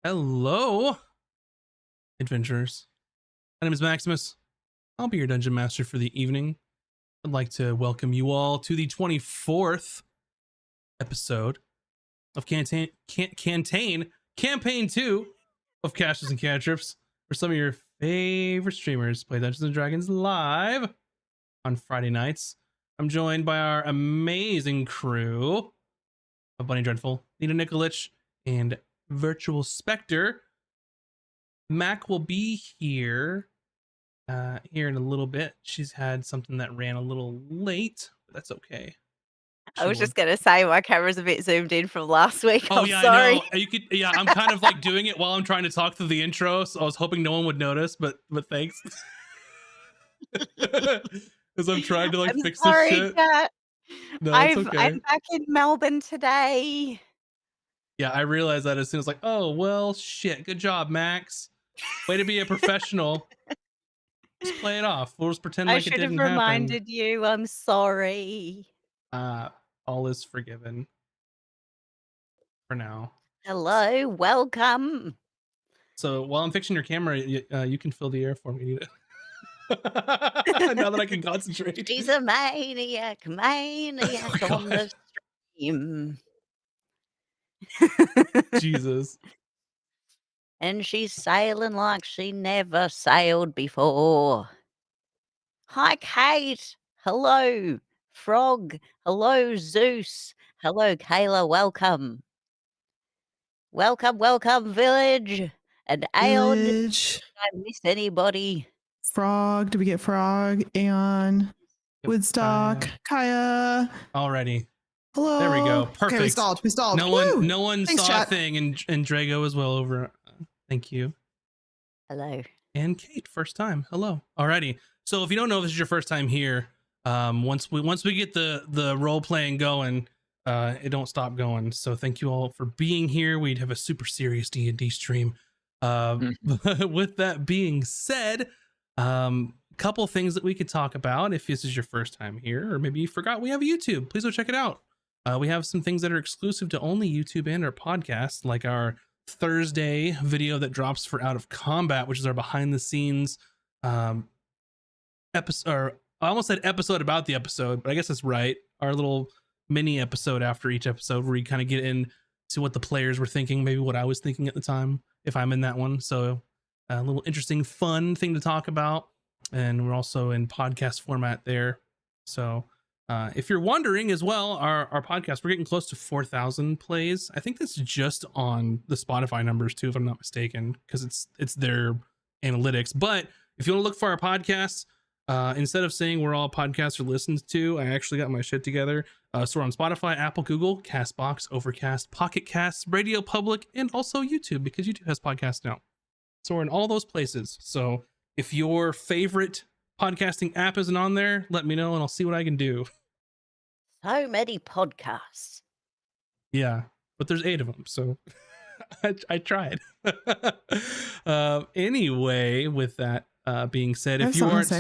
Hello, adventurers. My name is Maximus. I'll be your dungeon master for the evening. I'd like to welcome you all to the 24th episode of Campaign 2 of Caches and Cantrips, where some of your favorite streamers play Dungeons and Dragons live on Friday nights. I'm joined by our amazing crew of Bunny Dreadful, Nina Nikolic, and Virtual Spectre. Mac will be here in a little bit. She's had something that ran a little late, but that's okay. I was just gonna say my camera's a bit zoomed in from last week. Oh I'm yeah, sorry. I know. You could, yeah. I'm kind of like doing it while I'm trying to talk through the intro, so I was hoping no one would notice, but thanks. As I'm trying to I'm fix sorry, this shit. chat. No, it's okay. I'm back in Melbourne today. Yeah, I realized that as soon as oh well, shit. Good job, Max. Way to be a professional. Just play it off. We'll just pretend like it didn't happen. I should have reminded you. I'm sorry. All is forgiven. For now. Hello, welcome. So while I'm fixing your camera, you can fill the air for me. Now that I can concentrate. She's a maniac oh on the stream. Jesus. And she's sailing like she never sailed before. Hi, Kate. Hello, Frog. Hello, Zeus. Hello, Kayla. Welcome. Welcome, village. And Aeon. Did I miss anybody? Frog. Did we get Frog? Aeon. Woodstock. Kaya. Already. Hello. There we go. Perfect. Okay, we stalled. No one Thanks, saw chat. a thing, and Drago as well over. Thank you. Hello. And Kate, first time. Hello. Alrighty. So if you don't know if this is your first time here, once we get the role playing going, it don't stop going. So thank you all for being here. We'd have a super serious D&D stream. With that being said, couple things that we could talk about if this is your first time here, or maybe you forgot we have YouTube. Please go check it out. We have some things that are exclusive to only YouTube and our podcast, like our Thursday video that drops for Out of Combat, which is our behind the scenes episode, or I almost said episode about the episode, but I guess that's right. Our little mini episode after each episode where we kind of get into what the players were thinking, maybe what I was thinking at the time, if I'm in that one. So a little interesting, fun thing to talk about. And we're also in podcast format there. So if you're wondering as well, our podcast, we're getting close to 4,000 plays. I think that's just on the Spotify numbers too, if I'm not mistaken, because it's their analytics. But if you want to look for our podcasts, instead of saying we're all podcasts are listened to, I actually got my shit together. So we're on Spotify, Apple, Google, Castbox, Overcast, Pocket Casts, Radio Public, and also YouTube, because YouTube has podcasts now. So we're in all those places. So if your favorite podcasting app isn't on there, let me know and I'll see what I can do. So many podcasts. Yeah, but there's 8 of them, so I tried. Anyway, with that being said, if you aren't...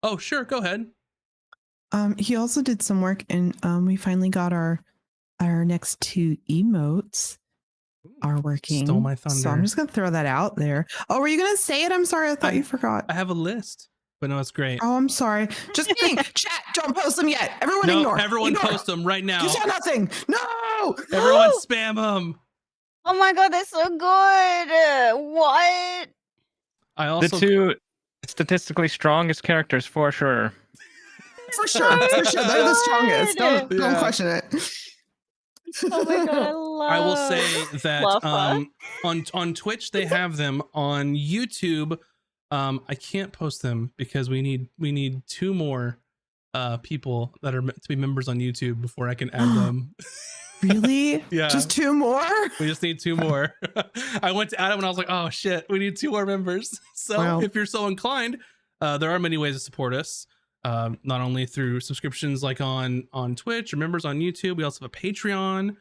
Oh, sure, go ahead. He also did some work, and we finally got our next 2 emotes are working. Stole my thunder. So I'm just gonna throw that out there. Oh, were you gonna say it? I'm sorry, I thought you forgot. I have a list, but no, it's great. Oh, I'm sorry. Just kidding. Chat, don't post them yet. Everyone ignore. Everyone post them right now. You saw nothing. No. Everyone spam them. Oh my god, they're so good. What? I also the 2 statistically strongest characters for sure. For sure. They're the strongest. Don't question it. Oh my god, I will say that on Twitch they have them. On YouTube, I can't post them because we need 2 more people that are to be members on YouTube before I can add them. Really? Yeah. Just 2 more? We just need 2 more. I went to add them and I was like, oh shit, we need 2 more members. So if you're so inclined, there are many ways to support us. Not only through subscriptions like on Twitch or members on YouTube, we also have a Patreon,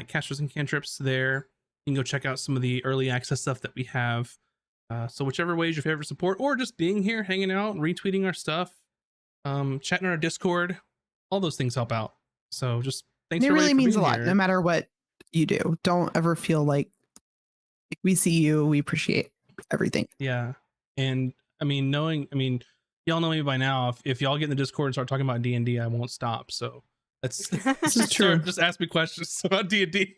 Casters and Cantrips there. You can go check out some of the early access stuff that we have. So whichever way is your favorite support, or just being here, hanging out, retweeting our stuff, chatting on our Discord, all those things help out. So just thanks. It really means a lot, no matter what you do. Don't ever feel like We see you. We appreciate everything. Yeah. And I mean, y'all know me by now. If y'all get in the Discord and start talking about D&D, I won't stop. So that's This is true. just ask me questions about D&D.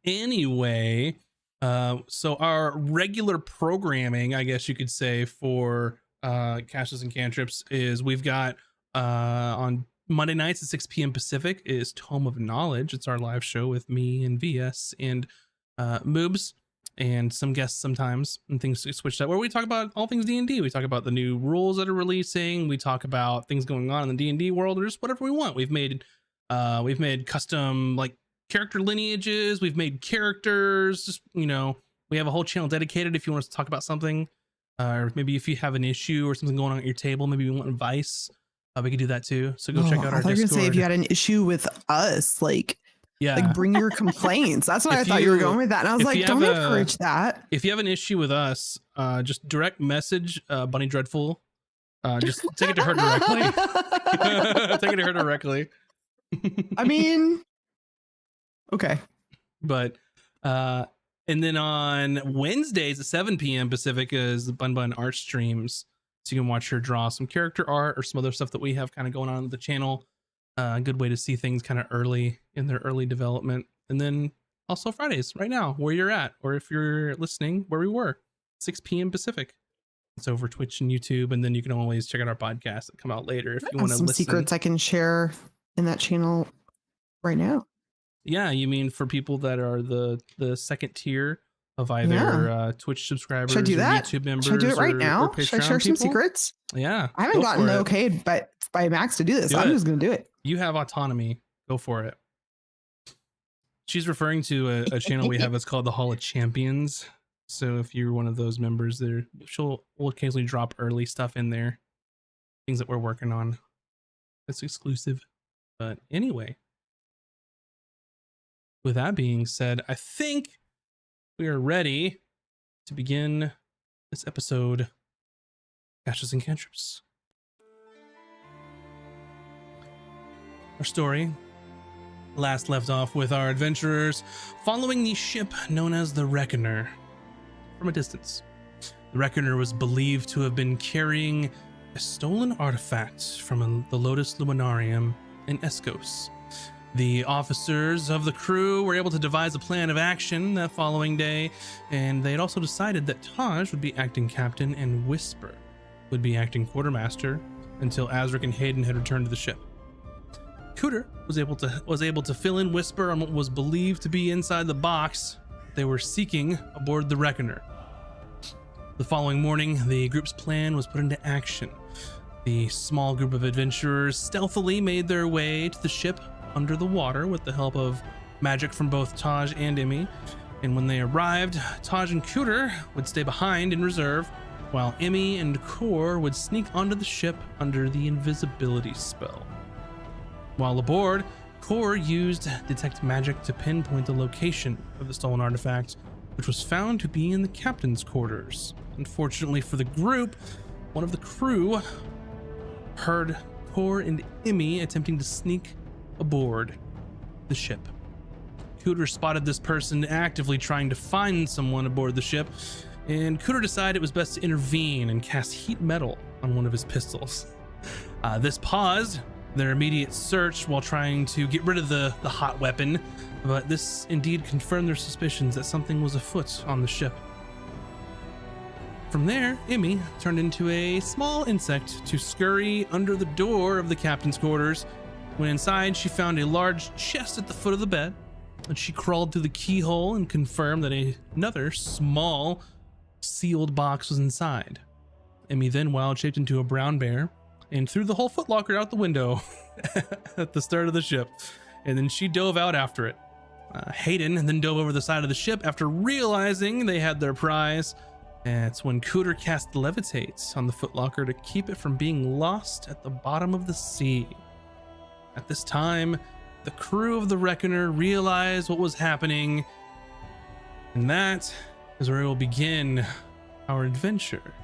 Anyway, so our regular programming, I guess you could say, for Caches and Cantrips is we've got on Monday nights at 6 p.m. Pacific is Tome of Knowledge. It's our live show with me and VS and Moobs and some guests sometimes, and things switched up, where we talk about all things D&D. We talk about the new rules that are releasing. We talk about things going on in the D&D world, or just whatever we want. We've made custom like character lineages. We've made characters. Just, you know, we have a whole channel dedicated if you want us to talk about something, or maybe if you have an issue or something going on at your table, maybe you want advice. We could do that too. So go check out our I thought you were Discord. gonna say if you had an issue with us, like bring your complaints. That's what I thought you were going with that. And I was like, don't encourage that. If you have an issue with us, just direct message Bunny Dreadful. Just take it to her directly. Take it to her directly. I mean, okay. But and then on Wednesdays at 7 p.m. Pacific is the Bun Bun art streams. So you can watch her draw some character art or some other stuff that we have kind of going on the channel. A good way to see things kind of early in their early development. And then also Fridays right now where you're at, or if you're listening where we were, 6 p.m. Pacific. It's over Twitch and YouTube. And then you can always check out our podcasts that come out later if you want to listen. Some secrets I can share in that channel right now. Yeah, you mean for people that are the second tier of either Twitch subscribers or YouTube members? Should I do it right now? Should I share some secrets? Yeah. I haven't gotten okayed by Max to do this. I'm just going to do it. You have autonomy. Go for it. She's referring to a channel we have that's called the Hall of Champions. So if you're one of those members there, we'll occasionally drop early stuff in there. Things that we're working on. That's exclusive. But anyway. With that being said, I think we are ready to begin this episode of Caches and Cantrips. Our story last left off with our adventurers following the ship known as the Reckoner from a distance. The Reckoner was believed to have been carrying a stolen artifact from the Lotus Luminarium in Escos. The officers of the crew were able to devise a plan of action that following day, and they had also decided that Taj would be acting captain and Whisper would be acting quartermaster until Azric and Hayden had returned to the ship. Cooter was able to fill in Whisper on what was believed to be inside the box they were seeking aboard the Reckoner. The following morning, the group's plan was put into action. The small group of adventurers stealthily made their way to the ship under the water with the help of magic from both Taj and Emmy. And when they arrived, Taj and Cooter would stay behind in reserve, while Emmy and Kor would sneak onto the ship under the invisibility spell. While aboard, Kor used detect magic to pinpoint the location of the stolen artifact, which was found to be in the captain's quarters. Unfortunately for the group, one of the crew heard Kor and Emmy attempting to sneak aboard the ship. Cooter spotted this person actively trying to find someone aboard the ship, and Cooter decided it was best to intervene and cast heat metal on one of his pistols. This paused their immediate search while trying to get rid of the hot weapon, but this indeed confirmed their suspicions that something was afoot on the ship. From there, Emmy turned into a small insect to scurry under the door of the captain's quarters. When inside, she found a large chest at the foot of the bed, and she crawled through the keyhole and confirmed that another small sealed box was inside. Emmy then wild-shaped into a brown bear and threw the whole footlocker out the window at the start of the ship, and then she dove out after it. Hayden then dove over the side of the ship after realizing they had their prize. And it's when Cooter cast Levitate on the footlocker to keep it from being lost at the bottom of the sea. At this time, the crew of the Reckoner realized what was happening, and that is where we will begin our adventure.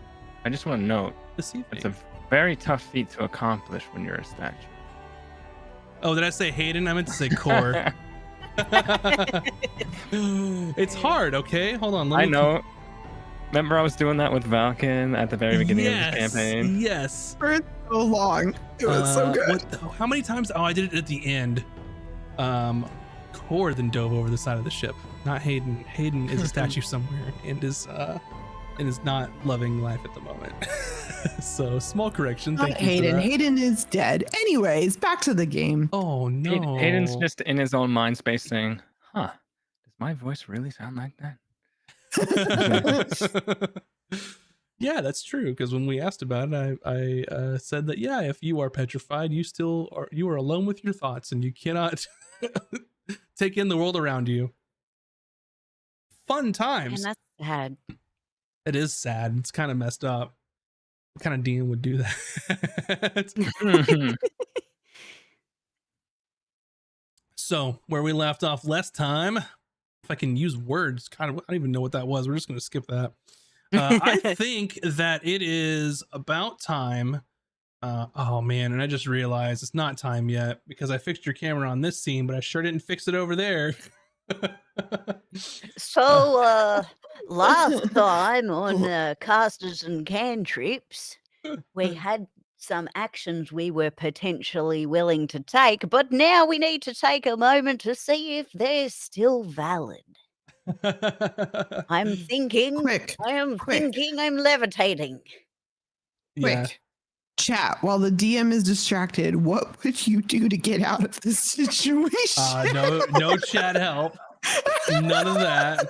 I just want to note, this evening. It's a very tough feat to accomplish when you're a statue. Oh, did I say Hayden? I meant to say Kor. It's hard. Okay, hold on. Let I me know. Remember, I was doing that with Valken at the very beginning of this campaign. Yes. For so long. It was so good. How many times? Oh, I did it at the end. Core then dove over the side of the ship. Not Hayden. Hayden is a statue somewhere and is not loving life at the moment. So small correction. Not Thank you Hayden. for that. Hayden is dead. Anyways, back to the game. Oh no. Hayden's just in his own mind space saying, huh, does my voice really sound like that? Yeah, that's true. Because when we asked about it, I said that yeah, if you are petrified, you are alone with your thoughts, and you cannot take in the world around you. Fun times. And that's sad. It is sad. It's kind of messed up. What kind of Dean would do that? So where we left off last time, if I can use words, kind of, I don't even know what that was. We're just going to skip that. I think that it is about time. Oh man, and I just realized it's not time yet because I fixed your camera on this scene, but I sure didn't fix it over there. So, last time on Casters and Cantrips, we had some actions we were potentially willing to take, but now we need to take a moment to see if they're still valid. I'm thinking, Quick. I'm levitating. Yeah. Quick. Chat, while the DM is distracted, what would you do to get out of this situation? No chat help. None of that.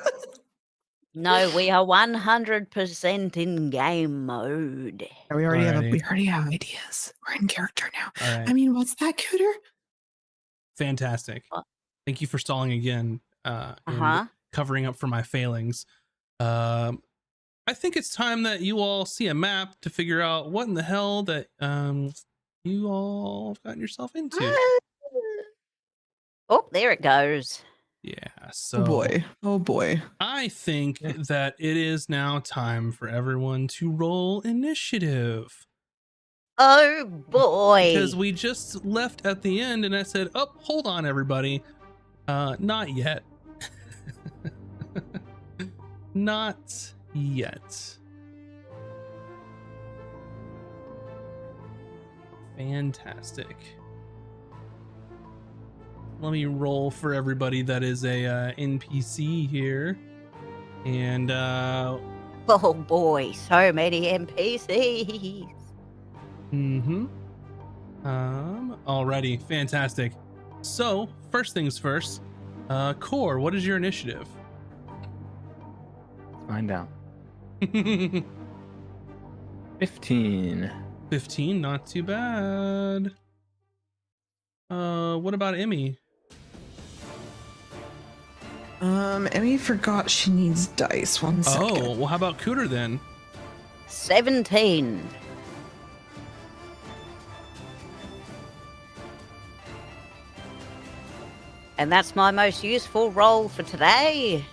No, we are 100% in game mode. We already Alrighty. have ideas. We're in character now. All right. I mean, what's that, Cooter? Fantastic. Thank you for stalling again. And covering up for my failings. I think it's time that you all see a map to figure out what in the hell that you all have gotten yourself into. Oh, there it goes. Yeah, so Oh boy. I think that it is now time for everyone to roll initiative. Oh boy. Because we just left at the end and I said, oh, hold on, everybody. Not yet. Not yet. Fantastic. Let me roll for everybody that is a NPC here. And oh boy, so many NPCs. Alrighty, fantastic. So first things first, Core, what is your initiative? Let's find out. 15. 15, not too bad. What about Emmy? Emmy forgot she needs dice. 1 second. Oh, well, how about Cooter then? 17. And that's my most useful roll for today.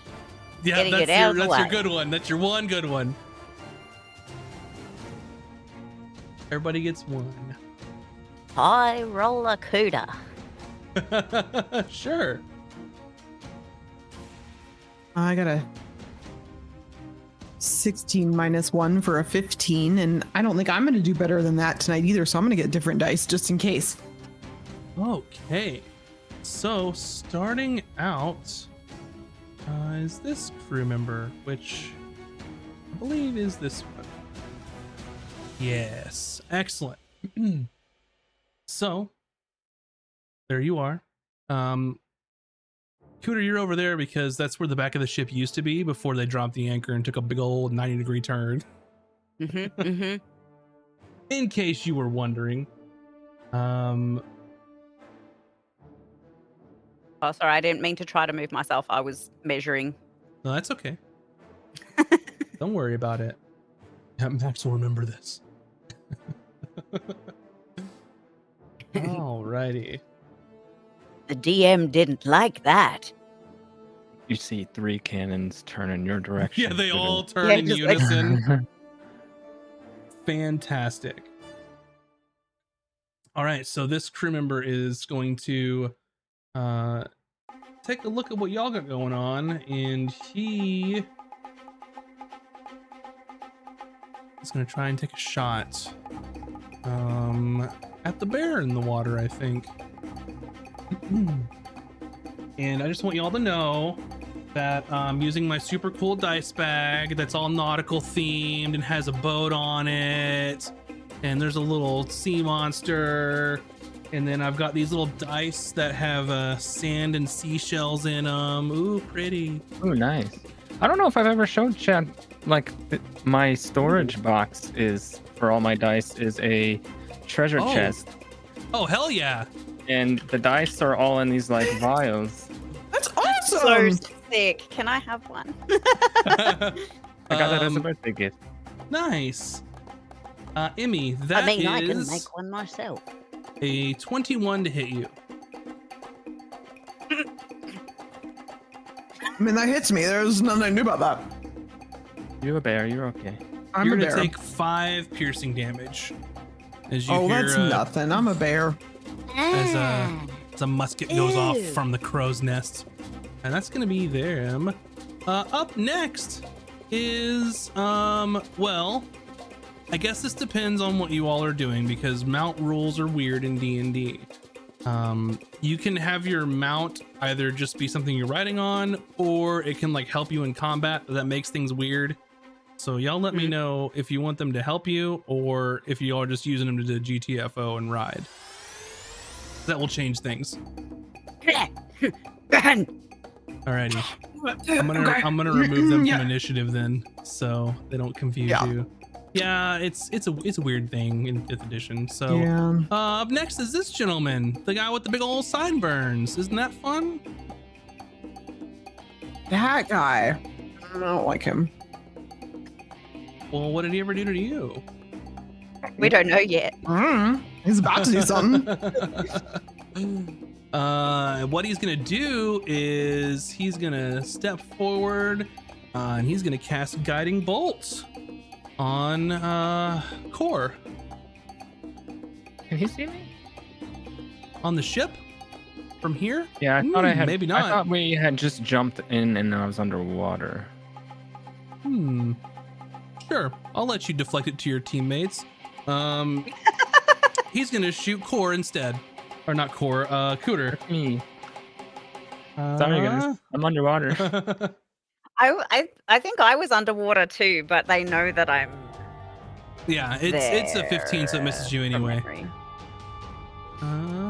Yeah, Getting that's it out of the your way. good one. That's your one good one. Everybody gets one. High roller cooter. Sure. I got a 16 minus 1 for a 15, and I don't think I'm going to do better than that tonight either, so I'm going to get different dice just in case. Okay. So, starting out, is this crew member, which I believe is this one. Yes. Excellent. So, there you are. Cooter, you're over there because that's where the back of the ship used to be before they dropped the anchor and took a big old 90-degree turn. In case you were wondering. Oh, sorry, I didn't mean to try to move myself. I was measuring. No, that's okay. Don't worry about it. Yeah, Max will remember this. Alrighty. The DM didn't like that. You see 3 cannons turn in your direction. Yeah, they all turn Yeah, in just like- unison. Fantastic. All right, so this crew member is going to take a look at what y'all got going on, and he is gonna try and take a shot at the bear in the water, I think. And I just want y'all to know that I'm using my super cool dice bag that's all nautical themed and has a boat on it, and there's a little sea monster, and then I've got these little dice that have sand and seashells in them. Ooh, pretty. Oh, nice. I don't know if I've ever showed chat like my storage box is for all my dice is a treasure chest, Oh, hell yeah. and the dice are all in these like vials. That's So awesome. sick. Can I have one? I got that as a Um, birthday gift. Nice. Emmy, that I can is make one myself. a 21 to hit you. I mean, that hits me. There's nothing I knew about that. You're a bear. You're okay. I'm You're a gonna bear. take 5 piercing damage as you Oh, hear that's nothing. I'm a bear. as a musket goes off Ew. from the crow's nest, and that's gonna be them. Up next is well, I guess this depends on what you all are doing, because mount rules are weird in D&D. You can have your mount either just be something you're riding on, or it can like help you in combat. That makes things weird. So y'all let me know if you want them to help you, or if you are just using them to do GTFO and ride. That will change things. Alrighty. I'm gonna remove them from initiative then, so they don't confuse you. Yeah, it's a weird thing in 5th edition. So Yeah. up next is this gentleman, the guy with the big old sideburns. Isn't that fun? That guy. I don't like him. Well, what did he ever do to you? We don't know yet. He's about to do something. What he's gonna do is he's gonna step forward, and he's gonna cast Guiding Bolt on Core Can he see me? on the ship from here. Yeah, I thought I had. Maybe I not. thought we had just jumped in and I was underwater. Sure, I'll let you deflect it to your teammates. He's gonna shoot Core instead, or not Core, Cooter. Me. Sorry, guys. I'm underwater. I think I was underwater too, but they know that I'm Yeah, it's a 15, so it misses you from anyway. memory.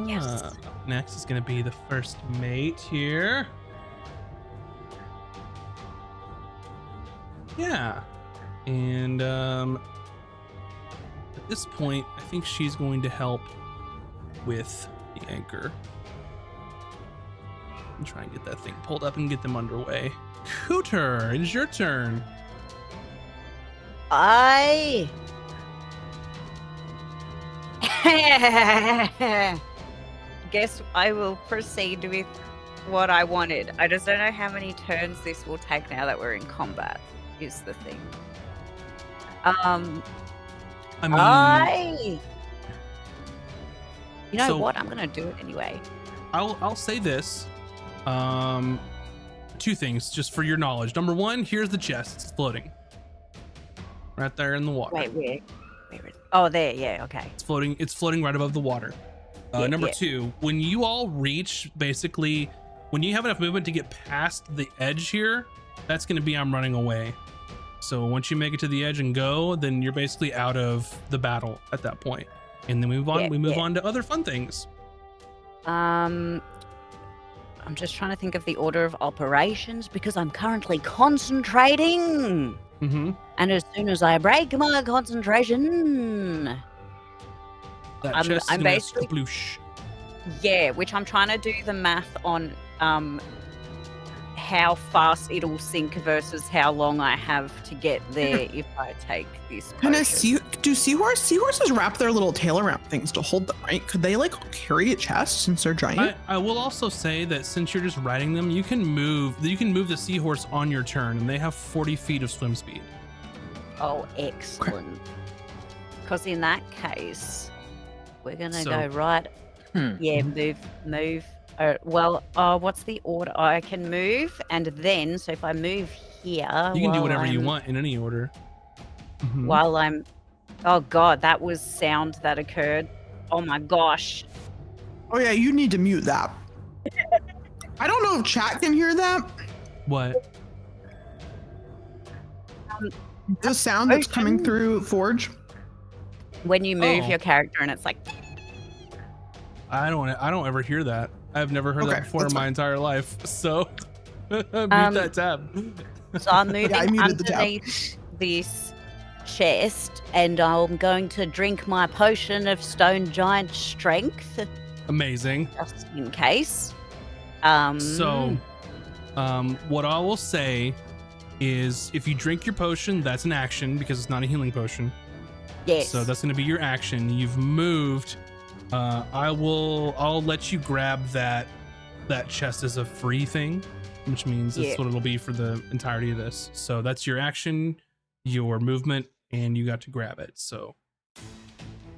Yes. Next is gonna be the first mate here. Yeah, and at this point, I think she's going to help with the anchor. And try and get that thing pulled up and get them underway. Cooter, it's your turn. I guess I will proceed with what I wanted. I just don't know how many turns this will take now that we're in combat, is the thing. I mean, You know So- what? I'm gonna do it anyway. I'll say this. Two things just for your knowledge. Number one, here's the chest. It's floating right there in the water. Wait, where? Where is? Oh, there. Yeah. Okay. It's floating right above the water. Yeah, Number yeah. two, when you all reach, basically, when you have enough movement to get past the edge here, that's going to be I'm running away. So once you make it to the edge and go, then you're basically out of the battle at that point. And then we move on. Yeah, we move yeah. on to other fun things. I'm just trying to think of the order of operations because I'm currently concentrating. Mm-hmm. And as soon as I break my concentration, That I'm- chest is I'm gonna basically- sploosh. yeah, which I'm trying to do the math on how fast it'll sink versus how long I have to get there if I take this Kind of potion. do seahorses wrap their little tail around things to hold them, right? Could they like carry a chest since they're giant? I will also say that since you're just riding them, you can move the seahorse on your turn, and they have 40 feet of swim speed. Oh, excellent. Because in that case, we're gonna So- go right. Hmm. Yeah, move What's the order? I can move, and then, so if I move here, You can do whatever you I'm- want in any order. Mhm. While I'm, oh god, that was sound that occurred. Oh my gosh. Oh yeah, you need to mute that. I don't know if chat can hear that. What? The sound that's coming through Forge. When you move Oh. your character, and it's like, I don't ever hear that. I've never heard Okay, that before in that's my fine. entire life. So mute that tab. so I'm moving I muted the tab. underneath this chest, and I'm going to drink my potion of stone giant strength, Amazing. just in case. So, what I will say is, if you drink your potion, that's an action because it's not a healing potion. yes. So that's going to be your action. You've moved. I'll let you grab that chest as a free thing, which means that's Yeah. what it'll be for the entirety of this. So that's your action, your movement, and you got to grab it. So,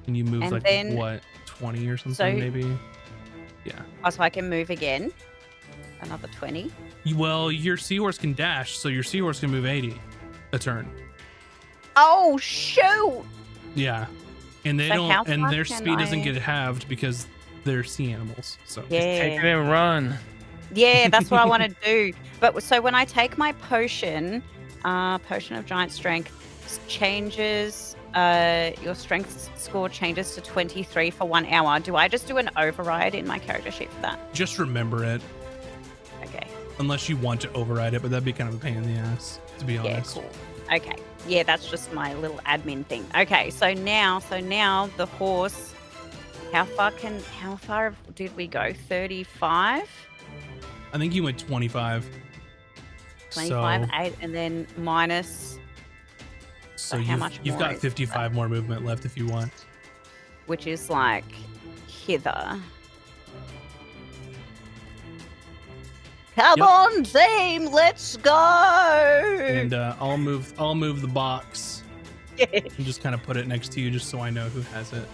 and you move And like then- what, 20 or something, so- maybe. Also, I can move again. Another 20. Well, your seahorse can dash, so your seahorse can move 80 a turn. Oh shoot! Yeah, and they So how don't, and far their can speed doesn't I- get halved because they're sea animals. So Take it Yeah, and run. yeah, that's what I want to do. But so when I take my potion, potion of giant strength changes. Your strength score changes to 23 for 1 hour. Do I just do an override in my character sheet for that? just remember it, Okay. unless you want to override it, but that'd be kind of a pain in the ass, to be Yeah, honest. cool. Okay. Yeah, that's just my little admin thing. Okay, so now the horse. How far did we go? 35, I think you went 25. 25, So, 8, and then minus, so how much you've more got is 55 more movement left if you want. which is like hither. Come Yep. on, team, let's go! And I'll move the box and just kind of put it next to you, just so I know who has it.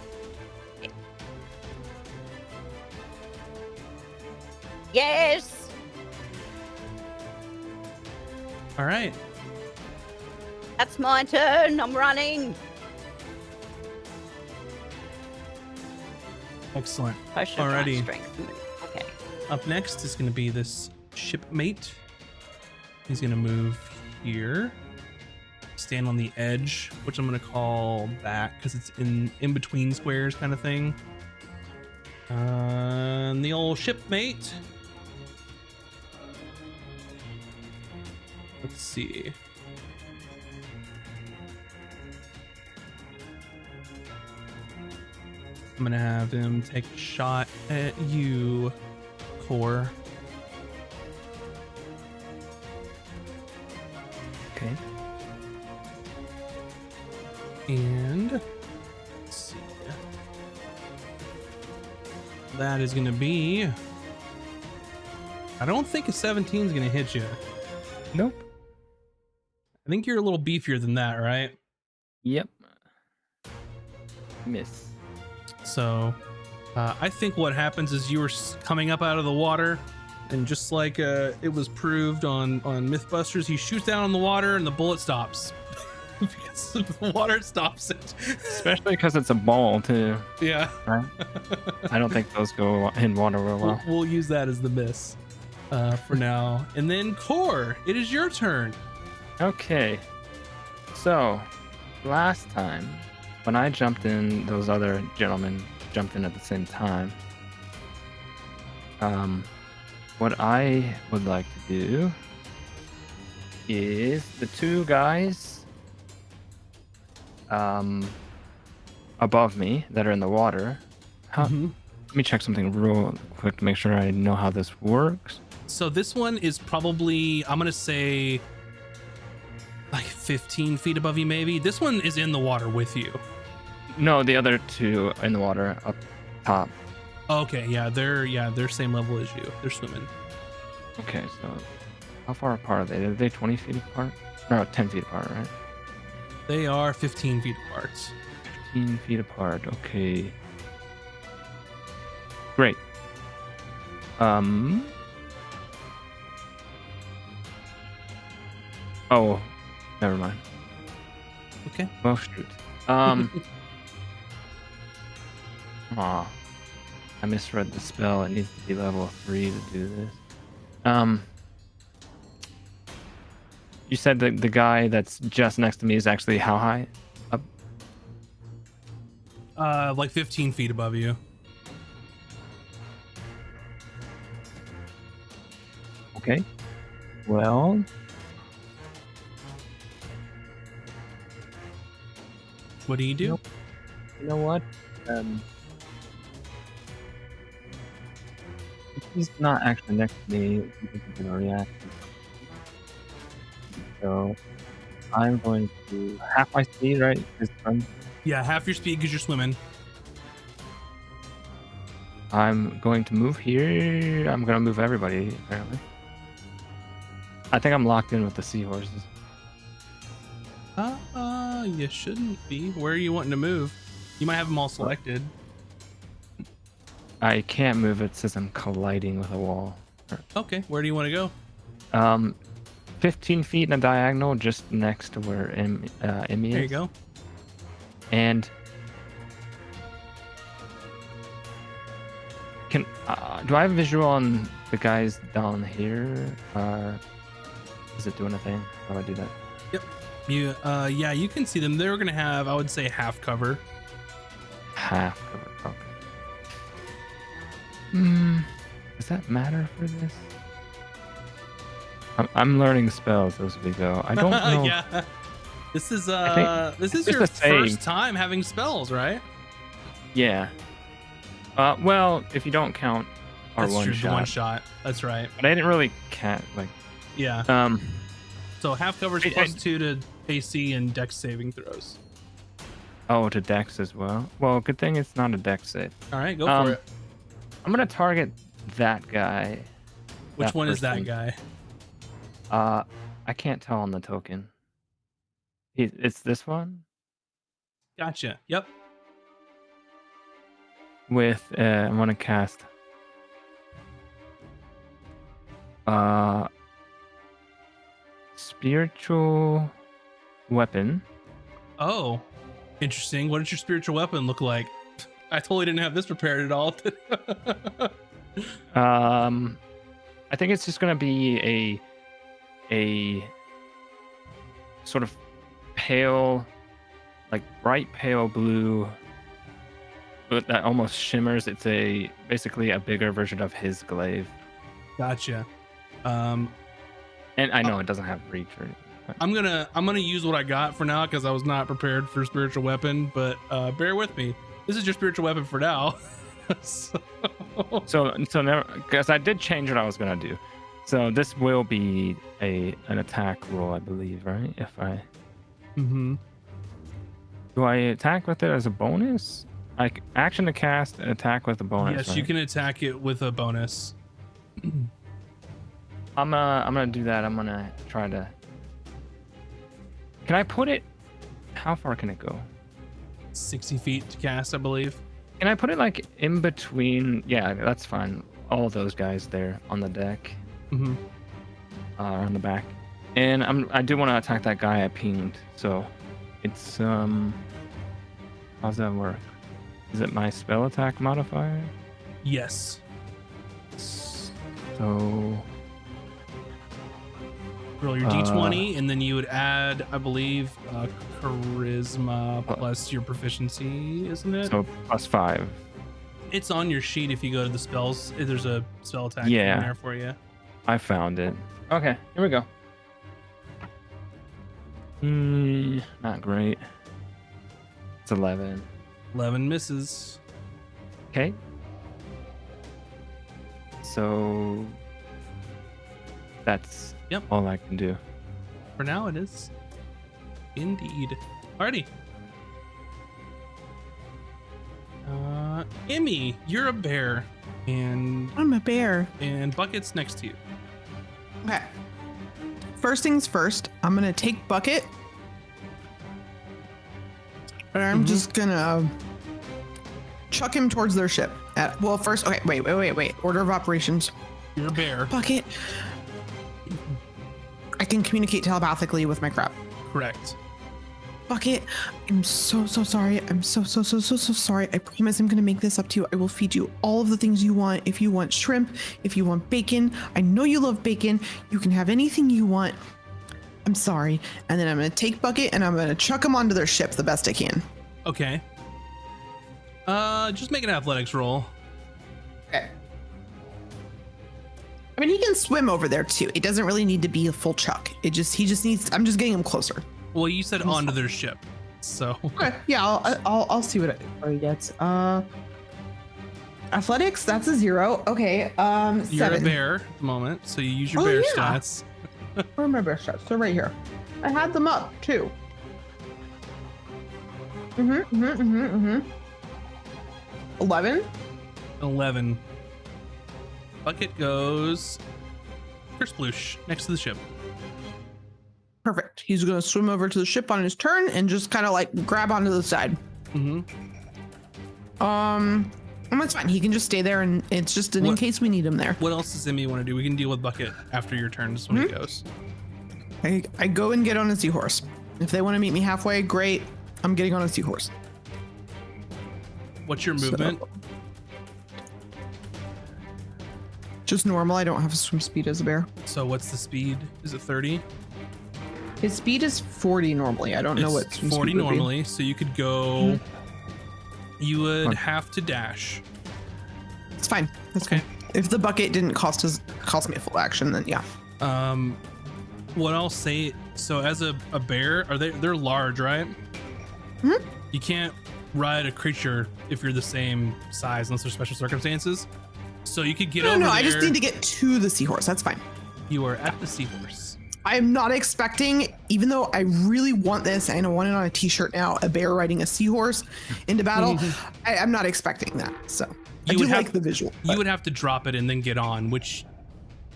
Yes! All right. That's my turn. I'm running. Excellent. Potion of giant Alrighty. strength. Okay. Up next is going to be this shipmate. He's going to move here, stand on the edge, which I'm going to call back because it's in between squares kind of thing. And the old shipmate. Let's see. I'm gonna have him take a shot at you, Core. Okay. And let's see. That is gonna be. I don't think a 17 is gonna hit you. Nope. I think you're a little beefier than that, right? Yep. Miss. So I think what happens is you were coming up out of the water, and just like it was proved on Mythbusters, he shoots down in the water and the bullet stops because the water stops it. Especially because it's a ball too. Yeah. Right? I don't think those go in water real We'll, well. we'll use that as the miss for now. And then Core, it is your turn. Okay. So, last time when I jumped in, those other gentlemen jumped in at the same time. What I would like to do is the two guys above me that are in the water. How, Mhm. Let me check something real quick to make sure I know how this works. So this one is probably, I'm gonna say, like 15 feet above you, maybe. This one is in the water with you. No, the other two in the water up top. Okay, yeah, they're same level as you. They're swimming. Okay, so how far apart are they? Are they 20 feet apart? No, 10 feet apart, right? They are 15 feet apart. 15 feet apart. Okay. Great. Oh, never mind. Okay. Well, shoot. Aw. I misread the spell. It needs to be level 3 to do this. You said that the guy that's just next to me is actually how high? Up? Like 15 feet above you. Okay. Well, What do you do? you know what? He's not actually next to me. He's gonna react. So I'm going to half my speed, right? Yeah, half your speed because you're swimming. I'm going to move here. I'm going to move everybody, apparently. I think I'm locked in with the seahorses. You shouldn't be. Where are you wanting to move? You might have them all selected. I can't move. It says I'm colliding with a wall. Okay, where do you want to go? 15 feet in a diagonal just next to where Emmy is. There you go. And do I have visual on the guys down here? Is it doing a thing? How do I do that? Yep. Yeah, you can see them. They're gonna have, I would say, half cover. Half cover. Okay. Does that matter for this? I'm learning spells as we go. I don't know. Yeah. This is it's your the same. first time having spells, right? Yeah. Well, if you don't count our That's one true, shot. the one shot. That's right. But I didn't really count like. Yeah. So half cover's I- plus 2 to AC and Dex saving throws. Oh, to Dex as well. Well, good thing it's not a Dex save. All right, go for it. I'm gonna target that guy. Which one is that person. guy? I can't tell on the token. It's this one Gotcha. Yep. with I'm gonna cast spiritual weapon. Oh, interesting. What does your spiritual weapon look like? I totally didn't have this prepared at all. I think it's just gonna be a sort of pale, like bright pale blue, but that almost shimmers. It's basically a bigger version of his glaive. Gotcha. And I know it doesn't have reach or anything. But I'm gonna use what I got for now because I was not prepared for spiritual weapon, but bear with me. This is your spiritual weapon for now. So never, because I did change what I was gonna do. So this will be an attack roll, I believe, right? If I Mm-hmm. do I attack with it as a bonus? Like action to cast and attack with a bonus. Yes, you right? can attack it with a bonus. I'm gonna do that. I'm gonna try to. Can I put it? How far can it go? 60 feet to cast, I believe. Can I put it like in between? Yeah, that's fine. All those guys there on the deck, Mm-hmm. on the back, and I do want to attack that guy I pinged. So, it's how's that work? Is it my spell attack modifier? Yes. So. Roll your d20, and then you would add, I believe, charisma plus your proficiency, isn't it? So +5. It's on your sheet if you go to the spells. There's a spell attack Yeah. in there for you. I found it. Okay, here we go. Not great. It's 11. 11 misses. Okay. So that's Yep. all I can do. For now, it is. Indeed. Alrighty. Emmy, you're a bear, and I'm a bear. Bucket's next to you. Okay. First things first, I'm gonna take Bucket. And I'm just gonna chuck him towards their ship Well, first, okay, wait. Order of operations. You're a bear. Bucket. I can communicate telepathically with my crab. Correct. Bucket, I'm so sorry. I'm so sorry. I promise I'm gonna make this up to you. I will feed you all of the things you want. If you want shrimp, if you want bacon, I know you love bacon. You can have anything you want. I'm sorry. And then I'm gonna take Bucket and I'm gonna chuck them onto their ship the best I can. Okay. Just make an athletics roll. Okay. I mean, he can swim over there too. It doesn't really need to be a full chuck. He just needs. I'm just getting him closer. Well, you said onto their ship, so. Okay. Yeah, I'll see what he gets. Athletics, that's a 0. Okay. You're 7. a bear at the moment, so you use your bear yeah. stats. Where are my bear stats? They're right here. I had them up too. 11. 11. Bucket goes kersploosh next to the ship. Perfect. He's gonna swim over to the ship on his turn and just kind of like grab onto the side. Mm-hmm. And that's fine. He can just stay there, and it's just in case we need him there. What else does Emmy want to do? We can deal with Bucket after your turn. This is when he goes. I go and get on a seahorse. If they want to meet me halfway, great. I'm getting on a seahorse. What's your movement? Just normal. I don't have a swim speed as a bear. So what's the speed? Is it 30? His speed is 40 normally. I don't know what It's swim 40 speed would be. normally, so you could go. You would have to dash. It's fine. That's Okay. fine. If the bucket didn't cost me a full action, then yeah. What I'll say. So as a bear, they're large, right? Mhm. You can't ride a creature if you're the same size unless there's special circumstances. So you could get over No, there. I just need to get to the seahorse. That's fine. You are at the seahorse. I am not expecting, even though I really want this and I want it on a t-shirt now, a bear riding a seahorse into battle. I'm not expecting that. So I do like the visual. You would have to drop it and then get on, which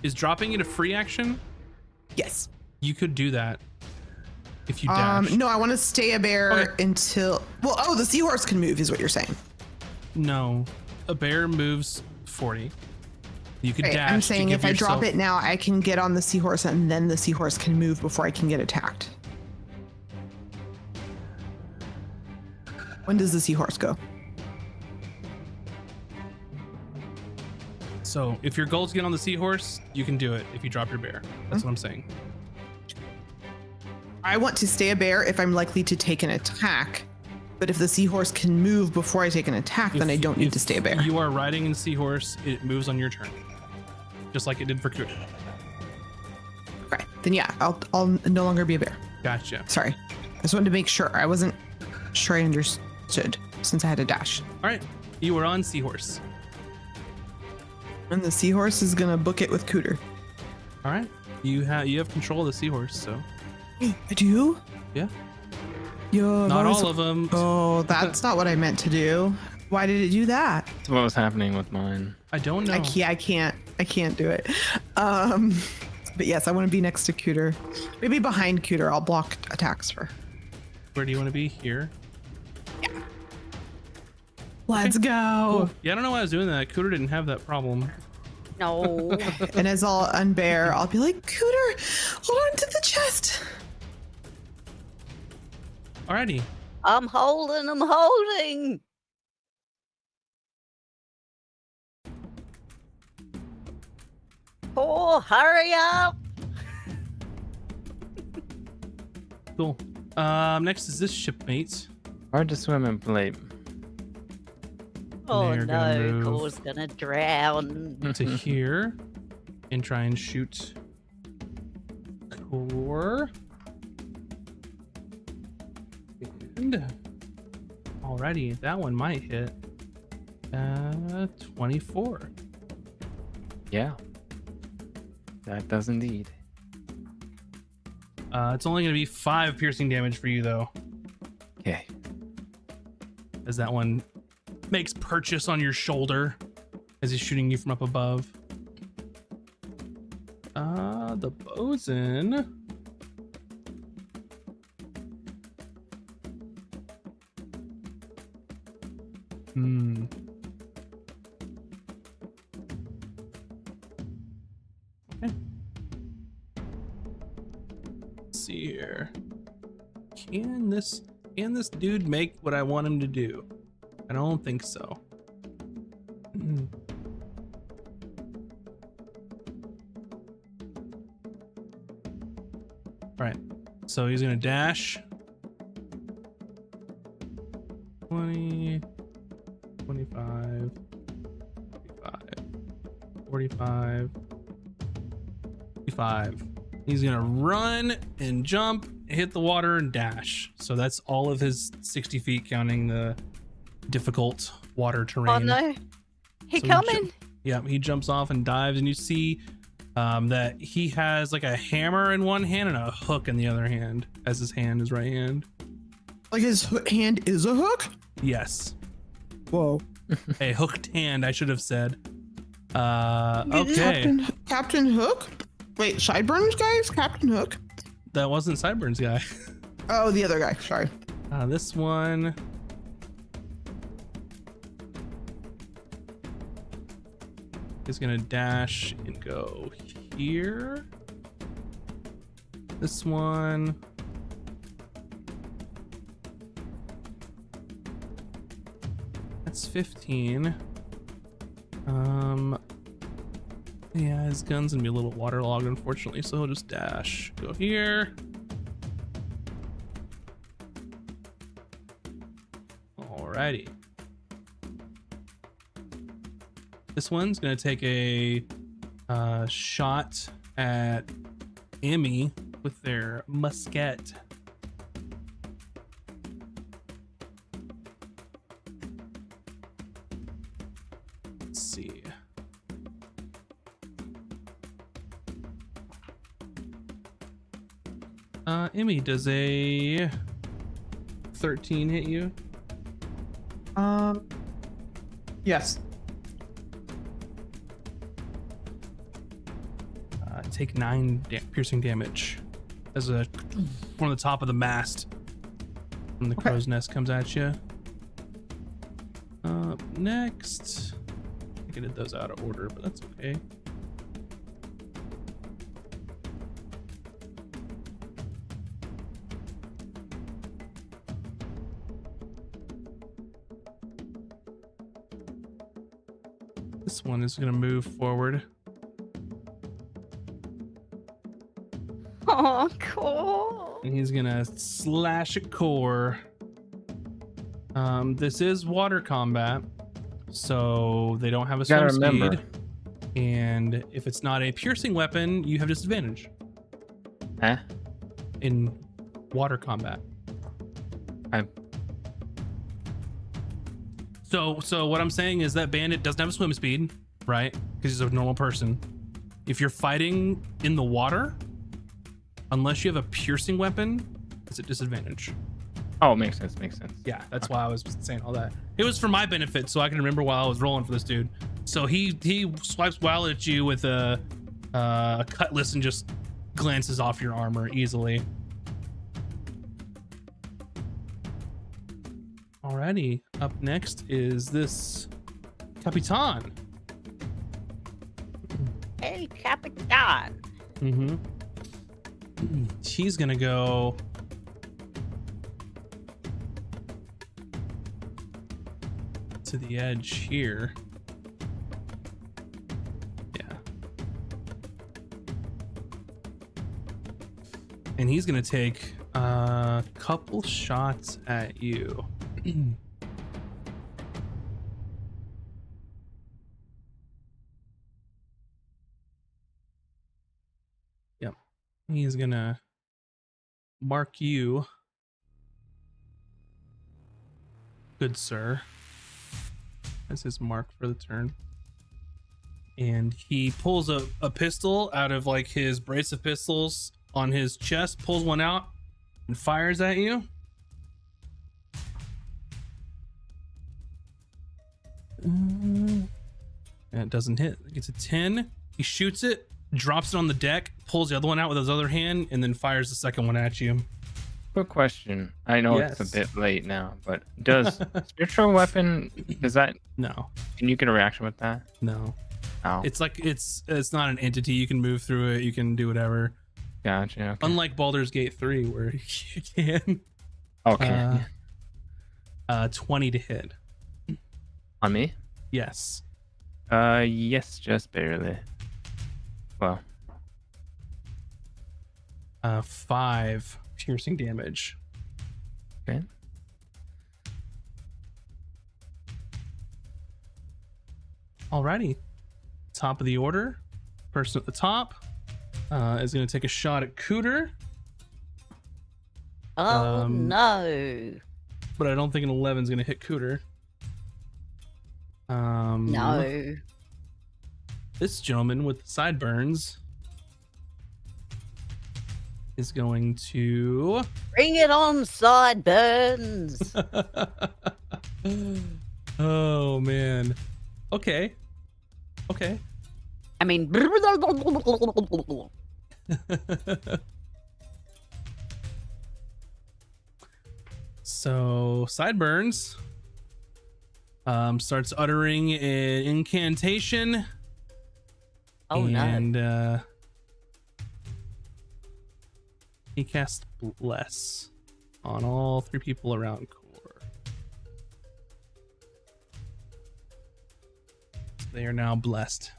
is dropping it a free action. Yes. You could do that if you dash. No, I want to stay a bear Okay. until, the seahorse can move is what you're saying. No, a bear moves 40. You could Right, dash. I'm to saying give if I drop yourself- it now, I can get on the seahorse and then the seahorse can move before I can get attacked. When does the seahorse go? So if your goal is to get on the seahorse, you can do it if you drop your bear. That's what I'm saying. I want to stay a bear if I'm likely to take an attack, but if the seahorse can move before I take an attack, then I don't need to stay a bear. You are riding a seahorse, it moves on your turn. Just like it did for Kuda. Okay, then yeah, I'll no longer be a bear. Gotcha. Sorry. I just wanted to make sure. I wasn't sure I understood since I had a dash. All right, you are on seahorse. And the seahorse is gonna book it with Cooter. All right, you have control of the seahorse, so I do? yeah. Yo, Not all of them. Oh, that's not what I meant to do. Why did it do that? That's what was happening with mine. I don't know. I can't do it. But yes, I want to be next to Cooter. Maybe behind Cooter. I'll block attacks for. Where do you want to be? Here. Let's go. Yeah, I don't know why I was doing that. Cooter didn't have that problem. No. And as I'll unbear, I'll be like, Cooter, hold on to the chest. Alrighty. I'm holding. Oh, hurry up. Cool. Next is this shipmate. Hard to swim in Blade. Oh They're gonna no, move. Core's gonna drown. To here and try and shoot Core. And alrighty, that one might hit. 24. Yeah. That does indeed. It's only gonna be 5 piercing damage for you though, Okay. as that one makes purchase on your shoulder as he's shooting you from up above. The bosun. see here. Can this dude make what I want him to do? I don't think so. All right, so he's gonna dash 20, 25, 45, 55. He's gonna run and jump, hit the water and dash. So that's all of his 60 feet, counting the difficult water terrain. Oh no, he coming. He jumps off and dives, and you see that he has like a hammer in one hand and a hook in the other hand, as his right hand. Like his hand is a hook? Yes. Whoa. A hooked hand, I should have said. Okay. Captain Hook? Wait, Sideburns guys? Captain Hook? That wasn't Sideburns guy. Oh, the other guy. Sorry. This one. Is gonna dash and go here. This one. That's 15. Yeah, his gun's gonna be a little waterlogged, unfortunately, so he'll just dash. Go here. Alrighty. This one's gonna take a shot at Emmy with their musket. Let's see. Emmy, does a 13 hit you? Yes. Take 9 piercing damage as a from the top of the mast from the crow's nest comes at you. Next, I think I did those out of order, but that's okay. This one is going to move forward. Oh, cool. And he's gonna slash at core. This is water combat, so they don't have a swim speed. And if it's not a piercing weapon, you have disadvantage. Huh? In water combat. So what I'm saying is that bandit doesn't have a swim speed, right? Because he's a normal person. If you're fighting in the water, unless you have a piercing weapon, it's at disadvantage. Oh, makes sense. Makes sense. Yeah, that's why I was saying all that. It was for my benefit, so I can remember while I was rolling for this dude. So he swipes wild at you with a cutlass and just glances off your armor easily. Alrighty, up next is this Capitan. El Capitan. Mm-hmm. She's gonna go to the edge here. Yeah. And he's gonna take a couple shots at you. Yep. He's gonna mark you, good sir. That's his mark for the turn. And he pulls a pistol out of like his brace of pistols on his chest, pulls one out and fires at you. And it doesn't hit. It gets a 10. He shoots it, drops it on the deck, pulls the other one out with his other hand, and then fires the second one at you. Quick question. I know it's a bit late now, but does spiritual weapon, does that, No. can you get a reaction with that? No. Oh. It's like it's not an entity. You can move through it, you can do whatever. Gotcha. Okay. Unlike Baldur's Gate 3, where you can. Okay. 20 to hit. On me? Yes. Yes, just barely. Well, 5 piercing damage. okay. Alrighty. Top of the order. Person at the top is going to take a shot at Cooter. Oh no. But I don't think an 11 is going to hit Cooter. No. This gentleman with the sideburns is going to. Bring it on, sideburns. Oh man. Okay. I mean, So Sideburns starts uttering an incantation. oh no. And he casts Bless on all 3 people around Core. They are now blessed.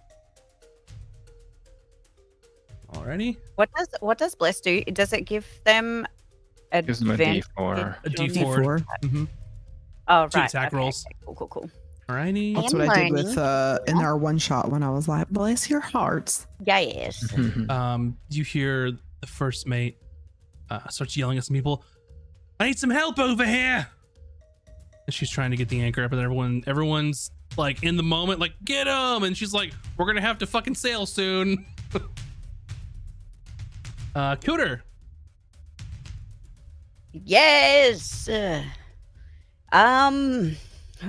Alrighty. What does bless do? Does it give them Gives them a advantage D4. A on D4. D4. Mm-hmm. Oh, right. Two attack okay, rolls. okay, Cool. Alrighty. That's am what I did learning. with in our one shot when I was like, bless your hearts. Yes. You hear the first mate starts yelling at some people. I need some help over here. And she's trying to get the anchor up, and everyone's like in the moment, like get him. And she's like, we're gonna have to fucking sail soon. Cooter. Yes.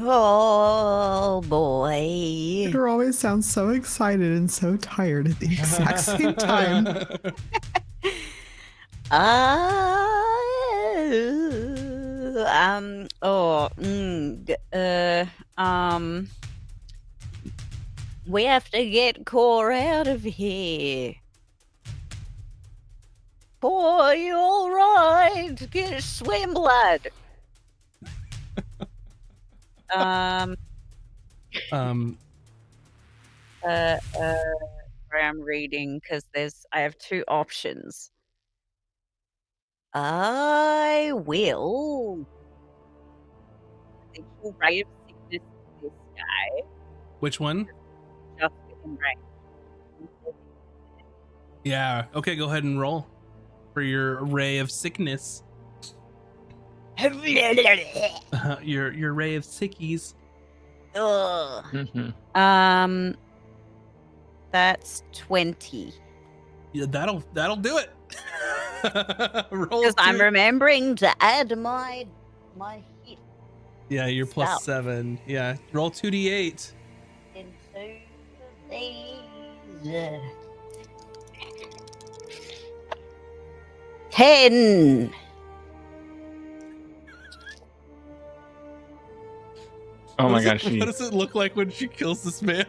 Oh boy. Peter always sounds so excited and so tired at the exact same time. We have to get Core out of here. Core, you all right? Get a swim, lad. Where I'm reading because I have 2 options. I will. The full ray of sickness to this guy. Which one? Just within range. Yeah. Okay, go ahead and roll for your ray of sickness. Your ray of sickies. Ugh. Mhm. That's 20. Yeah, that'll do it. Roll Because I'm 2. remembering to add my hit Yeah, you're plus Stop. 7. Yeah, roll 2d8. into these. 10. Oh my What gosh. what does it look like when she kills this man?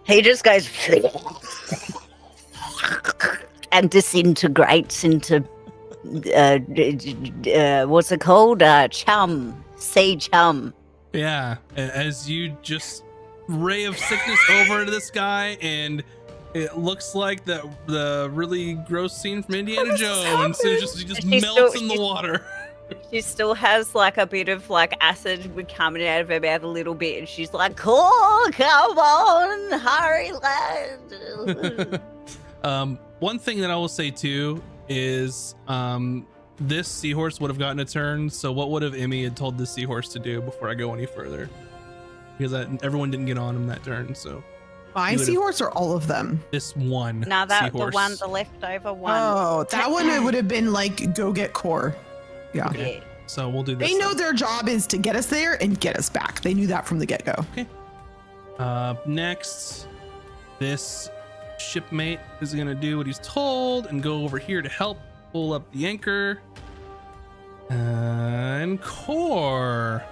He just goes and disintegrates into what's it called? Sea chum. Yeah, as you just ray of sickness over to this guy, and it looks like the really gross scene from Indiana Jones. And he just She's melts still- in the she's- water. She still has like a bit of like acid coming out of her mouth a little bit, and she's like, "Cool, come on, hurry, lad." One thing that I will say too is this seahorse would have gotten a turn. So what would have Emmy had told this seahorse to do before I go any further? Because everyone didn't get on him that turn. So My You would've- seahorse or all of them? this one. Now that seahorse. the leftover one. Oh, that one it would have been like, go get Core. Yeah. Okay. Yeah. So we'll do this. They know then. their job is to get us there and get us back. They knew that from the get-go. Next, this shipmate is gonna do what he's told and go over here to help pull up the anchor. And Core.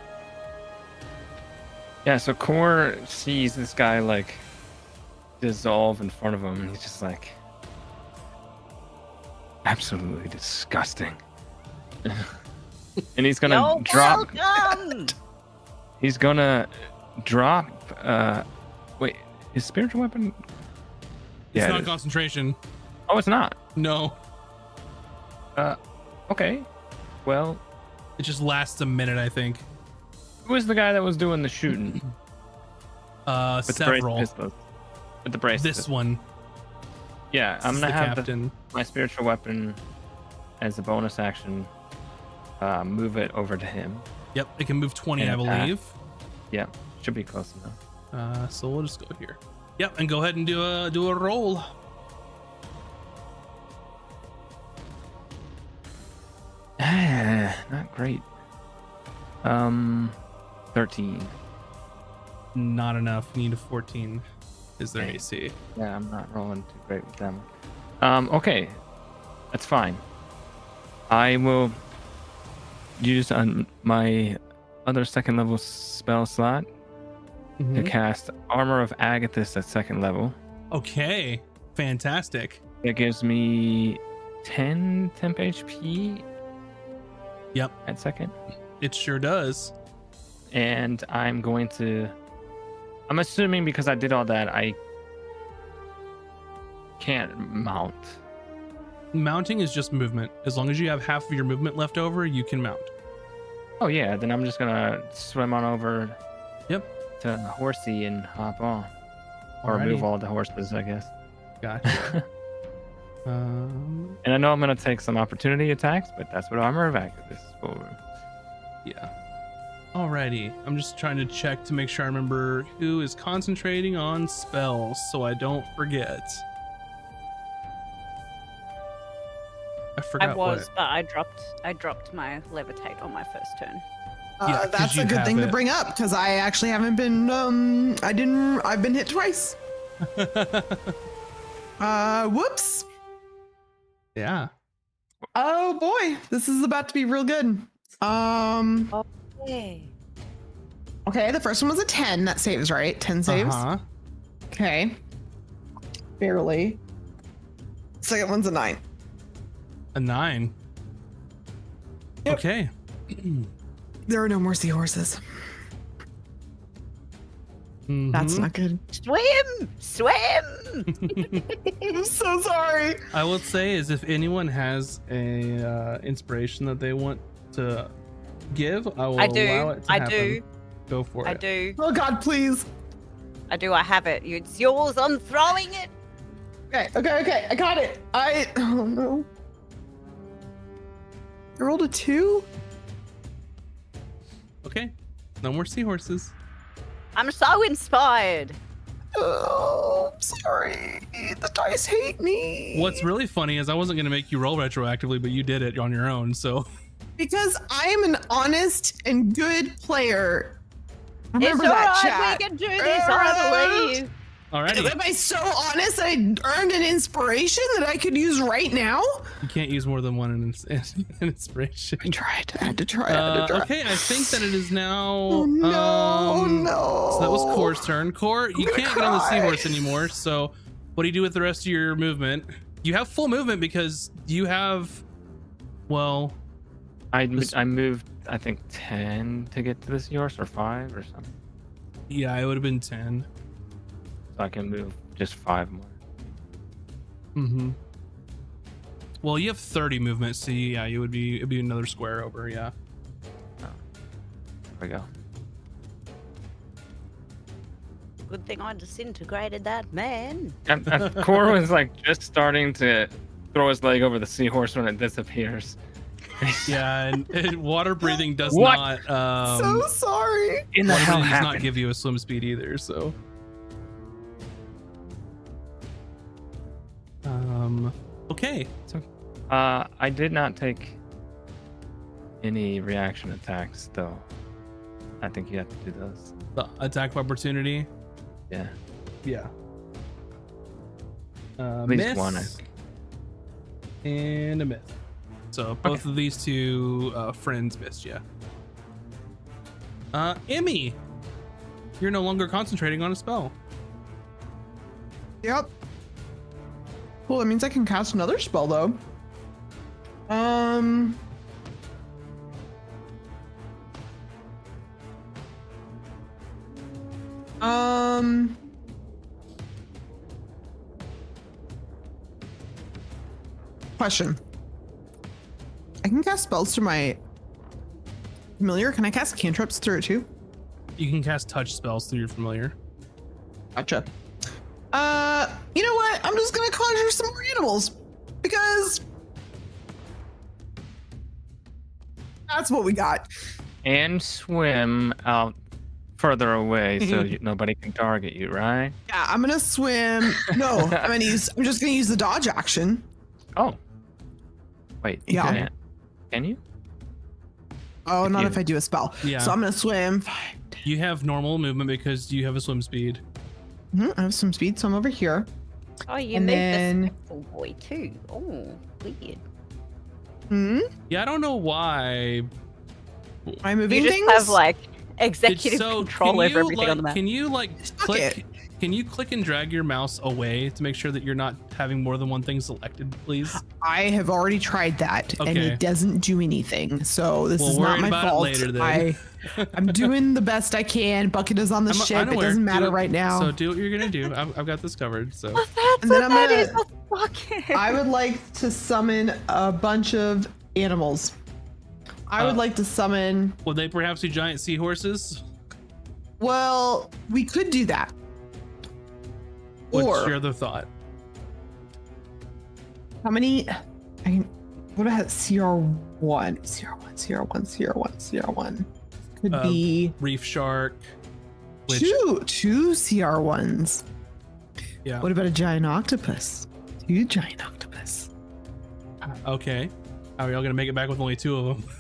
Yeah, so Core sees this guy like dissolve in front of him, and he's just like, absolutely disgusting. And he's gonna You're drop. welcome. He's gonna drop. Wait, is spiritual weapon? It's it not is. concentration. Oh, it's not. No, Okay. Well, it just lasts a minute, I think. who was the guy that was doing the shooting? With the brace Several. pistols. With the brace. This pistol. one. Yeah, I'm This is gonna the have captain. my spiritual weapon as a bonus action. Move it over to him. Yep, it can move 20, I And attack. believe. Yeah, should be close enough. So we'll just go here. Yep, and go ahead and do a roll. Not great. 13. Not enough. Need a 14. Is their Okay. AC? Yeah, I'm not rolling too great with them. Okay, that's fine. I will use my other second level spell slot to Mhm. cast Armor of Agathis at second level. Okay, fantastic. It gives me 10 temp HP. Yep. At second. It sure does. And I'm assuming because I did all that, I can't mount. Mounting is just movement. As long as you have half of your movement left over, you can mount. Oh yeah, then I'm just gonna swim on over Yep. to Horsey and hop on. Or Alrighty. move all the horses, I guess. Gotcha. And I know I'm gonna take some opportunity attacks, but that's what Armor of Agathis is for. Yeah. Alrighty. I'm just trying to check to make sure I remember who is concentrating on spells so I don't forget. I forgot I was, what. but I dropped my levitate on my first turn. Yeah, 'cause That's you a good have thing to it. bring up because I actually haven't been. I've been hit twice. Whoops. Yeah. Oh boy, this is about to be real good. Yay. Okay, the first one was a 10. That saves, right? 10 saves. Uh-huh. Okay. Barely. Second one's a 9. A 9. Yep. Okay. There are no more seahorses. That's Mhm. not good. Swim! I'm so sorry. I will say is if anyone has a inspiration that they want to give, I will I allow do. it to I happen. do. Go for it. I do. Oh God, please. I do. I have it. It's yours. I'm throwing it. Okay. I got it. Oh no. I rolled a 2. Okay. No more seahorses. I'm so inspired. Oh, I'm sorry. The dice hate me. What's really funny is I wasn't going to make you roll retroactively, but you did it on your own. So Because I am an honest and good player. Remember it's that, alright. chat. We can do this. I believe. alrighty. Am I so honest that I earned an inspiration that I could use right now? You can't use more than one in inspiration. I tried. I had to try. Okay, I think that it is now. Oh, no, no. So that was Core's turn. Core, you gonna can't get on the cry. seahorse anymore. So, what do you do with the rest of your movement? You have full movement because you have. Well, I This- moved, I think, 10 to get to this horse, or 5 or something. yeah, it would have been 10. So I can move just 5 more. Mm-hmm. Well, you have 30 movement, so yeah, it'd be another square over. Yeah. There we go. Good thing I disintegrated that man. And Core was like just starting to throw his leg over the seahorse when it disappears. Yeah, and water breathing does What? not. So sorry. In the Water hell breathing does not happened? give you a swim speed either. So. Okay. I did not take any reaction attacks though. I think you have to do those. The attack of opportunity. Yeah. Yeah. At least Miss one. and a miss. So both of these two friends missed. Yeah. Emmy, you're no longer concentrating on a spell. Yep. Cool. That means I can cast another spell though. Um. Question. I can cast spells through my familiar. Can I cast cantrips through it too? You can cast touch spells through your familiar. Gotcha. You know what? I'm just gonna conjure some more animals because that's what we got. And swim out further away so nobody can target you, right? Yeah, I'm gonna swim. No, I'm just gonna use the dodge action. Oh. Wait. Yeah. Can you? Oh, If not you- if I do a spell. Yeah. So I'm gonna swim. You have normal movement because you have a swim speed. I have some speed, so I'm over here. Oh, you And moved then- the spectral boy too. Oh, weird. Hmm. Yeah, I don't know why. Am I moving You just things? have like executive So, control can over you, everything like, on the map. Can you like Fuck it. click? Can you click and drag your mouse away to make sure that you're not having more than one thing selected, please? I have already tried that, and Okay. it doesn't do anything. So this We'll is worry not my about it fault. later then. I'm doing the best I can. Bucket is on the ship. It unaware. doesn't matter Do it- right now. So do what you're gonna do. I've got this covered. So Oh, that's And then what I'm that gonna- is. A bucket. I would like to summon a bunch of animals. I would like to summon. would they perhaps be giant seahorses? Well, we could do that. What's Or your other thought? how many? What about CR1? CR1. Could be Reef shark. Which, two CR1s. yeah. What about a giant octopus? Two giant octopus. Okay. How are y'all gonna make it back with only two of them?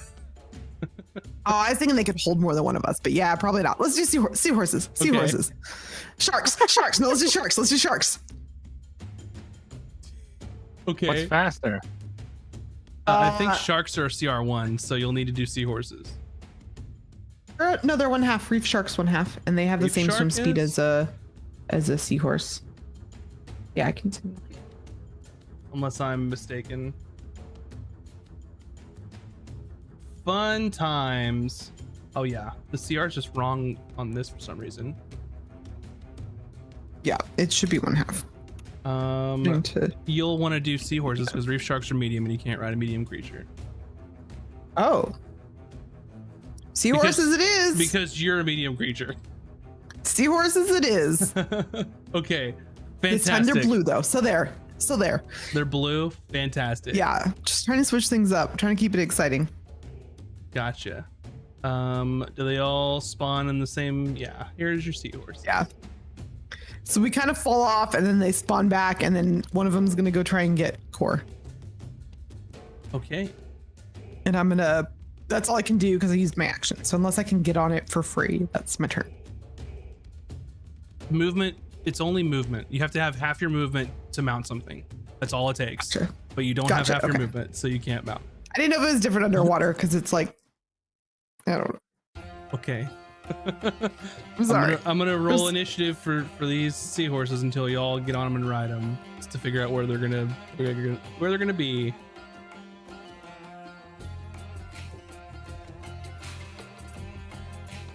Oh, I was thinking they could hold more than one of us, but yeah, probably not. Let's do seahorses. Okay. Seahorses. Sharks. No, let's do sharks. Okay. What's faster? I think sharks are CR1, so you'll need to do seahorses. No, they're 1/2. Reef sharks 1/2, and they have the Reef same swim shark speed is? as a seahorse. Yeah, I can see. Unless I'm mistaken. Fun times. Oh yeah, the CR is just wrong on this for some reason. Yeah, it should be 1/2. Going to- You'll want to do seahorses because reef sharks are medium and you can't ride a medium creature. Oh. Seahorses it is. Because you're a medium creature. Seahorses it is. Okay, This time fantastic. they're blue though, so there. They're blue. Fantastic. Yeah, just trying to switch things up, trying to keep it exciting. Gotcha. Do they all spawn in the same? Yeah. Here's your seahorse. Yeah. So we kind of fall off, and then they spawn back, and then one of them's gonna go try and get core, Okay. and I'm gonna. That's all I can do because I used my action. So unless I can get on it for free, that's my turn. Movement. It's only movement. You have to have half your movement to mount something. That's all it takes. Gotcha. But you don't Gotcha, have half your okay. movement, so you can't mount. I didn't know if it was different underwater because it's like, I don't know. Okay. I'm sorry. I'm gonna roll There's- initiative for these seahorses until y'all get on them and ride them, just to figure out where they're gonna be.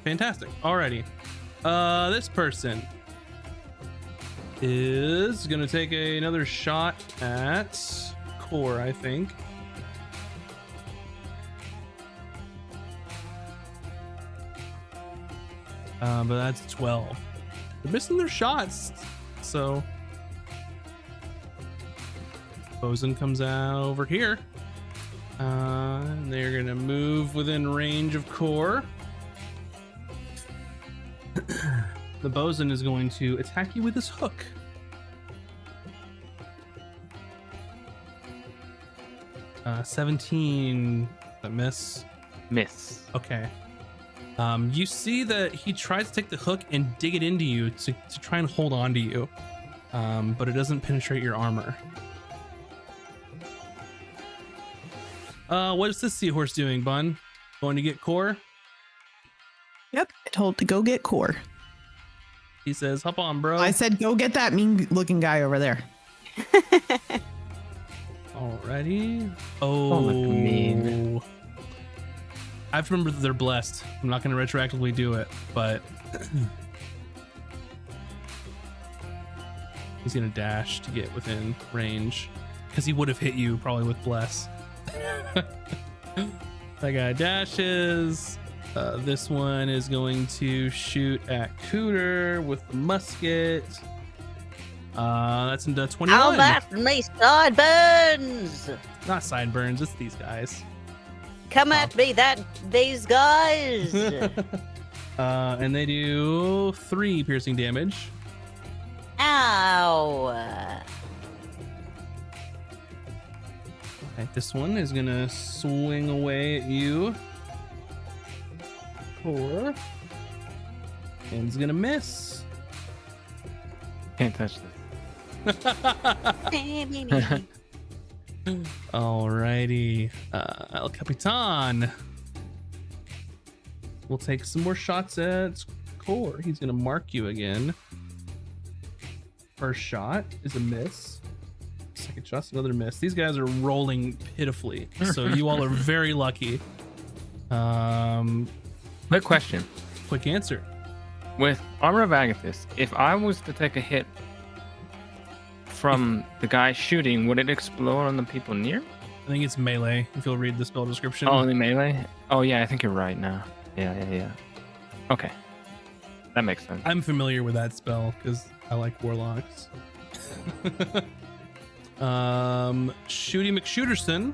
Fantastic. Alrighty. This person is gonna take another shot at core, I think. But that's 12. They're missing their shots. So Bosun comes out over here. And they're gonna move within range of core. The Bosun is going to attack you with his hook. Uh, 17. A miss. Miss. Okay. You see that he tries to take the hook and dig it into you to try and hold on to you, but it doesn't penetrate your armor. What is this seahorse doing, Bun? Going to get core? Yep. I told to go get core. He says, hop on, bro. I said, go get that mean looking guy over there. All Alrighty. look mean. I have to remember that they're blessed. I'm not going to retroactively do it, but he's going to dash to get within range because he would have hit you probably with bless. That guy dashes. This one is going to shoot at Cooter with the musket. That's into 21. How about me sideburns? Not sideburns, it's these guys. Come at me, these guys. And they do 3 piercing damage. Ow. Okay, this one is gonna swing away at you. 4. And he's gonna miss. Can't touch this. Alrighty. El Capitan. We'll take some more shots at Core. He's gonna mark you again. First shot is a miss. Second shot's another miss. These guys are rolling pitifully, so you all are very lucky. Quick question. Quick answer. With Armor of Agathis, if I was to take a hit from the guy shooting, would it explode on the people near? I think it's melee, if you'll read the spell description. Oh, only melee? Oh, yeah, I think you're right now. Yeah. Okay. That makes sense. I'm familiar with that spell because I like warlocks. Shooty McShooterson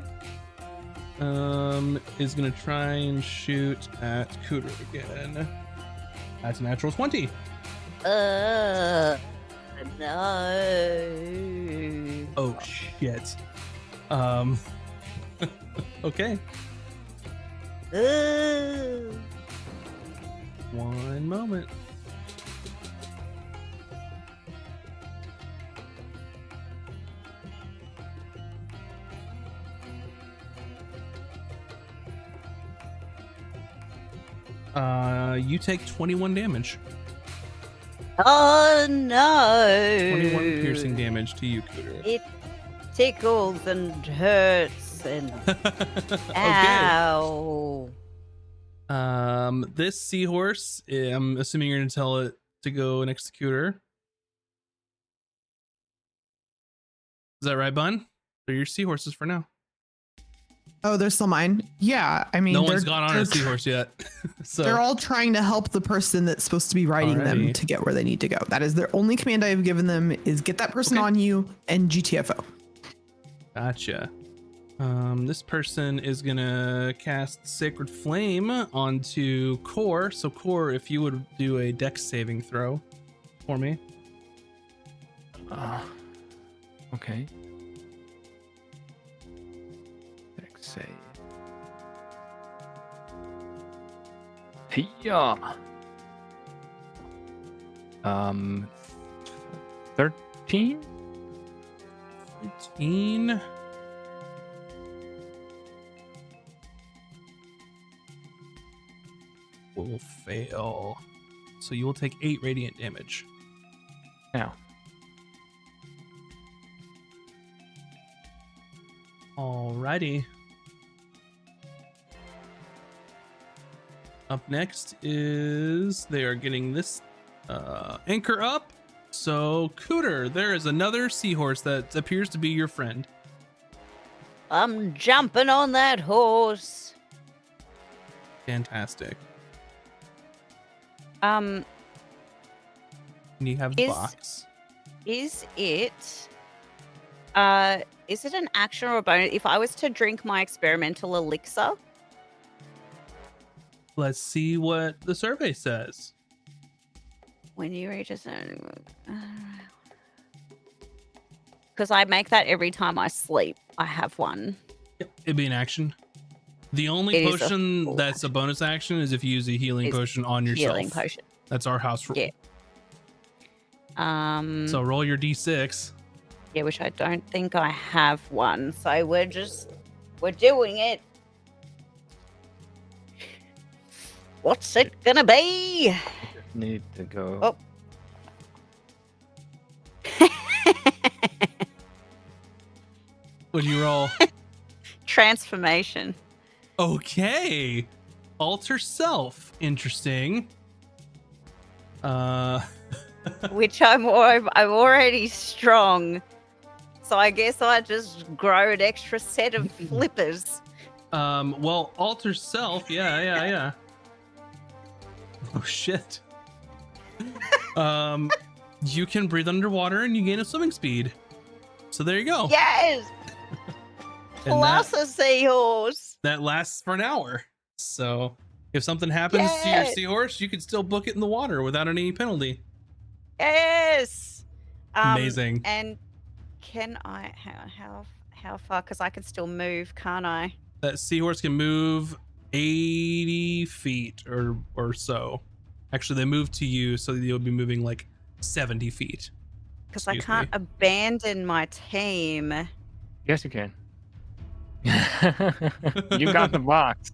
is gonna try and shoot at Cooter again. That's a natural 20. No. Oh shit. Okay. One moment. You take 21 damage. Oh no. 21 piercing damage to you, Cooter. It tickles and hurts and Okay. ow. This seahorse, I'm assuming you're gonna tell it to go next to Cooter. Is that right, Bun? They're your seahorses for now. Oh, they're still mine. Yeah, I mean, No one's gone on a seahorse yet. So they're all trying to help the person that's supposed to be riding them Alrighty. to get where they need to go. That is their only command I have given them: is get that person Okay. on you and GTFO. Gotcha. This person is gonna cast Sacred Flame onto Core. So Core, if you would do a Dex saving throw for me. Okay. Dex save. Hiya. 13? 13. Will fail. So you will take 8 radiant damage. Now. Alrighty. Up next is they are getting this anchor up. So Cooter, there is another seahorse that appears to be your friend. I'm jumping on that horse. Fantastic. Um, And you have the Is- box. is it an action or a bonus if I was to drink my experimental elixir? Let's see what the survey says. When you reach a certain, because I make that every time I sleep. I have one. Yep, it'd be an action. The only It is a potion full that's a bonus action is if you use a healing Is potion on yourself. Healing potion. That's our house rule. Yeah. So roll your d6. Yeah, which I don't think I have one. So we're doing it. What's it gonna be? Need to go. Oh. What'd you roll? Transformation. Okay. Alter self. Interesting. Which I'm already strong. So I guess I just grow an extra set of flippers. Well, alter self. Yeah. Oh shit. You can breathe underwater and you gain a swimming speed. So there you go. Yes! And Plus a seahorse. that lasts for an hour. So if something happens to your Yes! seahorse, you can still book it in the water without any penalty. Yes! Amazing. And can I, how far? Because I can still move, can't I? That seahorse can move 80 feet or so. Actually, they move to you, so you'll be moving like 70 feet. Because I Excuse can't me. abandon my team. Yes, you can. You got the box.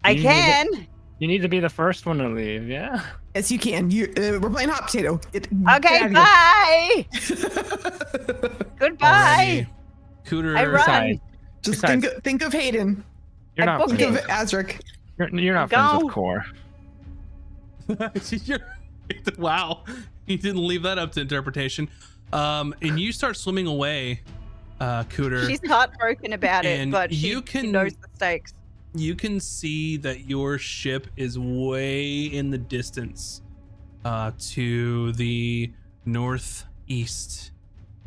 I You need can. You need to be the first one to leave, yeah? Yes, you can. We're playing hot potato. Okay, bye. Goodbye. Alrighty. Cooter. I run. Besides, Just Besides- think of Hayden. you're I not booked Think friends. of Azric. You're not friends Go. with Core. Wow. You didn't leave that up to interpretation. And you start swimming away, Cooter. She's heartbroken about it, And but you she can- knows the stakes. You can see that your ship is way in the distance to the northeast.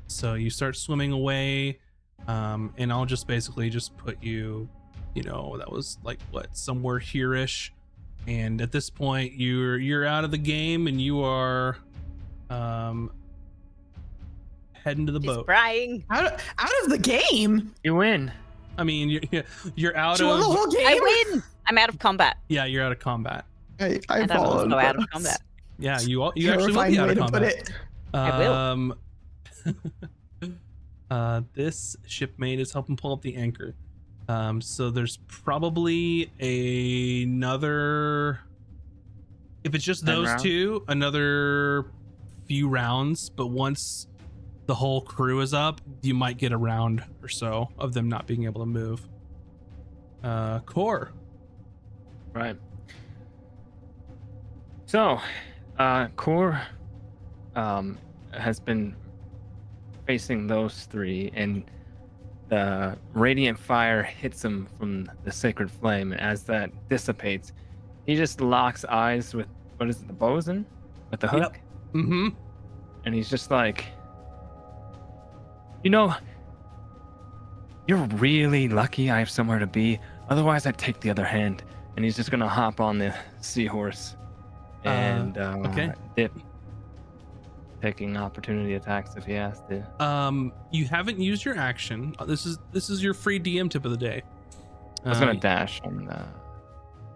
So you start swimming away, and I'll just basically just put you, that was like what, somewhere here-ish. And at this point, you're out of the game, and you are heading to the She's boat. praying. Out of the game. You win. I mean, you're out She won the of whole game. I win. I'm out of combat. yeah, you're out of combat. I And I'm followed. also out of but combat. Yeah, you actually will terrifying be out way of to put combat. it. I will. This shipmate is helping pull up the anchor. So there's probably another, if it's just 10 those rounds? two, another few rounds. But once the whole crew is up, you might get a round or so of them not being able to move. Core. Right. So, Core has been facing those three, and the radiant fire hits him from the sacred flame. And as that dissipates, he just locks eyes with, what is it, the bosun? With the hook? Mm-hmm. And he's just like, you're really lucky I have somewhere to be. Otherwise, I'd take the other hand. And he's just gonna hop on the seahorse and okay. dip, taking opportunity attacks if he has to. You haven't used your action. This is your free DM tip of the day. I was gonna dash on the.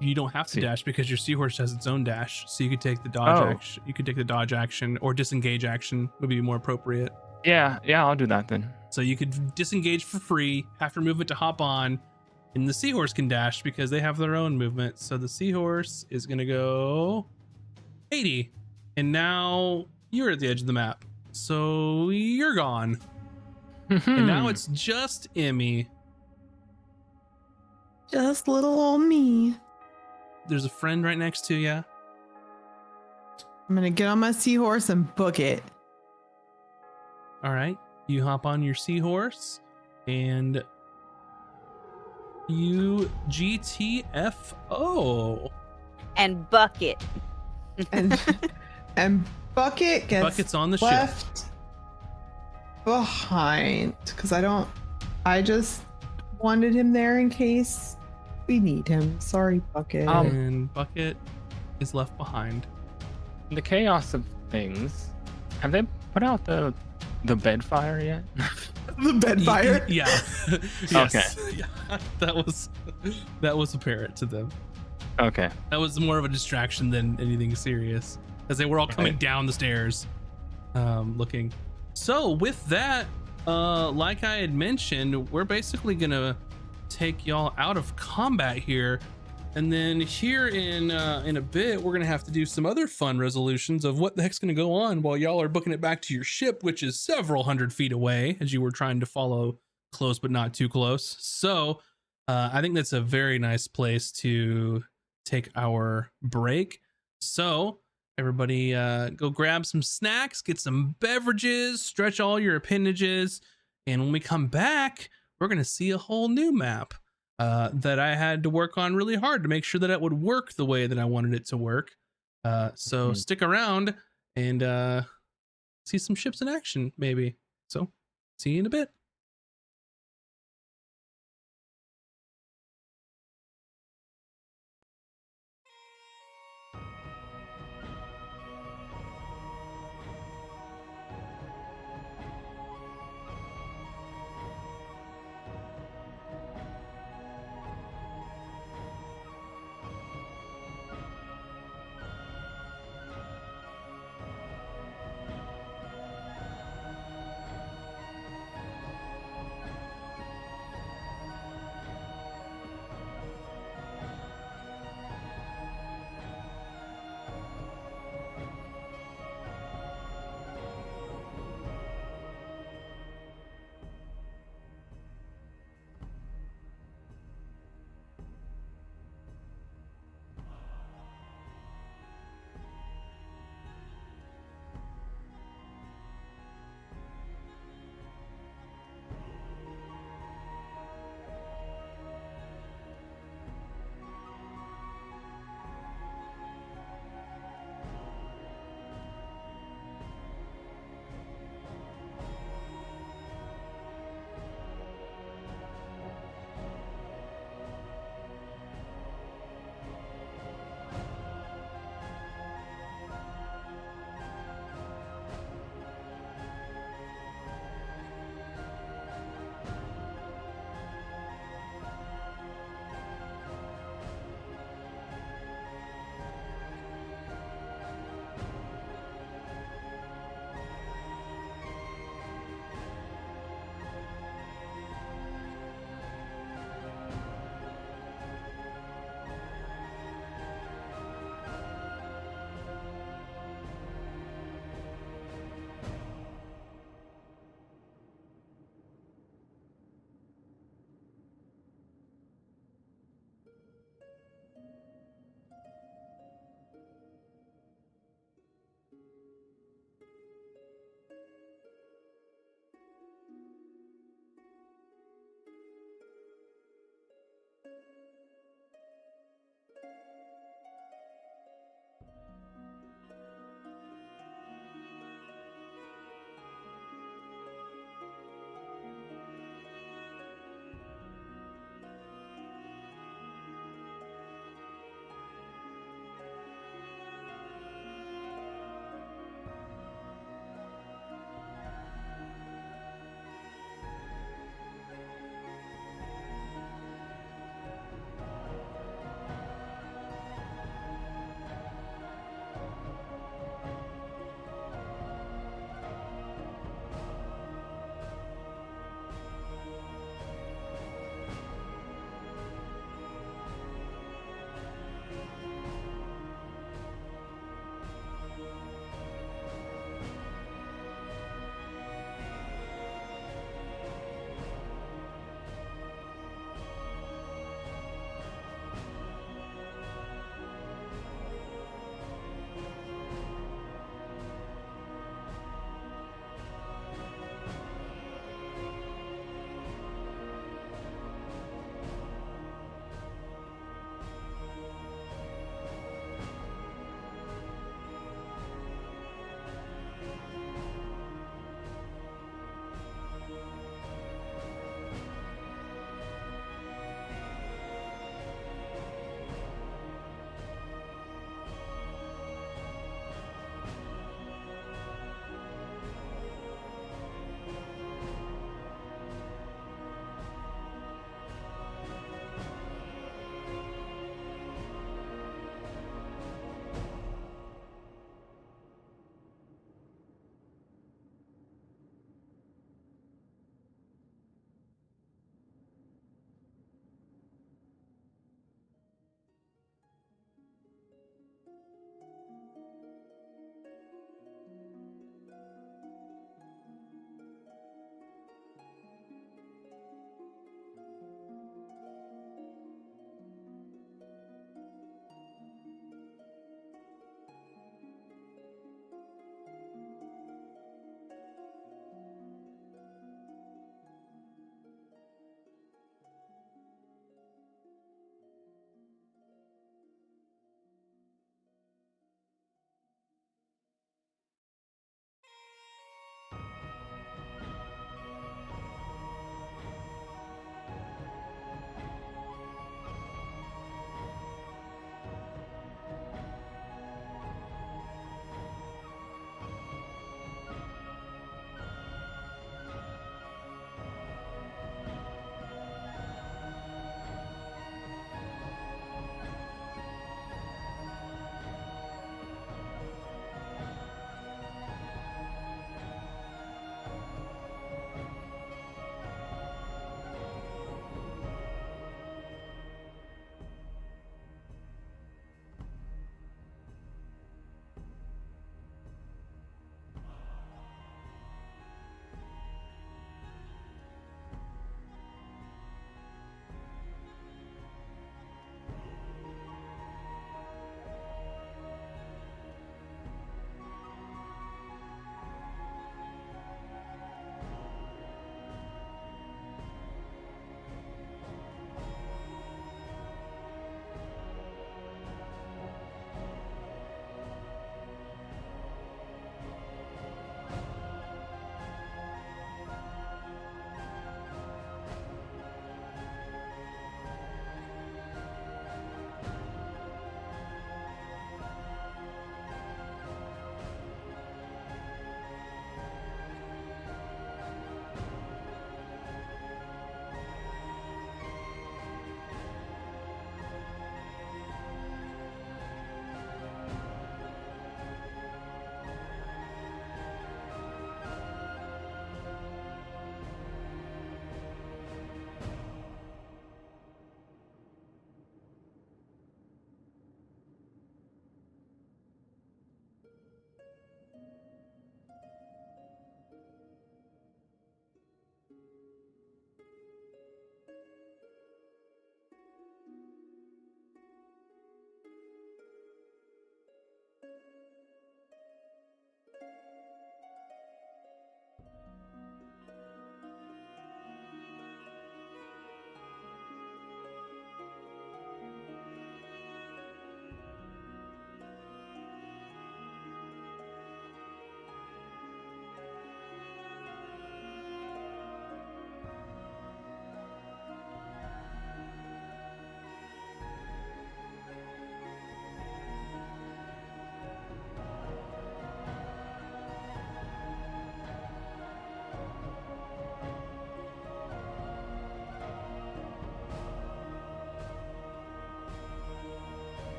You don't have to See. dash because your seahorse has its own dash, so you could take the dodge Oh. action. You could take the dodge action or disengage action would be more appropriate. Yeah, I'll do that then. So you could disengage for free, have your movement to hop on, and the seahorse can dash because they have their own movement. So the seahorse is gonna go 80, and now you're at the edge of the map, so you're gone. And now it's just Emmy. Just little old me. There's a friend right next to you. I'm gonna get on my seahorse and book it. All right, you hop on your seahorse, and you GTFO. And bucket. And and bucket gets Bucket's on the ship. left behind because I just wanted him there in case we need him. Sorry, Bucket. And Bucket is left behind. In the chaos of things, have they put out the bed fire yet? the bed fire. Yeah. Yes. Okay. Yeah. That was apparent to them. Okay. That was more of a distraction than anything serious, as they were all coming Okay. down the stairs, looking. So with that, like I had mentioned, we're basically gonna take y'all out of combat here, and then here in a bit, we're gonna have to do some other fun resolutions of what the heck's gonna go on while y'all are booking it back to your ship, which is several hundred feet away, as you were trying to follow close but not too close. So I think that's a very nice place to take our break. So everybody go grab some snacks, get some beverages, stretch all your appendages, and when we come back, we're going to see a whole new map that I had to work on really hard to make sure that it would work the way that I wanted it to work. So stick around and see some ships in action, maybe. So see you in a bit.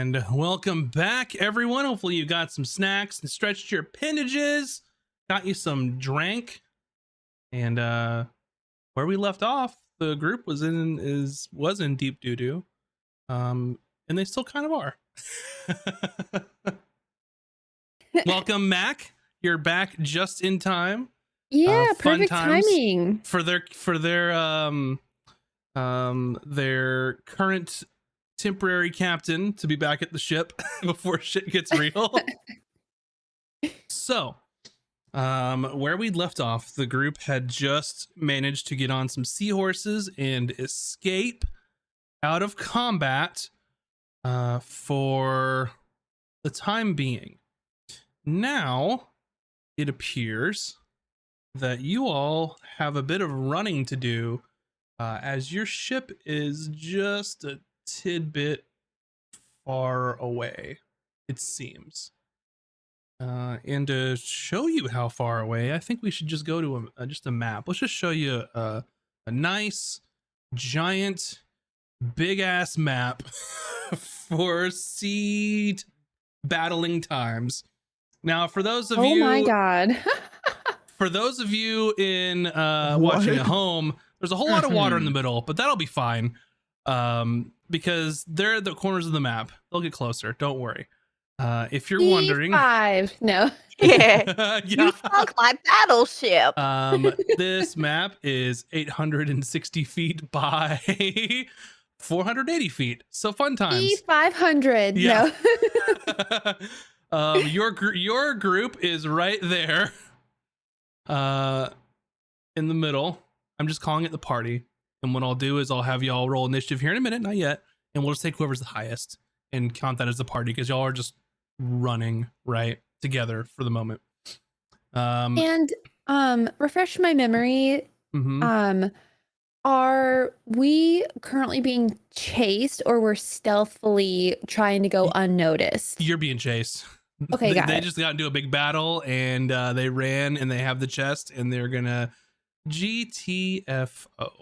And welcome back, everyone. Hopefully you got some snacks and stretched your appendages, got you some drink. And where we left off, the group was in deep doo-doo. And they still kind of are. Welcome, Mac. You're back just in time. Yeah, Fun perfect times timing. for their current temporary captain to be back at the ship before shit gets real. So, where we'd left off, the group had just managed to get on some seahorses and escape out of combat for the time being. Now, it appears that you all have a bit of running to do as your ship is just a tidbit far away, it seems. And to show you how far away, I think we should just go to just a map. Let's just show you a nice, giant, big-ass map for sea battling times. Now, for those of you... Oh my god. For those of you in watching at home, there's a whole lot of water in the middle, but that'll be fine because they're at the corners of the map. They'll get closer. Don't worry. If you're wondering, E5. No. Yeah. yeah. You sunk my battleship. This map is 860 feet by 480 feet. So fun times. E500. Yeah. No. Your group is right there. In the middle. I'm just calling it the party. And what I'll do is I'll have y'all roll initiative here in a minute, not yet. And we'll just take whoever's the highest and count that as the party because y'all are just running right together for the moment. And refresh my memory. Mhm. Are we currently being chased or we're stealthily trying to go unnoticed? You're being chased. Okay, they just got into a big battle and they ran and they have the chest and they're gonna GTFO.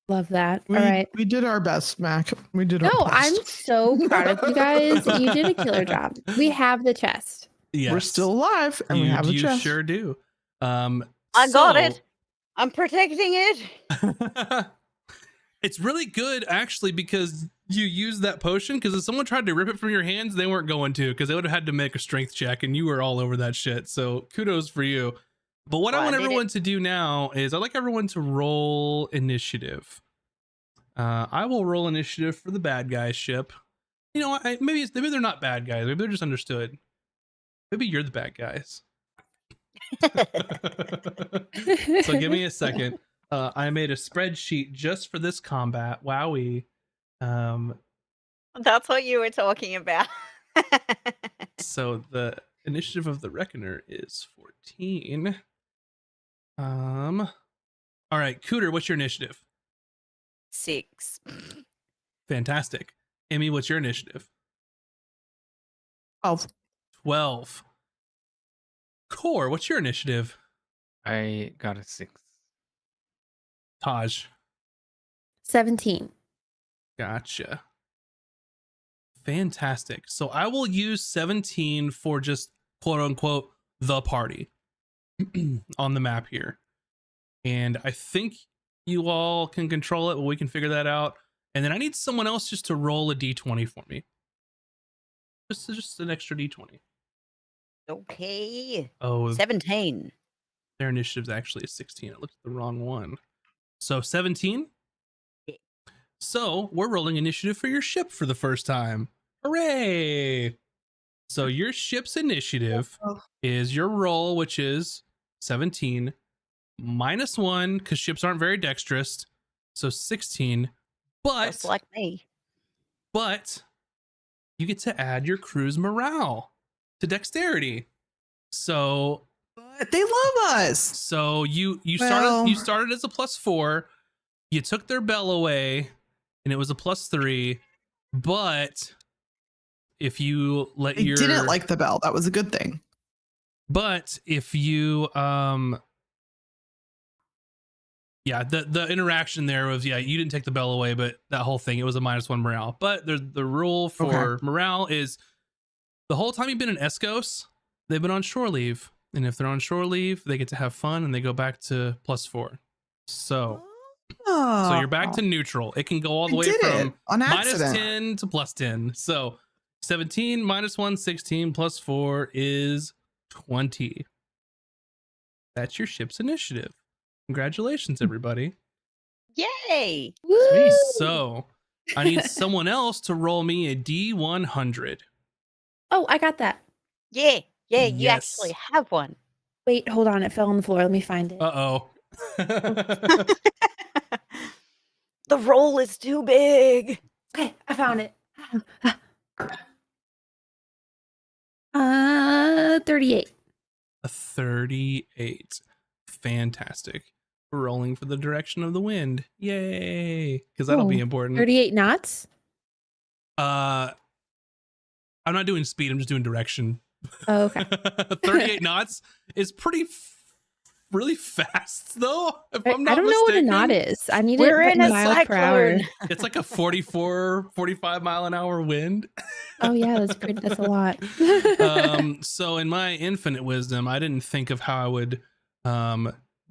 Love that. We, All right. we did our best, Mac. We did our No, best. I'm so proud of you guys. You did a killer job. We have the chest. Yes. We're still alive, and we have a you chest. sure do. I got it. I'm protecting it. It's really good actually because you use that potion because if someone tried to rip it from your hands, they weren't going to because they would have had to make a strength check and you were all over that shit. So kudos for you. But what I want everyone to do now is I'd like everyone to roll initiative. I will roll initiative for the bad guy ship. You know, maybe they're not bad guys. Maybe they're just understood. Maybe you're the bad guys. So give me a second. I made a spreadsheet just for this combat. Wowie. That's what you were talking about. So the initiative of the Reckoner is 14. All right, Cooter, what's your initiative? 6. Fantastic. Emmy, what's your initiative? 12. Core, what's your initiative? I got a 6. Taj. 17. Gotcha. Fantastic. So I will use 17 for just quote unquote the party on the map here. And I think you all can control it, but we can figure that out. And then I need someone else just to roll a d20 for me. Just an extra d20. Okay. Oh, 17. their initiative's actually a 16. I looked at the wrong one. So 17? Yeah. So we're rolling initiative for your ship for the first time. Hooray! So your ship's initiative is your roll, which is 17, -1, because ships aren't very dexterous. So 16. Just like me. But you get to add your crew's morale to dexterity. So But they love us. So you Well- started as a +4. You took their bell away, and it was a +3. But if you let They your didn't like the bell. That was a good thing. but if you Yeah, the interaction there was, yeah, you didn't take the bell away, but that whole thing, it was a -1 morale. But the rule for morale is the whole time you've been in Escos, they've been on shore leave. And if they're on shore leave, they get to have fun and they go back to +4. So you're back to neutral. It can go all the way from on accident. -10 to +10. So 17 -1, 16 +4 is 20. That's your ship's initiative. Congratulations, everybody. Yay! Sweet. So I need someone else to roll me a D100. Oh, I got that. Yeah, you Yes. actually have one. Wait, hold on. It fell on the floor. Let me find it. Uh-oh. The roll is too big. Okay, I found it. 38. A 38. Fantastic. Rolling for the direction of the wind. Yay. Because that'll be important. 38 knots? I'm not doing speed, I'm just doing direction. Oh, okay. 38 knots is really fast though, if I'm not I don't know what a mistaken. knot is. I need We're it in a miles per hour. cyclone. It's like a 45 mile an hour wind. Oh yeah, that's a lot. So in my infinite wisdom, I didn't think of how I would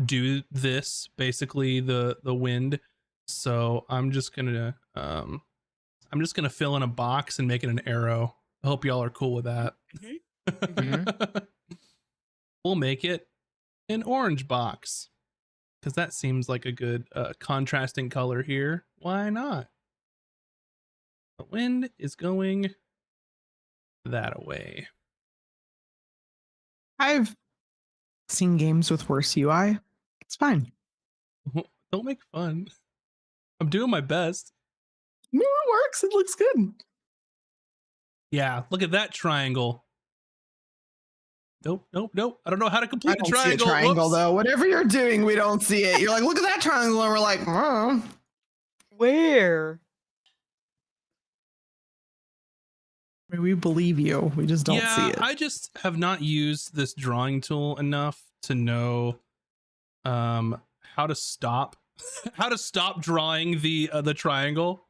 do this, basically the wind. So I'm just gonna fill in a box and make it an arrow. I hope y'all are cool with that. We'll make it an orange box because that seems like a good contrasting color here. Why not? The wind is going that away. I've seen games with worse UI. It's fine. Don't make fun. I'm doing my best. No, it works. It looks good. Yeah, look at that triangle. Nope. I don't know how to complete I don't a triangle. see a triangle Whoops. though. Whatever you're doing, we don't see it. You're like, look at that triangle, and we're like, oh. Where? I mean, we believe you. We just don't see it. I just have not used this drawing tool enough to know how to stop drawing the triangle.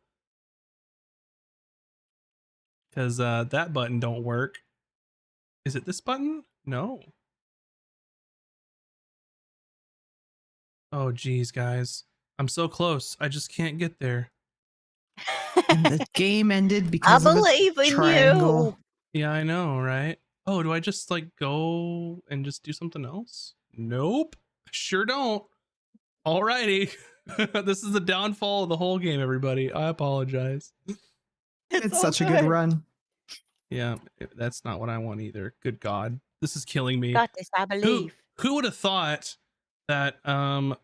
Because that button don't work. Is it this button? No. Oh geez, guys. I'm so close. I just can't get there. And the game ended I because of believe a in triangle. you. Yeah, I know, right? Oh, do I just like go and just do something else? Nope. Sure don't. Alrighty. This is the downfall of the whole game, everybody. I apologize. It's such a good run. Yeah, that's not what I want either. Good God. This is killing me. Got this, I believe. Who would have thought that my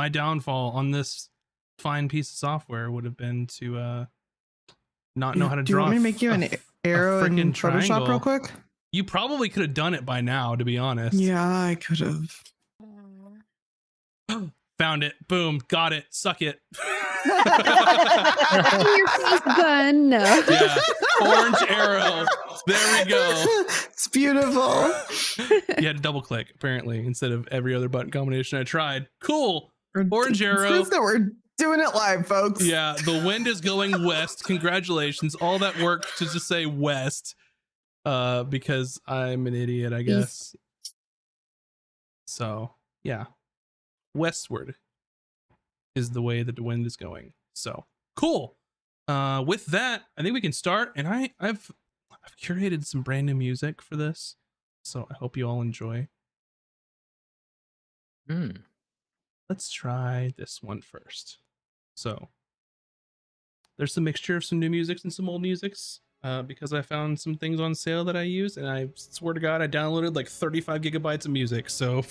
downfall on this fine piece of software would have been to not know how to Do you draw. want me to make you an arrow in frickin' Photoshop triangle. real quick? You probably could have done it by now, to be honest. Yeah, I could have. Found it. Boom. Got it. Suck it. Your face gun. No. Yeah. Orange arrow. There we go. It's beautiful. You had to double click, apparently, instead of every other button combination I tried. Cool. Orange It's arrow. proof that we're doing it live, folks. Yeah, the wind is going west. Congratulations. All that work to just say west. Because I'm an idiot, I guess. So yeah. Westward is the way that the wind is going. So cool. With that, I think we can start. And I've curated some brand new music for this, so I hope you all enjoy. Let's try this one first. So there's a mixture of some new musics and some old musics, because I found some things on sale that I use, and I swear to God, I downloaded like 35 gigabytes of music. So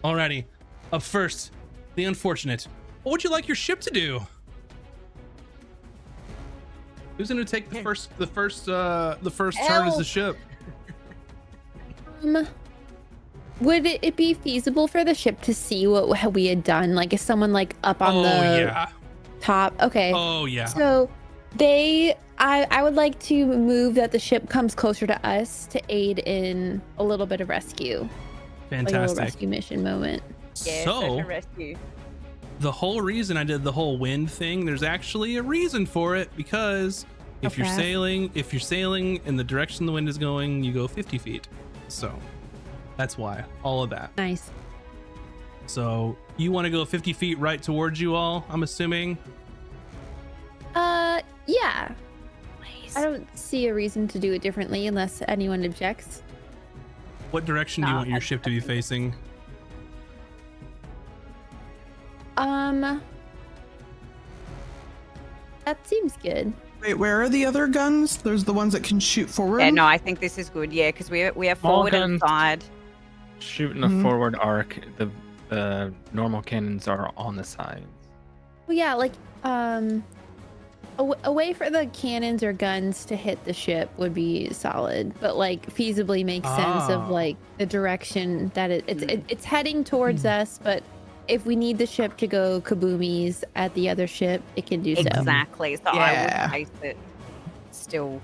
alrighty, up first, the unfortunate. What would you like your ship to do? Who's gonna take the first turn as the ship? Would it be feasible for the ship to see what we had done? Like, is someone like up on the top? Okay. Oh yeah. So I would like to move that the ship comes closer to us to aid in a little bit of rescue. Like a little Fantastic. rescue mission moment. Yeah, search So and rescue. the whole reason I did the whole wind thing, there's actually a reason for it, because if How you're fast? sailing in the direction the wind is going, you go 50 feet. So that's why, all of that. Nice. So you want to go 50 feet right towards you all, I'm assuming. Yeah. Please. I don't see a reason to do it differently unless anyone objects. What direction do you No, want your ship to be facing? That seems good. Wait, where are the other guns? There's the ones that can shoot forward. Yeah, no, I think this is good. Yeah, because we have Small forward and guns. side. Shooting a Mhm. forward arc. The normal cannons are on the sides. Well, yeah, like a way for the cannons or guns to hit the ship would be solid, but like feasibly makes sense of Ah. like the direction that it's heading towards us. But if we need the ship to go kaboomies at the other ship, it can do so. Exactly. So Yeah. I would place it still.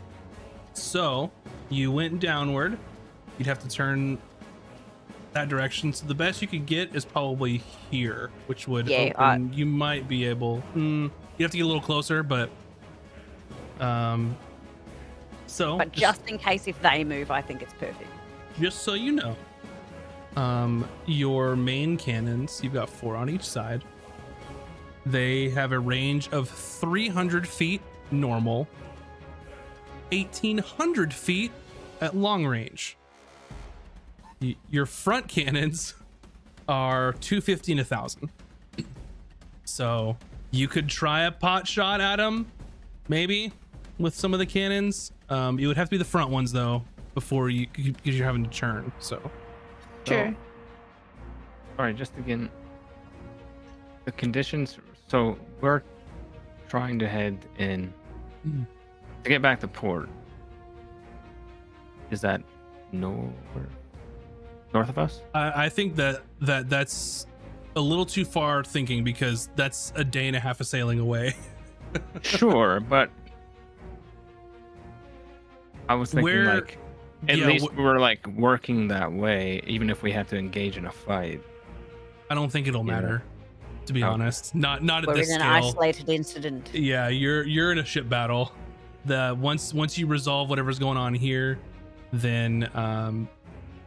So you went downward. You'd have to turn that direction. So the best you could get is probably here, which would Yeah, open. You might be able. You have to get a little closer, but so But just in case if they move, I think it's perfect. just so you know, your main cannons, you've got 4 on each side. They have a range of 300 feet normal, 1,800 feet at long range. Your front cannons are 250 and 1,000. So you could try a pot shot at them, maybe, with some of the cannons. You would have to be the front ones though, before you, because you're having to turn. So Sure. Sorry, just again. The conditions. So we're trying to head in Mm. to get back to port. Is that north of us? I think that's a little too far thinking, because that's a day and a half of sailing away. Sure, but I was thinking Where- like at yeah, least we're like working that way, even if we have to engage in a fight. I don't think it'll Yeah. matter, to be Okay. honest. Not at We're this in an scale. isolated incident. Yeah, you're in a ship battle. Once you resolve whatever's going on here, then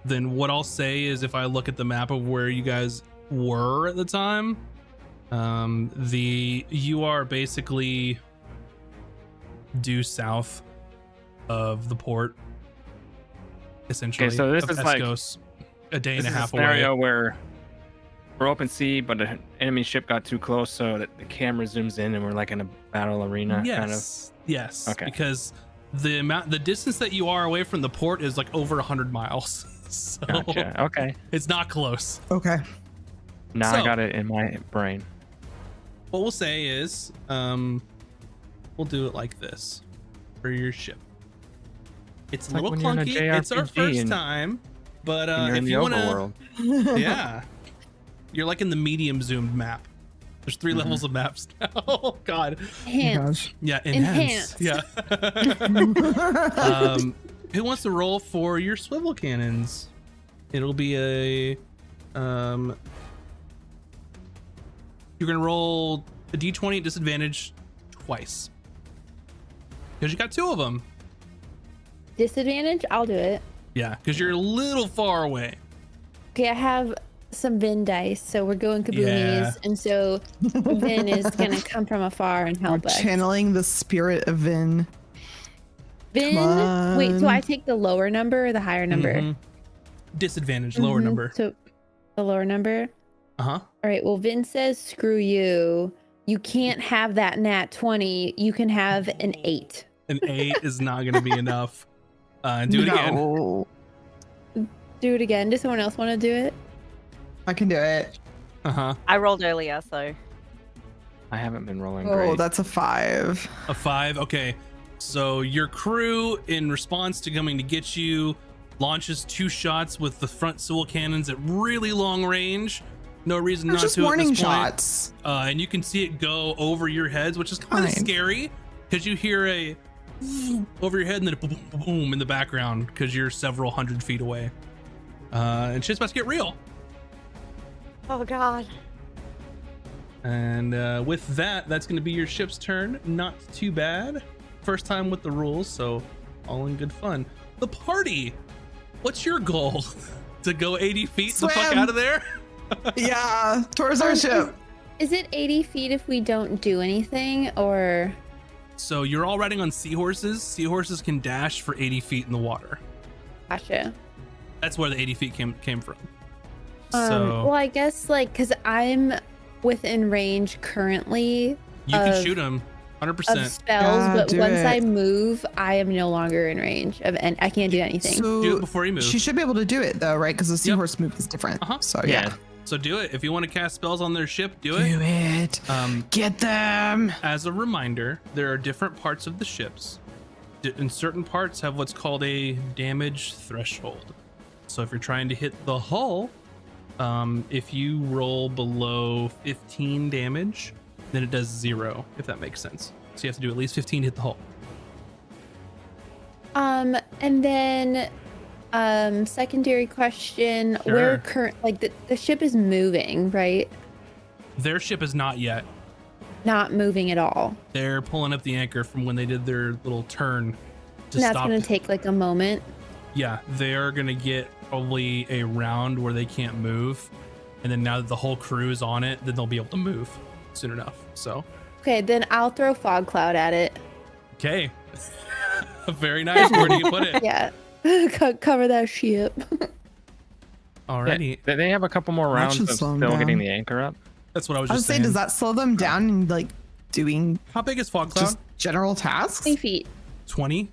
what I'll say is, if I look at the map of where you guys were at the time, you are basically due south of the port, essentially. so this of is like- Escos, a day This and a is half scenario away. where we're open sea, but an enemy ship got too close, so that the camera zooms in, and we're like in a battle arena. Yes, yes. Okay. Because the distance that you are away from the port is like over 100 miles. So Kind of. Gotcha. Okay. it's not close. Okay. Now So- I got it in my brain. What we'll say is, we'll do it like this for your ship. It's a like little when you're in a clunky. It's our JRPG first and- time, but And you're if in the you want to, overworld. yeah, you're like in the medium zoomed map. There's 3 levels of maps now. Oh God. Hands. Yeah, Enhanced. Yeah. Who wants to roll for your swivel cannons? It'll be a you're gonna roll a d20 at disadvantage twice, because you got 2 of them. Disadvantage? I'll do it. Yeah, because you're a little far away. Okay, I have some Vin dice, so we're going kaboonies, Yeah. and so Vin is gonna come from afar and We're help us. channeling the spirit of Vin. Vin, wait, so on. I take the lower number or the higher number? Mhm. Disadvantage, lower Mhm, number. So the lower number. Uh-huh. All right. Well, Vin says, "Screw you. You can't have that nat 20. You can have an 8." An 8 is not gonna be enough. Do it again. No. Do it again. Does someone else want to do it? I can do it. Uh-huh. I rolled earlier, so I haven't been rolling Oh, great. that's a 5. A 5. Okay. So your crew, in response to coming to get you, launches 2 shots with the front swivel cannons at really long range. No reason They're not just to warning at this point. shots. And you can see it go over your heads, which is kind of Fine. scary, because you hear a over your head and then a boom, boom, boom in the background, because you're several hundred feet away. And shit's about to get real. Oh God. And with that, that's going to be your ship's turn. Not too bad. First time with the rules, so all in good fun. The party. What's your goal? To go 80 feet the fuck Swim. out of there? Yeah, towards our ship. Is it 80 feet if we don't do anything, or? So you're all riding on seahorses. Seahorses can dash for 80 feet in the water. Gotcha. That's where the 80 feet came from. Well, I guess like because I'm within range currently You can of- shoot them 100%. of spells, Yeah, but do once it. I move, I am no longer in range of, and I can't do anything. So Do it before you move. she should be able to do it though, right? Because the seahorse move is different. Uh-huh. So Yeah. yeah. So do it. If you want to cast spells on their ship, do it. Do it. Get them. As a reminder, there are different parts of the ships. And certain parts have what's called a damage threshold. So if you're trying to hit the hull, if you roll below 15 damage, then it does 0, if that makes sense. So you have to do at least 15 to hit the hull. And then secondary question, Sure. where the ship is moving, right? Their ship is not yet. Not moving at all. They're pulling up the anchor from when they did their little turn to And that's stop. gonna take like a moment. Yeah, they're gonna get probably a round where they can't move, and then now that the whole crew is on it, then they'll be able to move soon enough. So, Okay, then I'll throw fog cloud at it. okay, very nice. Where do you put it? Yeah. Cover that ship. Alrighty, They have a couple more That rounds should of slow 'em still getting down. the anchor up. that's what I was I would just say, saying. does that slow them down in like doing How big is fog cloud? just general tasks? 20 feet. 20.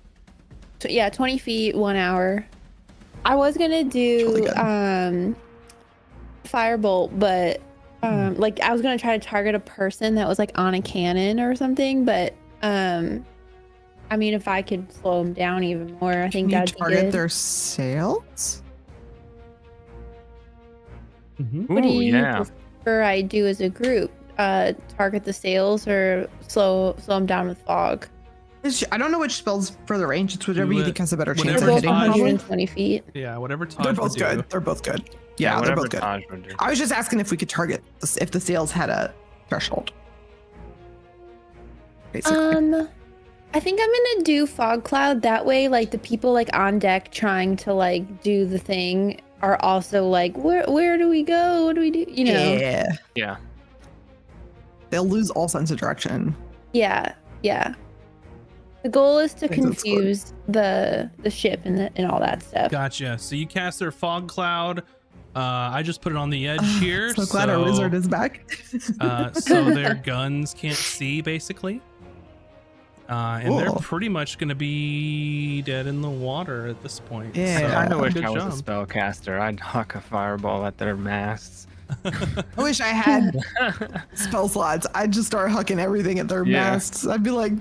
Yeah, 20 feet, 1 hour. I was gonna do Really good. firebolt, but like I was gonna try to target a person that was like on a cannon or something, but I mean if I could slow them down even more, I think Can you that'd be target good. their sails? Mhm. What do Ooh, you yeah. prefer I do as a group? Target the sails or slow them down with fog? I don't know which spells further range. It's whatever Do you it think has a better chance whenever They're of both hitting. Taj- Probably. 120 feet. Yeah, whatever Taj They're would both do. good. They're both good. Yeah, they're whatever both good. Taj would do. I was just asking if we could target if the sails had a threshold. Basically. I think I'm gonna do fog cloud. That way, like the people like on deck trying to like do the thing are also like, where do we go? What do we do? You know? Yeah. Yeah. They'll lose all sense of direction. Yeah. The goal is to I think that's good. confuse the ship and all that stuff. Gotcha. So you cast their fog cloud. I just put it on the edge here. So glad our wizard is back. So their guns can't see basically. And they're Cool. pretty much going to be dead in the water at this point. Yeah. So, I kind of wish good I was job. a spellcaster. I'd huck a fireball at their masts. I wish I had spell slots. I'd just start hucking everything at their Yeah. masts. I'd be like,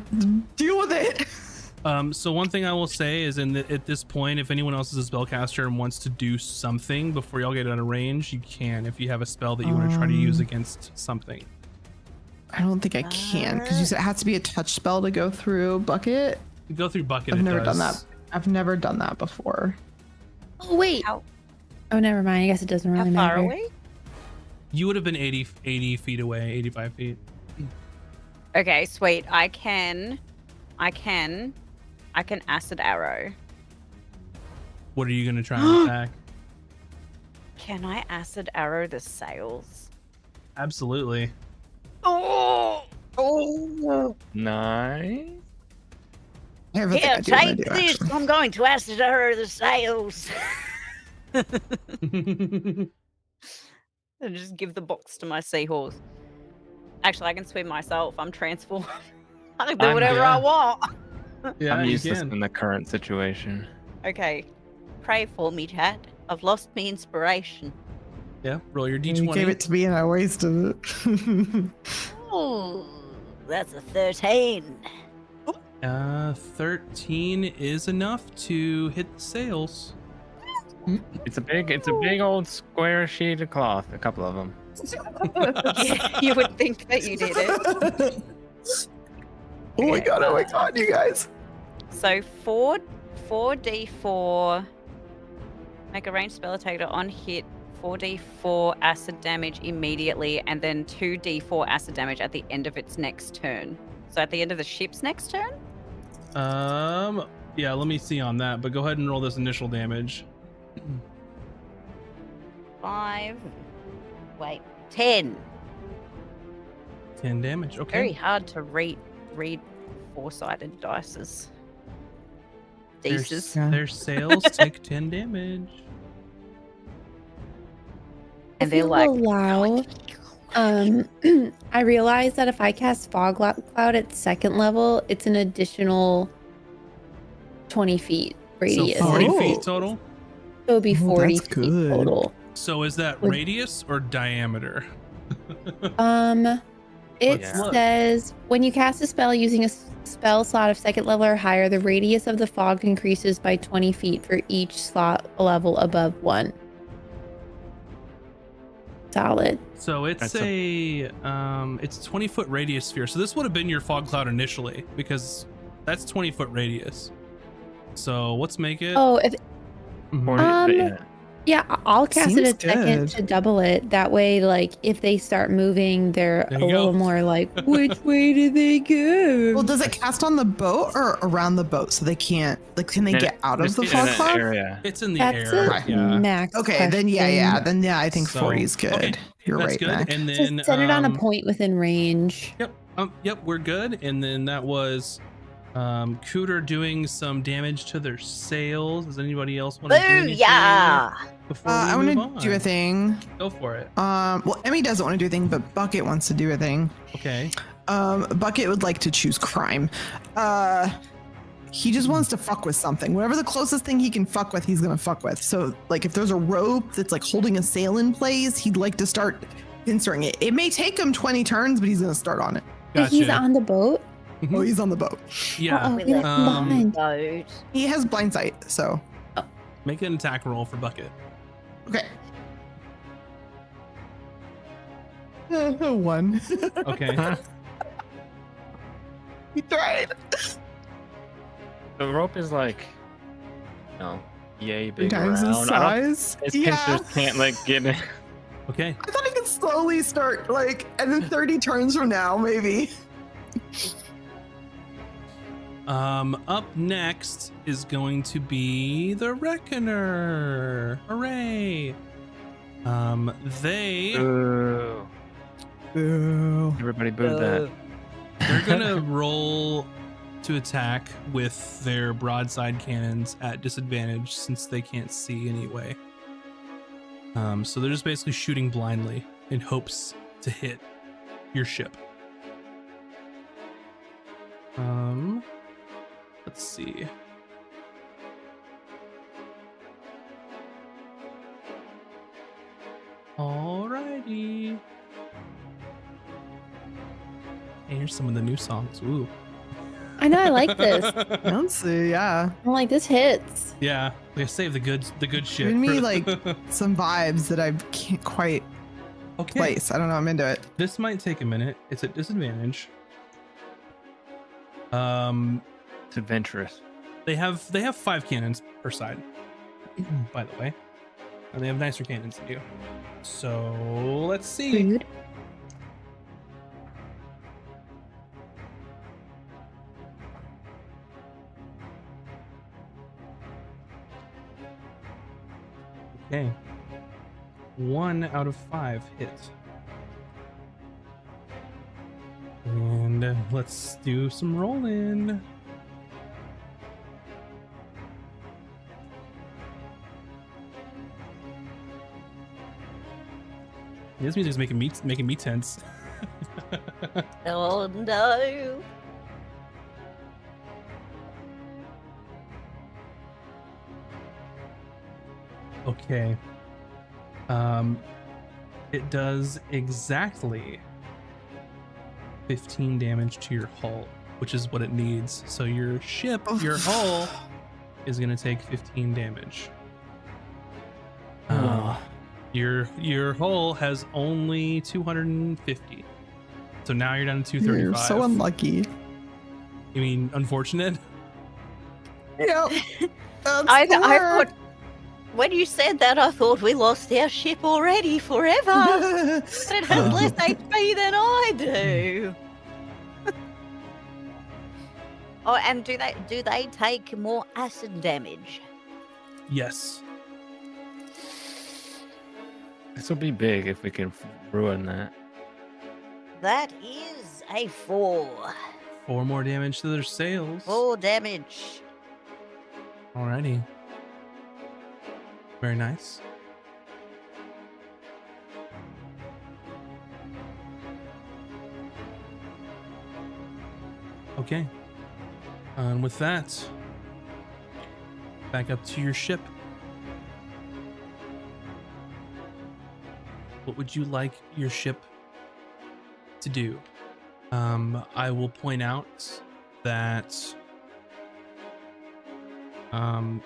deal with it. So one thing I will say is at this point, if anyone else is a spellcaster and wants to do something before y'all get out of range, you can if you have a spell that you want to try to use against something. I don't think I can because you said it has to be a touch spell to go through bucket. Go through bucket. I've it never does. done that. I've never done that before. Oh wait. How- Oh, never mind. I guess it doesn't How really far matter. away? You would have been 80 feet away, 85 feet. Okay, sweet. I can acid arrow. What are you going to try and attack? Can I acid arrow the sails? Absolutely. Oh! Nice. I have a thing Here, I do wanna take do, this. actually. I'm going to acid arrow the sails. And just give the box to my seahorse. Actually, I can swim myself. I'm transformed. I can do I'm- whatever I want. Yeah, I'm you useless can. in the current situation. Okay. Pray for me, chat. I've lost me inspiration. Yeah, roll your You d20. gave it to me and I wasted it. Ooh, that's a 13. 13 is enough to hit the sails. It's a big old square sheet of cloth. A couple of them. You would think that you did it. Oh my god, you guys. So 4d4 Make a ranged spell attack on hit 4d4 acid damage immediately, and then 2d4 acid damage at the end of its next turn. So at the end of the ship's next turn? Yeah, let me see on that, but go ahead and roll this initial damage. 5. Wait, 10. 10 damage. Okay. Very hard to read four-sided dices. Dices. Their sails take 10 damage. And If they're you like, allow, I realized that if I cast Fog Cloud at 2nd level, it's an additional 20 feet radius. So 40 Oh. feet total. So it'd be Oh, 40 that's feet good. total. So is that Would- radius or diameter? It Let's look. says when you cast a spell using a spell slot of 2nd level or higher, the radius of the fog increases by 20 feet for each slot level above 1. Solid. So it's That's it's 20-foot radius sphere. So this would have been your fog cloud initially because that's 20-foot radius. So let's make it. Oh, if Mhm. Or, yeah, I'll cast Seems it a second good. to double it. That way, like if they start moving, they're There a you go. little more like, which way did they go? Well, does it cast on the boat or around the boat so they can't, like, can they get out of just the in fog an cloud? area. It's in the That's air. a Yeah. max. Okay, then yeah, I think So, 40 is good. okay, You're That's right, good. Mac. And Just then set it on a point within range. Yep, we're good. And then that was Cooter doing some damage to their sails. Does anybody else want to do anything booyah! before we I move want on? to do a thing. Go for it. Well, Emmy doesn't want to do a thing, but Bucket wants to do a thing. Okay. Bucket would like to choose crime. He just wants to fuck with something. Whatever the closest thing he can fuck with, he's gonna fuck with. So, like, if there's a rope that's like holding a sail in place, he'd like to start pincering it. It may take him 20 turns, but he's gonna start on it. But he's Gotcha. on the boat. Oh, he's on the boat. Yeah. Uh-oh, We he left left him him on the behind. boat. He has blind sight, so Make an attack roll for Bucket. okay. 1. Okay. He tried. The rope is like, yay 3 big times his around. I don't, size. his Yeah. pincers can't like get it. Okay. I thought he could slowly start, like, and then 30 turns from now, maybe. Up next is going to be the Reckoner. Hooray! They Ooh, Boo. everybody booed that. they're gonna roll to attack with their broadside cannons at disadvantage since they can't see anyway. So they're just basically shooting blindly in hopes to hit your ship. Let's see. Alrighty. And here's some of the new songs. Ooh. I know, I like this. Let's see, yeah. I'm like, this hits. Yeah, we save the good shit. Giving me, for- like, some vibes that I can't quite okay. place. I don't know, I'm into it. This might take a minute. It's at disadvantage. It's adventurous. They have 5 cannons per side, by the way, and they have nicer cannons than you. So let's see. Rude. Okay, 1 out of 5 hit. And let's do some rolling. This music's making me tense. Oh no. Okay. It does exactly 15 damage to your hull, which is what it needs. So your ship, your hull, is gonna take 15 damage. Your hull has only 250. So now you're down to You're 235. so unlucky. You mean unfortunate? Yep. That's I the word. thought When you said that, I thought we lost our ship already forever. But it has less HP than I do. Oh, and do they take more acid damage? Yes. This will be big if we can ruin that. That is a 4. 4 more damage to their sails. 4 damage. Alrighty. Very nice. Okay. And with that, back up to your ship. What would you like your ship to do? I will point out that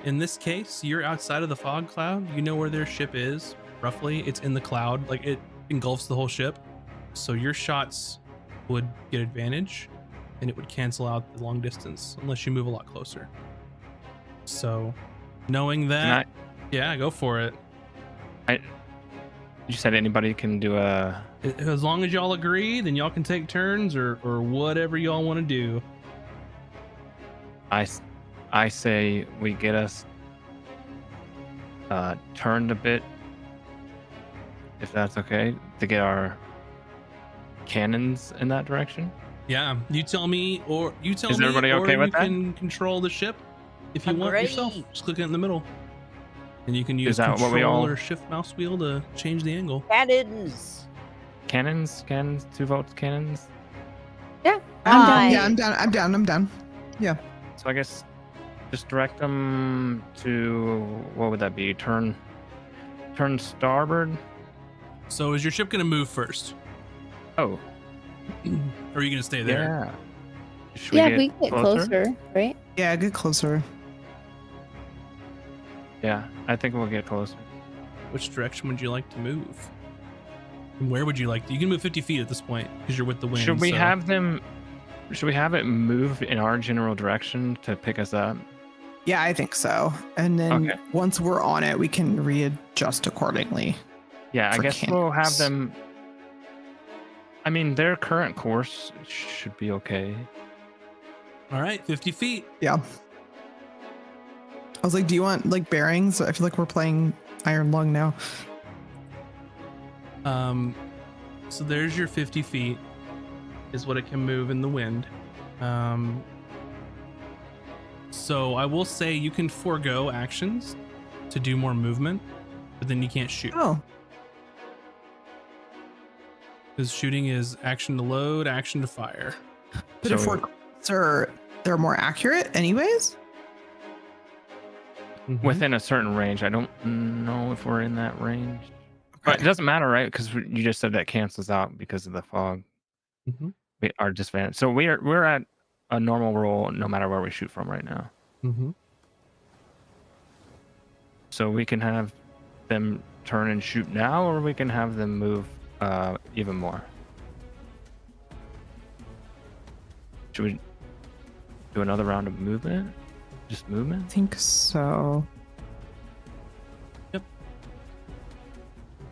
in this case, you're outside of the fog cloud. You know where their ship is, roughly. It's in the cloud, like it engulfs the whole ship. So your shots would get advantage and it would cancel out the long distance unless you move a lot closer. So knowing that, yeah, go for it. You said anybody can do a... As long as y'all agree, then y'all can take turns or whatever y'all want to do. I say we get us turned a bit, if that's okay, to get our cannons in that direction. Yeah, you tell me, or you tell me, Is everybody or okay you with that? can control the ship if you want yourself. Agree. Just click it in the middle, and you can use Is that what control we all- or shift mouse wheel to change the angle. Cannons. Cannons, 2 volts cannons. Yeah, Aye. Yeah, I'm down. Yeah. So I guess just direct them to, what would that be? Turn starboard. So is your ship going to move first, Oh, or are you going to stay there? yeah. Should Yeah, we get closer, right? Yeah, get closer. Yeah, I think we'll get closer. Which direction would you like to move? And where would you like to? You can move 50 feet at this point because you're with the wind. Should we so- have them? Should we have it move in our general direction to pick us up? Yeah, I think so. And then Okay. once we're on it, we can readjust accordingly. Yeah, I For guess we'll have cannons. them. I mean, their current course should be okay. All right, 50 feet. Yeah. I was like, do you want like bearings? I feel like we're playing Iron Lung now. So there's your 50 feet is what it can move in the wind. So I will say you can forego actions to do more movement, but then you can't shoot. Oh, Because shooting is action to load, action to fire. but if So- we're closer, they're more accurate anyways? Mhm. Within a certain range. I don't know if we're in that range. But it Okay. doesn't matter, right? Because you just said that cancels out because of the fog. Mhm. We are disadvantaged. So we're at a normal roll no matter where we shoot from right now. Mhm. So we can have them turn and shoot now, or we can have them move even more. Should we do another round of movement? Just I movement? think so.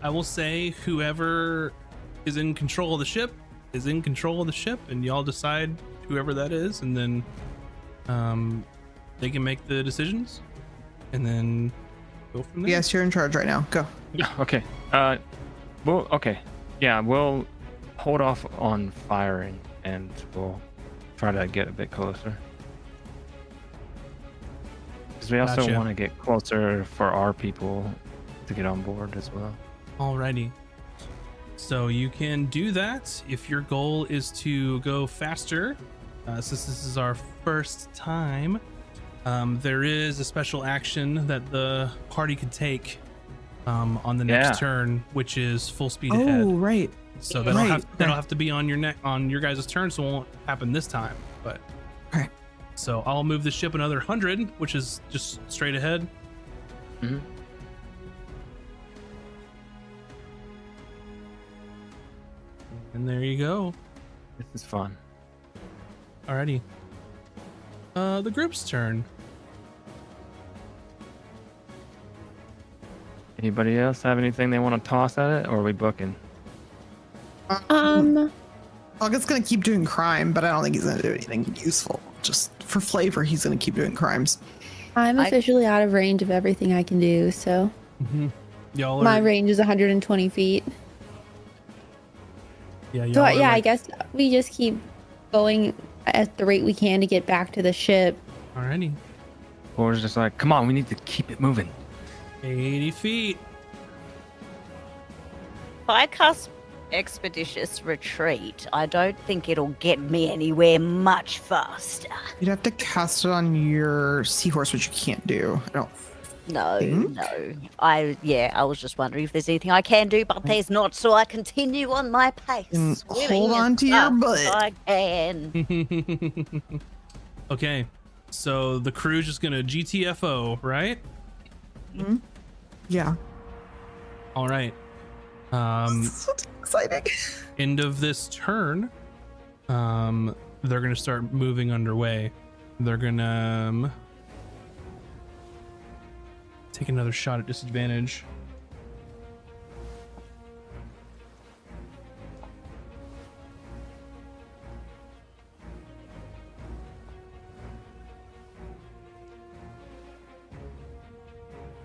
I will say whoever is in control of the ship is in control of the ship, and y'all decide whoever that is, and then they can make the decisions, and then go from there. Yes, you're in charge right now. Go. Yeah. Okay. Okay. Yeah, we'll hold off on firing, and we'll try to get a bit closer. Because we also Gotcha. want to get closer for our people to get on board as well. Alrighty. So you can do that if your goal is to go faster. Since this is our first time, there is a special action that the party could take on the next Yeah. turn, which is full speed Oh, ahead. right. So that'll Right. have to be on your guys' turn, so it won't happen this time. But Okay. so I'll move the ship another 100, which is just straight ahead. Mhm. And there you go. This is fun. Alrighty. The group's turn. Anybody else have anything they want to toss at it, or are we booking? August's gonna keep doing crime, but I don't think he's gonna do anything useful. Just for flavor, he's gonna keep doing crimes. I'm officially out of range of everything I can do, so Y'all my are, range is 120 feet. yeah, y'all So are yeah, I like- guess we just keep going at the rate we can to get back to the ship. Alrighty. Or is just like, come on, we need to keep it moving. 80 feet. If I cast Expeditious Retreat, I don't think it'll get me anywhere much faster. You'd have to cast it on your seahorse, which you can't do. I don't. No, think? no. I was just wondering if there's anything I can do, but there's not, so I continue on my pace. Then swimming hold as on to your fast butt. as I can. Okay, so the crew's just gonna GTFO, right? Yeah. All right. So exciting. End of this turn, they're gonna start moving underway. They're gonna take another shot at disadvantage.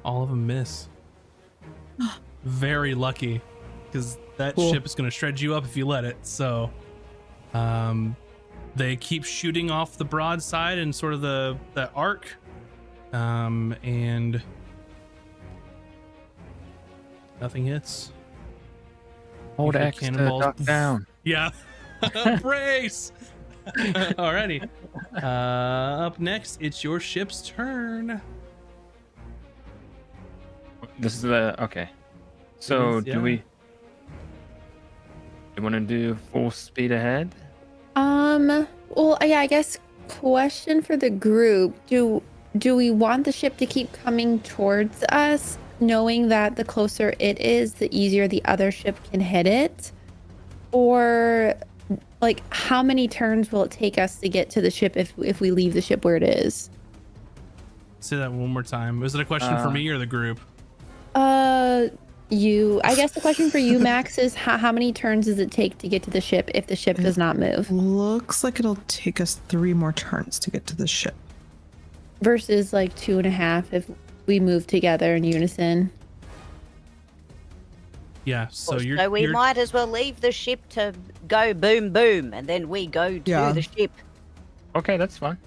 All of them miss. Very lucky, because that Cool. ship is going to shred you up if you let it. So, they keep shooting off the broadside and sort of the arc, and nothing hits. Hold Usually X to cannonballs- duck down. Yeah, brace. Alrighty. Up next, it's your ship's turn. This is the okay. So is, yeah. do we want to do full speed ahead? Well, yeah, I guess question for the group. Do we want the ship to keep coming towards us, knowing that the closer it is, the easier the other ship can hit it? Or like how many turns will it take us to get to the ship if we leave the ship where it is? Say that one more time. Was it a question for me or the group? I guess the question for you, Max, is how many turns does it take to get to the ship if the ship does not move? Looks like it'll take us 3 more turns to get to the ship. Versus like 2.5 if we move together in unison. Yeah. So So you're. we you're- might as well leave the ship to go boom boom, and then we go to Yeah. the ship. Okay, that's fine.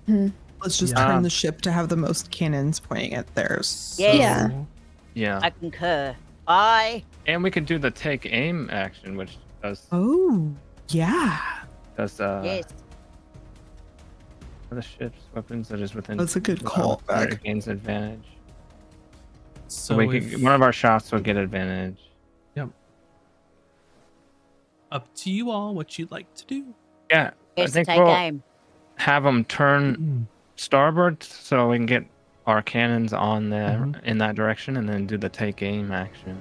Let's just Yeah. turn the ship to have the most cannons pointing at theirs. Yeah. Yeah. Yeah, I concur. Bye. and we can do the take aim action, which does Oh, yeah. Yes. the ship's weapons that is within. That's a good call or back. it gains advantage. So we if- can, one of our shots will get advantage. up to you all what you'd like to do. Yeah, Yes, I think take we'll aim. have them turn starboard so we can get our cannons on there in that direction, and then do the take aim action.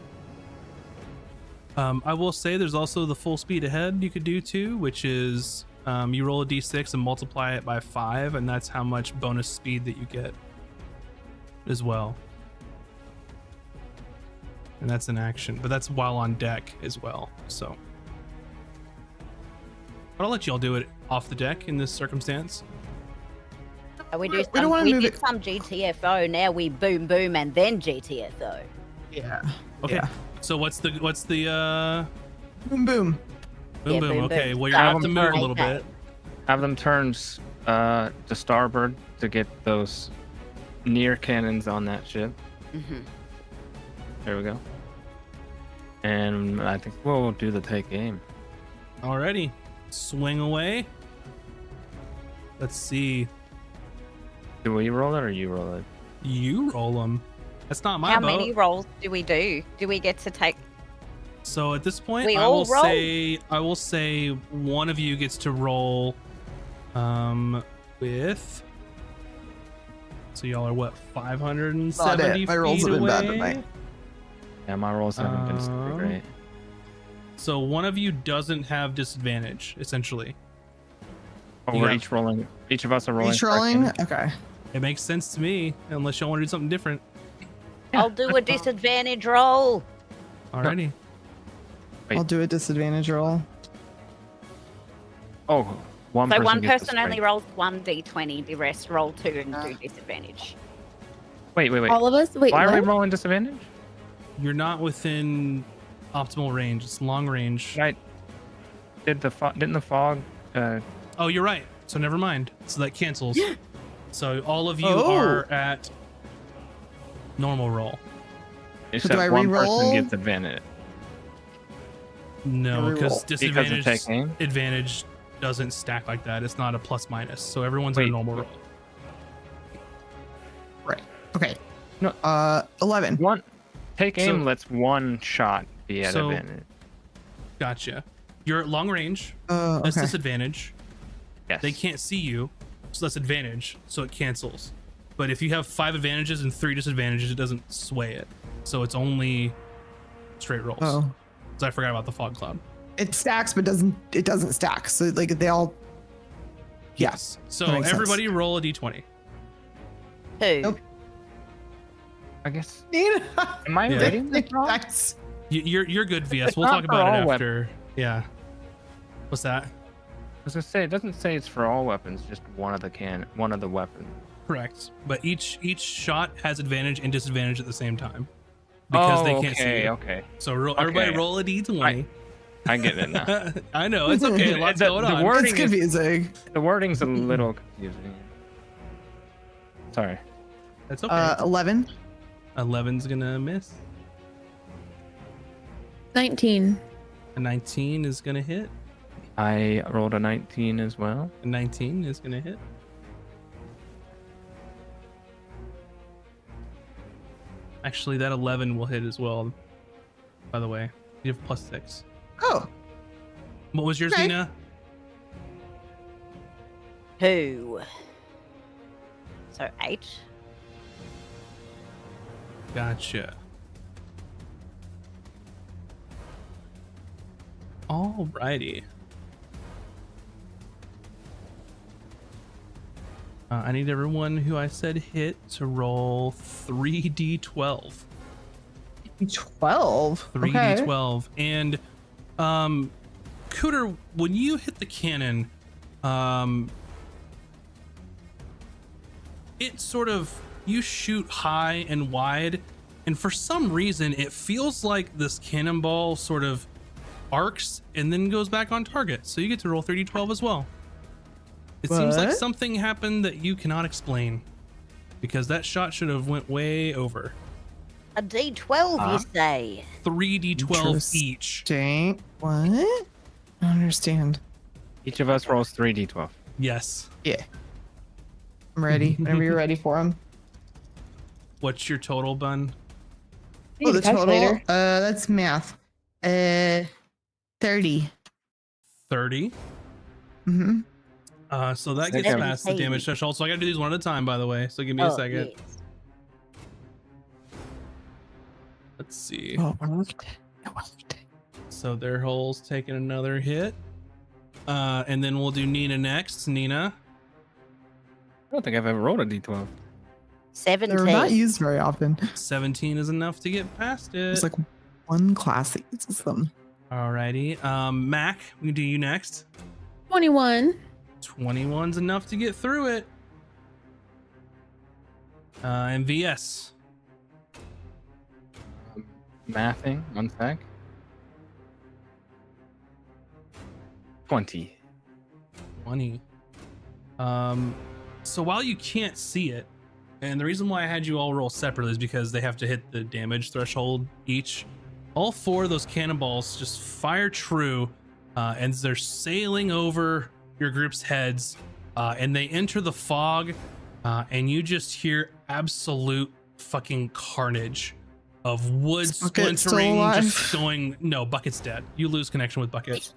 I will say there's also the full speed ahead you could do too, which is you roll a d6 and multiply it by 5, and that's how much bonus speed that you get as well. And that's an action, but that's while on deck as well. So, but I'll let y'all do it off the deck in this circumstance. We We don't wanna move did it- some GTFO. Now we boom boom and then GTFO. Yeah. Okay. Yeah. So what's the Boom, boom. boom Yeah, boom? boom, Okay. boom. Well, you're gonna have to Have move a them little turn. bit. Have them turn to starboard to get those near cannons on that ship. Mhm. There we go. And I think we'll do the take aim. Alrighty, swing away. Let's see. Do we roll it or you roll it? You roll them. That's not my How boat. many rolls do we do? Do we get to take? So at this point, We I all will roll? I will say one of you gets to roll with. So y'all are what, 570 My rolls feet have been bad away? tonight. Yeah, my rolls haven't been super Um, great. So one of you doesn't have disadvantage, essentially. Oh, you we're have- each rolling. Each of us are rolling. Each for our rolling? cannon. Okay. It makes sense to me, unless y'all want to do something different. I'll do a disadvantage roll. Alrighty. Wait. I'll do a disadvantage roll. Oh, one So person one gets the person only straight. rolls 1d20, the rest roll 2 and do disadvantage. Wait. All of us. Wait, Why are we what? rolling disadvantage? You're not within optimal range. It's long range. Right. Didn't the fog? Oh, you're right. So never mind. So that cancels. So all of you Oh. are at normal roll. Except do I one re-roll? person gets advantage No, Reroll. because because disadvantage of taking. advantage doesn't stack like that. It's not a plus minus. So everyone's at a Wait. normal roll. Right. Okay. No. 11. One take So- aim lets one shot be at So- advantage. Gotcha. You're at long range. That's Okay. disadvantage. Yes. They can't see you, so that's advantage. So it cancels. But if you have 5 advantages and 3 disadvantages, it doesn't sway it. So it's only straight rolls. Oh. So I forgot about the fog cloud. It stacks, but it doesn't stack. So like they all. Yeah. Yes. So That makes everybody sense. roll a d20. 2. Nope. I guess. Nina. Am I Yeah. reading this wrong? That's- You're good, VS. It's We'll not talk for about it all after. Yeah. What's that? I was gonna say it doesn't say it's for all weapons, just one of the weapons. Correct. But each shot has advantage and disadvantage at the same time because they can't see you. Okay. So everybody Okay. roll a d20. I get it now. I know it's okay. Lots The- going the on. word- It's Wording is- confusing. The wording's a little confusing. Sorry. That's okay. 11. 11's gonna miss. 19. A 19 is gonna hit. I rolled a 19 as well. A 19 is gonna hit. Actually, that 11 will hit as well. By the way, you have +6. Oh. What was yours, Okay. Nina? 2. So 8. Gotcha. Alrighty. I need everyone who I said hit to roll 3d12. 12. Okay. 3d12. And Cooter, when you hit the cannon, it sort of, you shoot high and wide, and for some reason it feels like this cannonball sort of arcs and then goes back on target. So you get to roll 3d12 as well. It seems like What? something happened that you cannot explain, because that shot should have went way over. A d12, you say? 3d12 each. Dang. What? I don't understand. Each of us rolls 3d12. Yes. Yeah. I'm ready. Whenever you're ready for them. What's your total, Bun? Oh, the total? Calculator. That's math. 30. 30. Mm-hmm. So that Okay. gets past the 17. damage threshold. So I gotta do these one at a time, by the way. So give me a second. Yes. Let's see. Oh, it worked. It worked. So their hole's taking another hit. And then we'll do Nina next. Nina. I don't think I've ever rolled a d12. 17. They're not used very often. 17 is enough to get past it. There's like one class that uses them. Alrighty. Mac, we can do you next. 21. 21's enough to get through it. And VS. Mathing, one sec. 20. 20. So while you can't see it, and the reason why I had you all roll separately is because they have to hit the damage threshold each. All 4 of those cannonballs just fire true, and they're sailing over your group's heads, and they enter the fog, and you just hear absolute fucking carnage of wood Is Bucket still splintering, alive? just going. No, Bucket's dead. You lose connection with Bucket.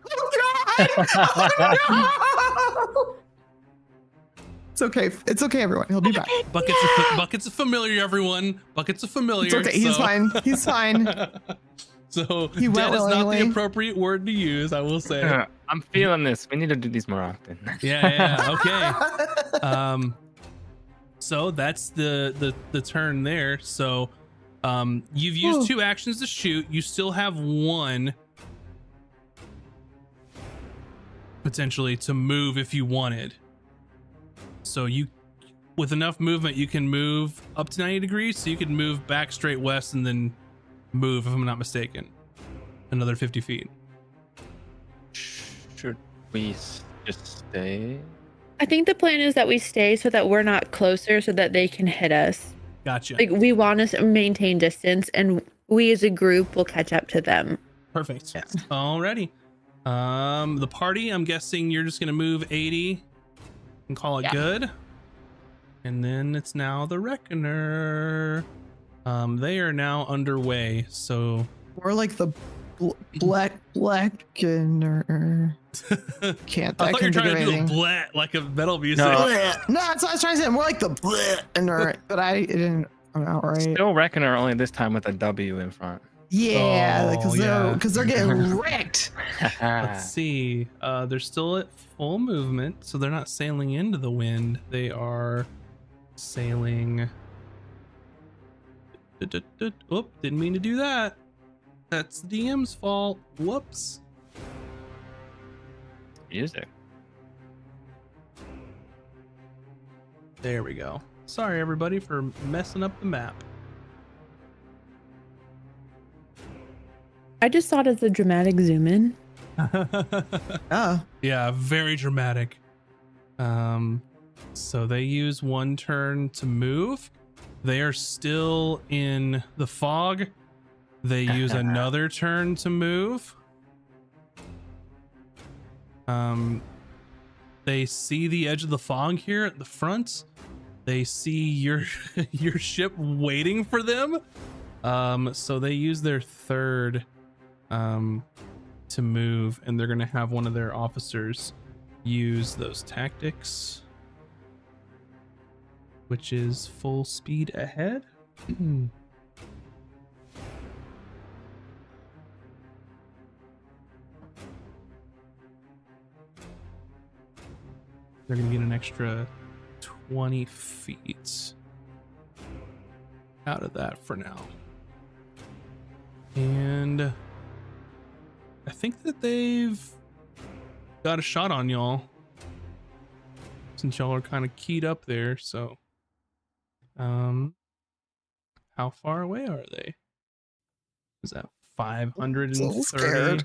It's okay. It's okay, everyone. He'll be back. Bucket's a familiar, everyone. Bucket's a familiar. It's okay. He's so- fine. He's fine. So He went dead is not the willingly. appropriate word to use, I will say. I'm feeling this. We need to do these more often. Yeah, okay. So that's the turn there. So You've used 2 actions to shoot. You still have 1 potentially to move if you wanted. So you, with enough movement, you can move up to 90 degrees. So you could move back straight west and then move, if I'm not mistaken, another 50 feet. Should we just stay? I think the plan is that we stay so that we're not closer so that they can hit us. Gotcha. Like, we want to maintain distance, and we as a group will catch up to them. Perfect. Yeah. Alrighty. The party, I'm guessing you're just gonna move 80 and call it good. And then it's now the Reckoner. They are now underway, so We're like the blackener. Can't. I I thought you were couldn't think trying of to do anything. a blat like a metal music. No. No, that's what I was trying to say. More like the blackener, but I didn't come out right. Still Reckoner, only this time with a W in front. Yeah, Oh, because they're getting wrecked. Let's see. They're still at full movement, so they're not sailing into the wind. They are sailing. Oop, didn't mean to do that. That's the DM's fault. Whoops. Music. There we go. Sorry, everybody, for messing up the map. I just thought it's a dramatic zoom in. Yeah, very dramatic. So they use 1 turn to move. They are still in the fog. They use another turn to move. They see the edge of the fog here at the front. They see your your ship waiting for them. So they use their 3rd to move, and they're gonna have one of their officers use those tactics, which is full speed ahead. They're gonna get an extra 20 feet out of that for now. And I think that they've got a shot on y'all, since y'all are kind of keyed up there. So how far away are they? Is that 530? So scared.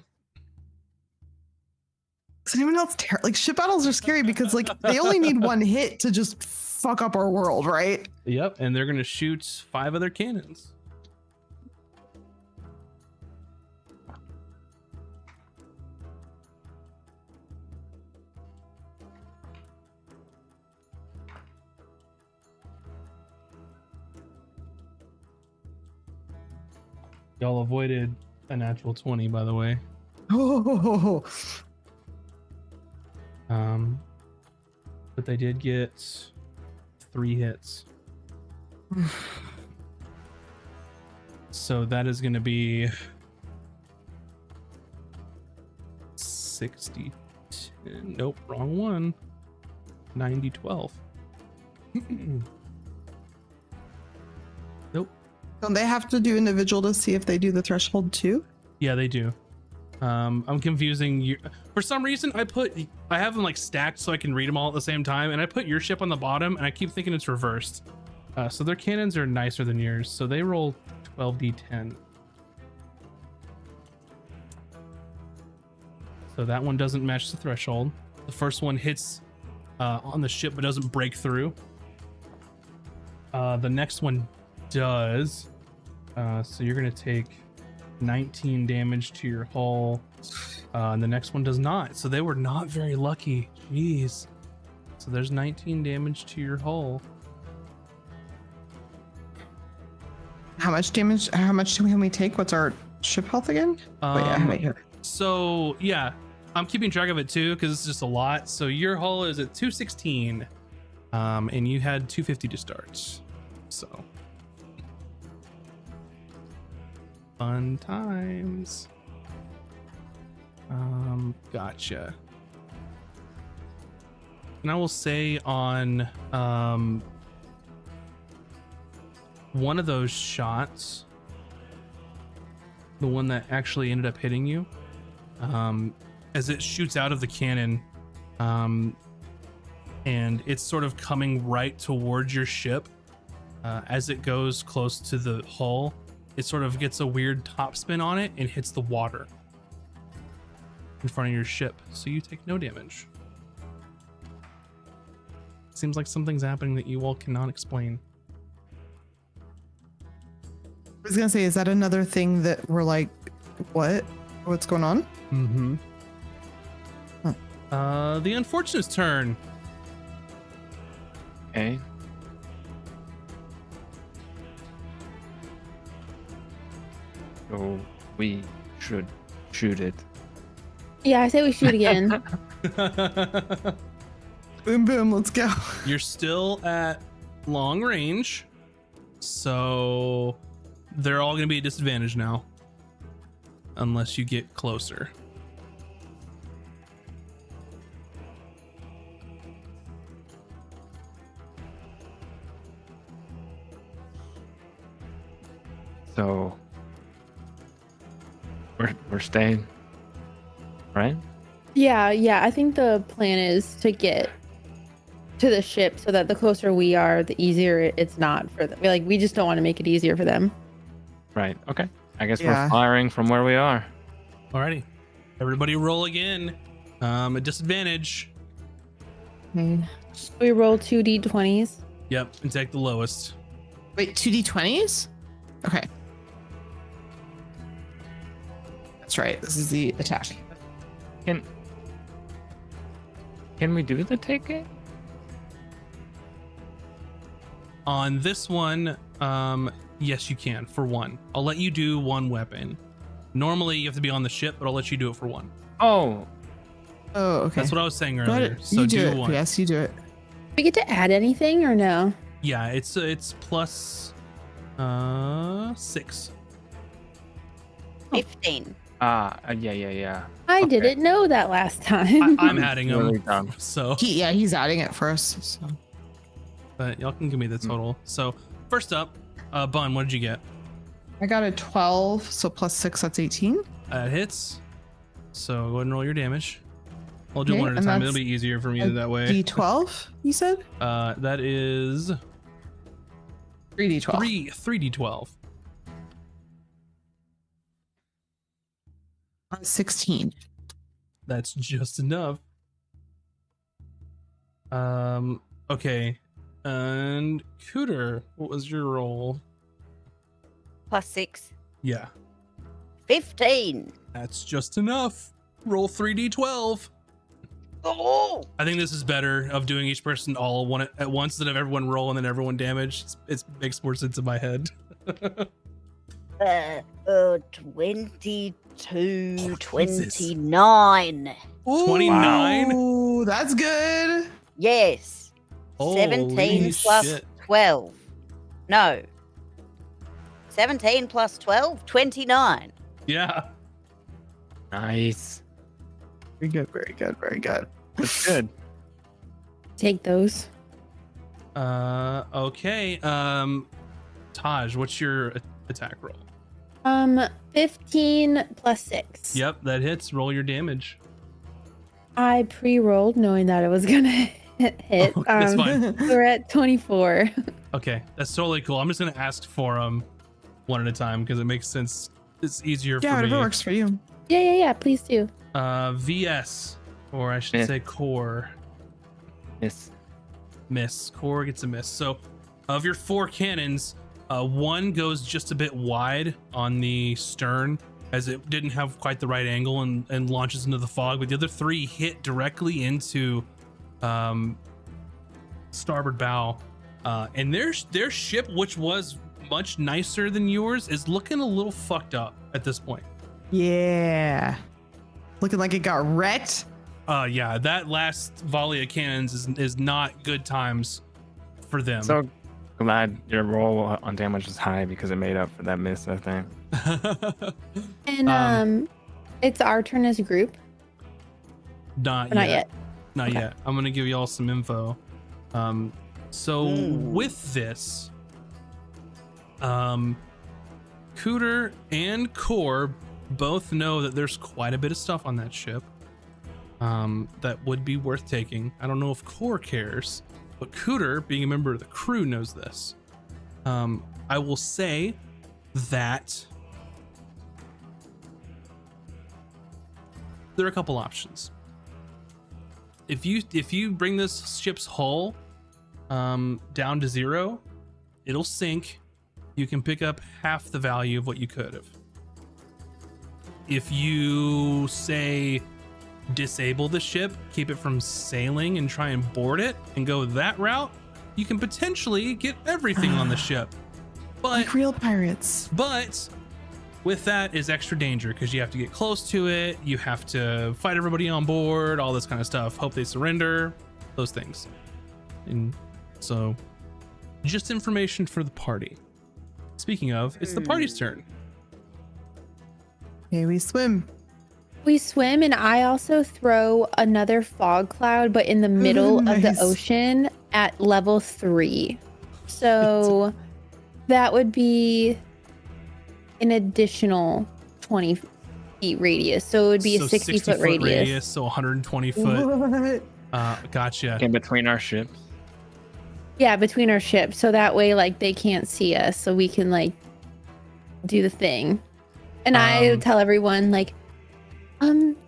Is anyone else like ship battles are scary because like they only need 1 hit to just fuck up our world, right? Yep, and they're gonna shoot 5 other cannons. Y'all avoided a natural 20, by the way. Oh, But they did get 3 hits. So that is going to be 60. Nope, wrong one. 90 12. Nope. don't they have to do individual to see if they do the threshold too? Yeah, they do. I'm confusing you. For some reason, I have them like stacked so I can read them all at the same time, and I put your ship on the bottom, and I keep thinking it's reversed. So their cannons are nicer than yours, so they roll 12d10. So that one doesn't match the threshold. The first one hits on the ship but doesn't break through. The next one does. So you're gonna take 19 damage to your hull, and the next one does not. So they were not very lucky. Jeez. So there's 19 damage to your hull. How much damage? How much can we take? What's our ship health again? Wait, I have it here. So yeah, I'm keeping track of it too because it's just a lot. So your hull is at 216, and you had 250 to start. So fun times. Gotcha. And I will say on one of those shots, the one that actually ended up hitting you, as it shoots out of the cannon, and it's sort of coming right towards your ship. As it goes close to the hull, it sort of gets a weird topspin on it and hits the water in front of your ship, so you take no damage. Seems like something's happening that you all cannot explain. I was gonna say, is that another thing that we're like, what's going on? Mm-hmm. The Unfortunate's turn. Okay. So we should shoot it. Yeah, I say we shoot again. Boom, boom, let's go. You're still at long range, so they're all gonna be at disadvantage now, unless you get closer. So we're staying, right? Yeah, I think the plan is to get to the ship so that the closer we are, the easier it's not for them. Like, we just don't want to make it easier for them. Right. Okay. I guess Yeah. we're firing from where we are. Alrighty, everybody roll again. At disadvantage. Okay. We roll 2 d20s. Yep, and take the lowest. Wait, 2d20s? Okay. That's right. This is the attack. Can we do the ticket? On this one, yes, you can for one. I'll let you do one weapon. Normally, you have to be on the ship, but I'll let you do it for one. Oh, Oh, okay. That's what I was saying Go earlier. ahead. So You do it. one. Yes, you do it. We get to add anything or no? Yeah, it's plus 6. 15. yeah. I Okay. didn't know that last time. I'm adding them. Really dumb. So, He's adding it first. So. but y'all can give me the total. So, first up, Bun, what did you get? I got a 12, so plus 6, that's 18. Hits. So go ahead and roll your damage. I'll do Okay, one at a and time. that's It'll be easier for me a that way. D12, you said? That is 3D12. 3d12. 16. That's just enough. Okay. And Cooter, what was your roll? Plus 6. Yeah, 15. that's just enough. Roll 3d12. Oh! I think this is better of doing each person all one at once instead of everyone roll and then everyone damage. It makes more sense in my head. 22, Oh, 29. 29. Ooh, that's good. Yes. Holy 17 plus shit. 12. No. 17 plus 12, 29. Yeah. Nice. Very good, very good, very good. That's good. Take those. Okay. Taj, what's your attack roll? 15 plus 6. Yep, that hits. Roll your damage. I pre-rolled knowing that it was gonna hit. Oh, that's fine. We're at 24. Okay, that's totally cool. I'm just gonna ask for one at a time because it makes sense. It's easier Yeah, for whatever me. works for you. Yeah, please do. VS, or I should Miss. say core. Miss. Core gets a miss. So, of your 4 cannons, one goes just a bit wide on the stern as it didn't have quite the right angle and launches into the fog, but the other 3 hit directly into starboard bow. And their ship, which was much nicer than yours, is looking a little fucked up at this point. Yeah. Looking like it got wrecked. Yeah, that last volley of cannons is not good times for them. So glad your roll on damage was high because it made up for that miss, I think. And it's our turn as a group. Not Not yet. yet. Not Okay. yet. I'm gonna give y'all some info. So Ooh. with this, Cooter and Core both know that there's quite a bit of stuff on that ship that would be worth taking. I don't know if Core cares, but Cooter, being a member of the crew, knows this. I will say that there are a couple options. If you bring this ship's hull down to 0, it'll sink. You can pick up half the value of what you could have. If you say disable the ship, keep it from sailing and try and board it and go that route, you can potentially get everything on the ship. But Like real pirates. But with that is extra danger because you have to get close to it, you have to fight everybody on board, all this kind of stuff, hope they surrender, those things. And so just information for the party. Speaking of, it's the party's turn. Okay, we swim. We swim, and I also throw another fog cloud, but in the middle of the Nice. ocean at level 3. So that would be an additional 20 feet radius. So it would be a 60-foot radius. So 120 foot. What? Gotcha. In between our ships. Yeah, between our ships. So that way, like, they can't see us. So we can, like, do the thing. And I tell everyone, like,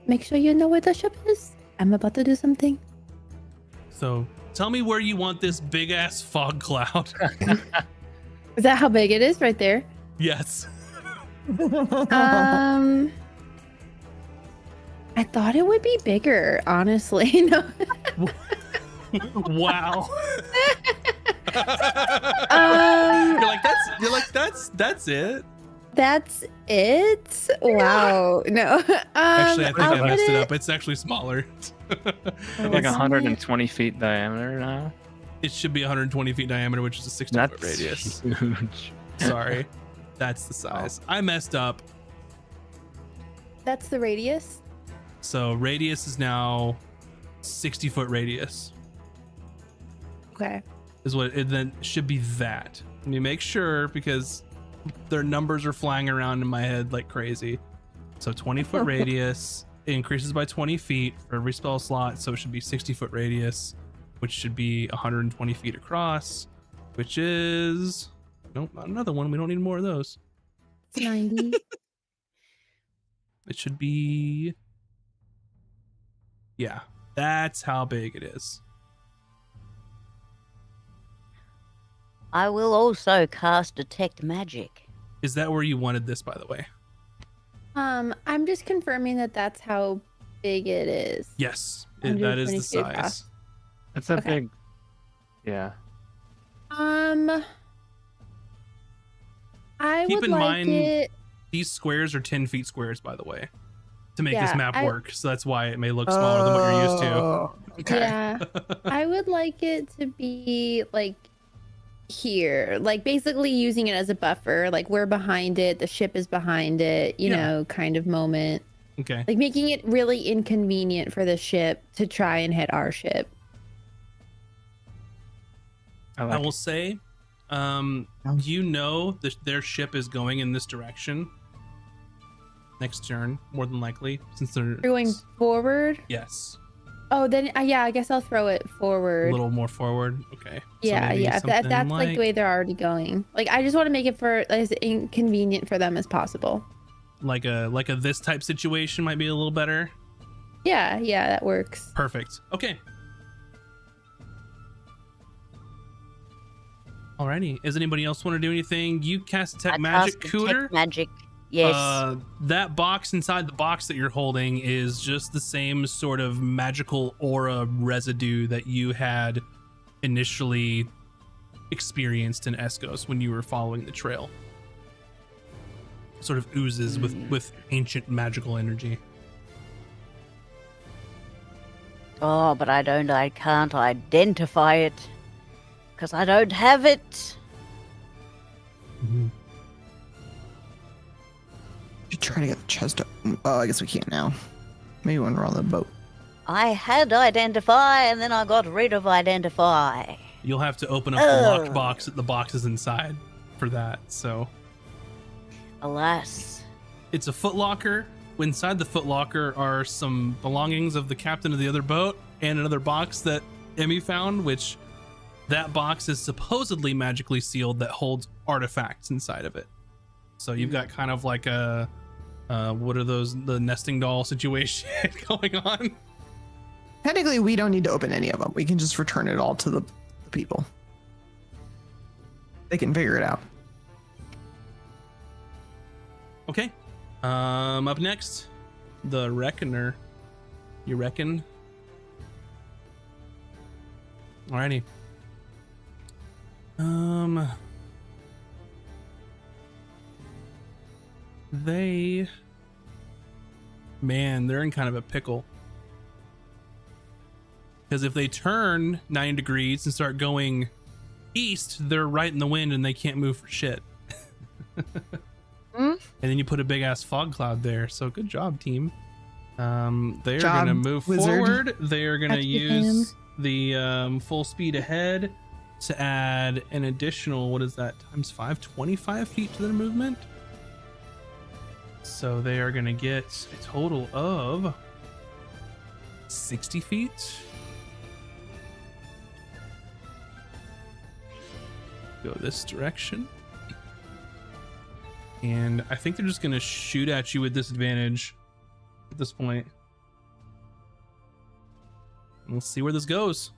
make sure you know where the ship is. I'm about to do something. So tell me where you want this big ass fog cloud. Is that how big it is right there? Yes. I thought it would be bigger, honestly. No. Wow. You're like that's it. That's it? Wow. No. Actually, I think I'll I put messed it up. It's actually smaller. Like 120 feet diameter now. It should be 120 feet diameter, which is a 60 That's foot radius. huge. Sorry. That's the size. I messed up. That's the radius? So radius is now 60 foot radius Okay. is what it then should be. That. Let me make sure because their numbers are flying around in my head like crazy. So 20 foot radius, it increases by 20 feet for every spell slot. So it should be 60 foot radius, which should be 120 feet across, which is, nope, not another one. We don't need more of those. It's 90. It should be, yeah, that's how big it is. I will also cast Detect Magic. Is that where you wanted this, by the way? I'm just confirming that that's how big it is. Yes, that is the 120 feet size. across. That's a Okay. big. Yeah. I Keep would in like mind- it. These squares are 10 feet squares, by the way, to make this Yeah, map I- work. So that's why it may look smaller than what you're used to. Oh, okay. Yeah. I would like it to be like here, like basically using it as a buffer. Like we're behind it, the ship is behind it, you Yeah. know, kind of moment. Okay. Like making it really inconvenient for the ship to try and hit our ship. I I like will say, you know, their ship is going in this direction next turn, more than likely, since they're We're going forward. Yes, Oh, then yeah, I guess I'll throw it a forward. little more forward. Okay. So Yeah, maybe yeah. If something that's like the way they're already going. Like I just want to make it for as inconvenient for them as possible. like a this type situation might be a little better. Yeah, yeah, that works. Perfect. Okay. Alrighty. Does anybody else want to do anything? You cast Detect I Magic, cast Cooter. Detect Magic. Yes. That box inside the box that you're holding is just the same sort of magical aura residue that you had initially experienced in Escos when you were following the trail. Sort of oozes with ancient magical energy. Oh, but I can't identify it. Because I don't have it. Should try to get the chest. Oh, I guess we can't now. Maybe when we're on the boat. I had Identify, and then I got rid of Identify. You'll have to open up the locked box that the box is inside for that. So Alas. It's a footlocker. Inside the footlocker are some belongings of the captain of the other boat and another box that Emmy found, which that box is supposedly magically sealed that holds artifacts inside of it. So you've got kind of like a what are those, the nesting doll situation going on. Technically, we don't need to open any of them. We can just return it all to the people. They can figure it out. Okay. Up next, the Reckoner. You reckon? Alrighty. They're in kind of a pickle. Because if they turn 9 degrees and start going east, they're right in the wind and they can't move for shit. And then you put a big ass fog cloud there. So good job, team. They're gonna move forward. They're gonna use the full speed ahead to add an additional, what is that, times 5, 25 feet to their movement. So they are gonna get a total of 60 feet. Go this direction. And I think they're just gonna shoot at you with disadvantage at this point. And we'll see where this goes.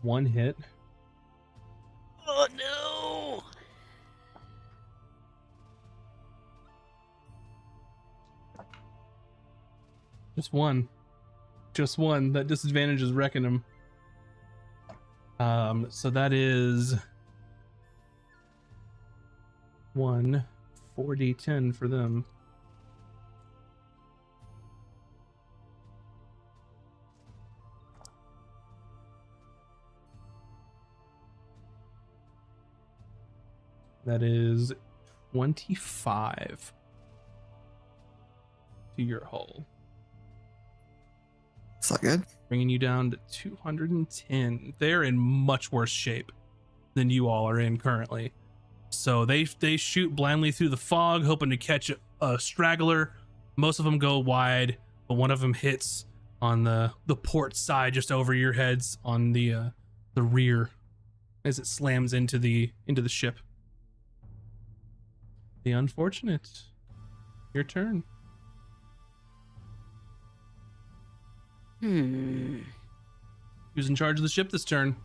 One hit. Oh no! Just one. Just one. That disadvantage is wrecking him. So that is 4d10 for them. That is 25 to your hull. It's not good. Bringing you down to 210. They're in much worse shape than you all are in currently. So they shoot blindly through the fog, hoping to catch a straggler. Most of them go wide, but one of them hits on the port side, just over your heads, on the rear, as it slams into the ship. The unfortunate. Your turn. Who's in charge of the ship this turn?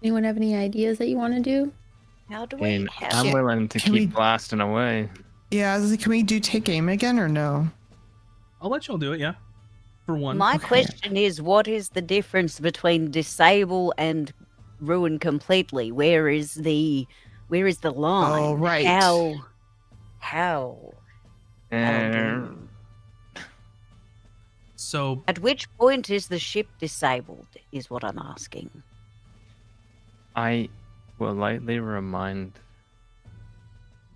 Anyone have any ideas that you want to do? How do And we I'm willing to keep blasting away. Yeah, I was like, can we do take aim again or no? I'll let y'all do it, yeah. For one. My Okay. question is, what is the difference between disable and ruin completely? Where is the line? Oh, right. How? And So At which point is the ship disabled, is what I'm asking. I will lightly remind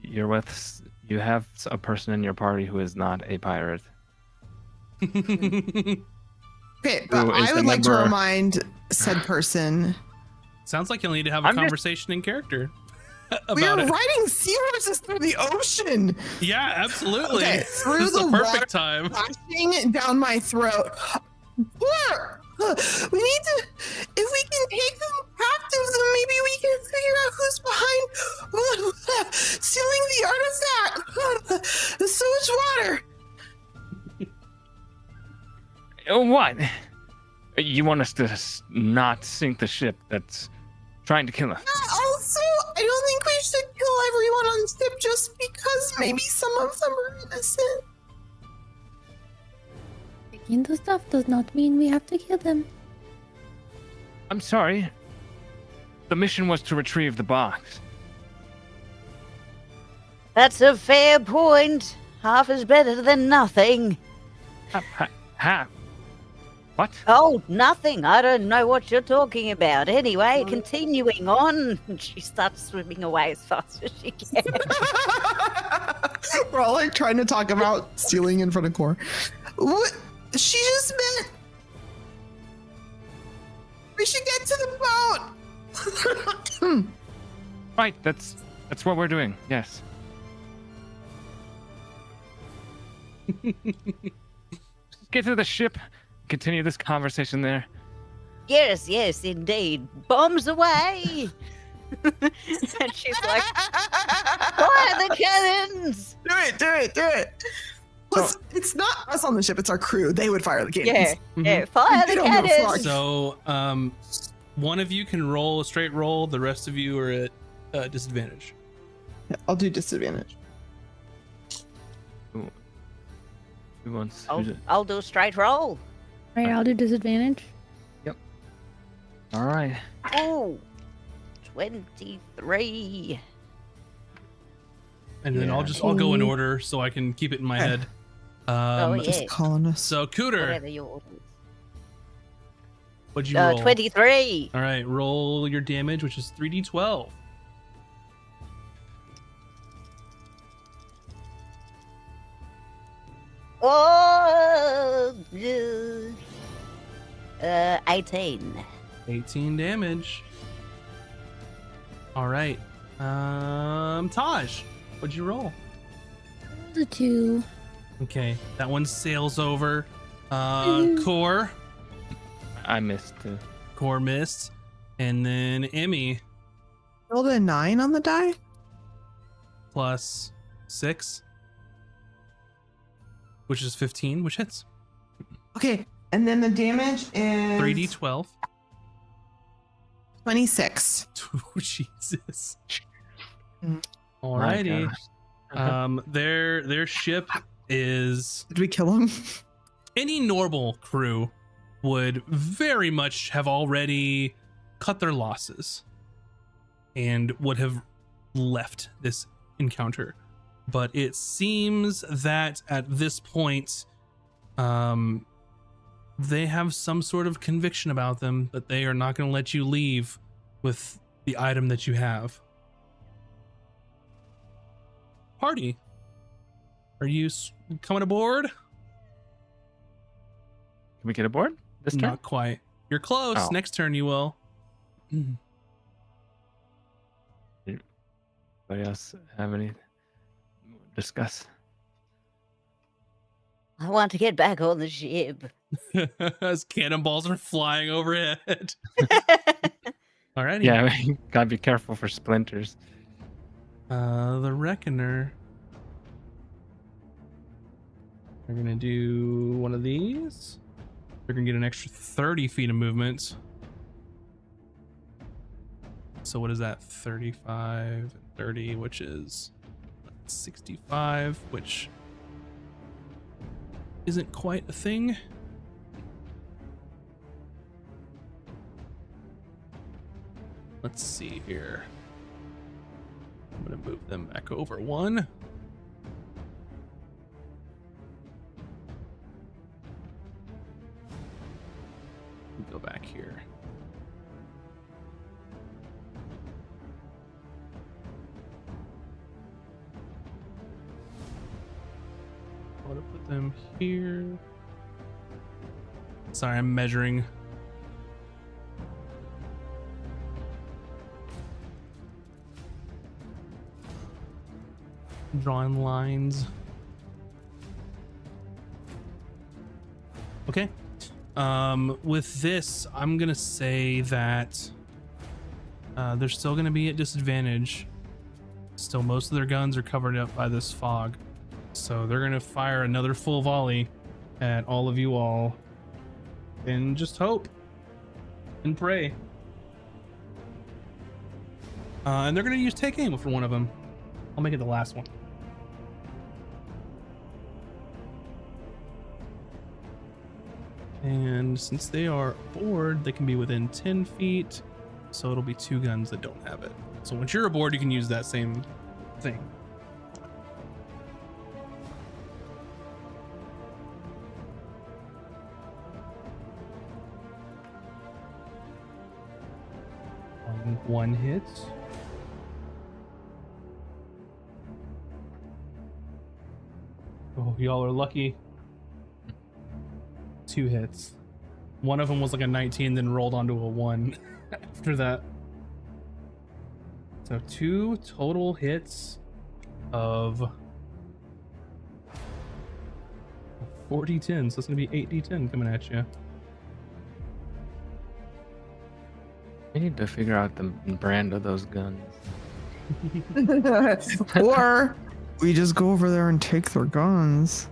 you have a person in your party who is not a pirate. Okay, but Who is I the would like to member- remind said person. sounds like you'll need to have a I'm just- conversation in character We are about it. riding seahorses through the ocean, Yeah, absolutely. Okay, This through is the the perfect time. flashing down my throat. Poor. We need to. If we can take them captives, then maybe we can figure out who's behind stealing the artifact. There's so much water. What? You want us to not sink the ship that's trying to kill us? Also, I don't think we should kill everyone on the ship just because maybe some of them are innocent. Taking the stuff does not mean we have to kill them. I'm sorry. The mission was to retrieve the box. That's a fair point. Half is better than nothing. What? Oh, nothing. I don't know what you're talking about. Anyway, continuing on. She starts swimming away as fast as she can. We're all like trying to talk about stealing in front of Core. What? She just meant We should get to the boat. Right, that's what we're doing. Yes. Get to the ship. Continue this conversation there. Yes, yes, indeed. Bombs away! And she's like, fire the cannons! Do it. Plus, it's not us on the ship, it's our crew. They would fire the cannons. Yeah, Mhm. yeah, fire They the don't give a fuck. cannons! So, one of you can roll a straight roll. The rest of you are at disadvantage. I'll do disadvantage. Who wants? I'll, who's it? I'll do a straight roll. All right, I'll do disadvantage. All right. Oh, 23. And then Yeah. I'll go in order so I can keep it in my head. Oh, yeah. Just calling us. So Cooter, Whatever yours. what'd you roll? 23. All right, roll your damage, which is 3d12. Oh, 18. 18 damage. All right. Taj, what'd you roll? The 2. Okay, that one sails over. Mm. Core I missed too. missed. And then Emmy Rolled a 9 on the die. plus 6, which is 15, which hits. Okay, and then the damage is 3d12. 26. Oh, Jesus. Mm. Alrighty. My Their ship is Did we kill him? any normal crew would very much have already cut their losses and would have left this encounter. But it seems that at this point, they have some sort of conviction about them that they are not going to let you leave with the item that you have. Party, are you coming aboard? Can we get aboard this turn? Not quite. You're close. Oh. Next turn you will. Anybody else have any discuss? I want to get back on the ship. As cannonballs are flying overhead. Alrighty. Yeah, gotta be careful for splinters. The Reckoner. We're gonna do one of these. They're gonna get an extra 30 feet of movement. So what is that? 35, 30, which is 65, which isn't quite a thing. Let's see here. I'm gonna move them back over one. Go back here. I want to put them here. Sorry, I'm measuring. Drawing lines. Okay. With this, I'm gonna say that they're still gonna be at disadvantage. Still, most of their guns are covered up by this fog, so they're gonna fire another full volley at all of you all, and just hope and pray. And they're gonna use take aim for one of them. I'll make it the last one. And since they are aboard, they can be within 10 feet. So it'll be two guns that don't have it. So once you're aboard, you can use that same thing. One hit. Oh, y'all are lucky. Two hits. One of them was like a 19, then rolled onto a 1 after that. So 2 total hits of 4d10. So it's going to be 8d10 coming at you. We need to figure out the brand of those guns. Or we just go over there and take their guns.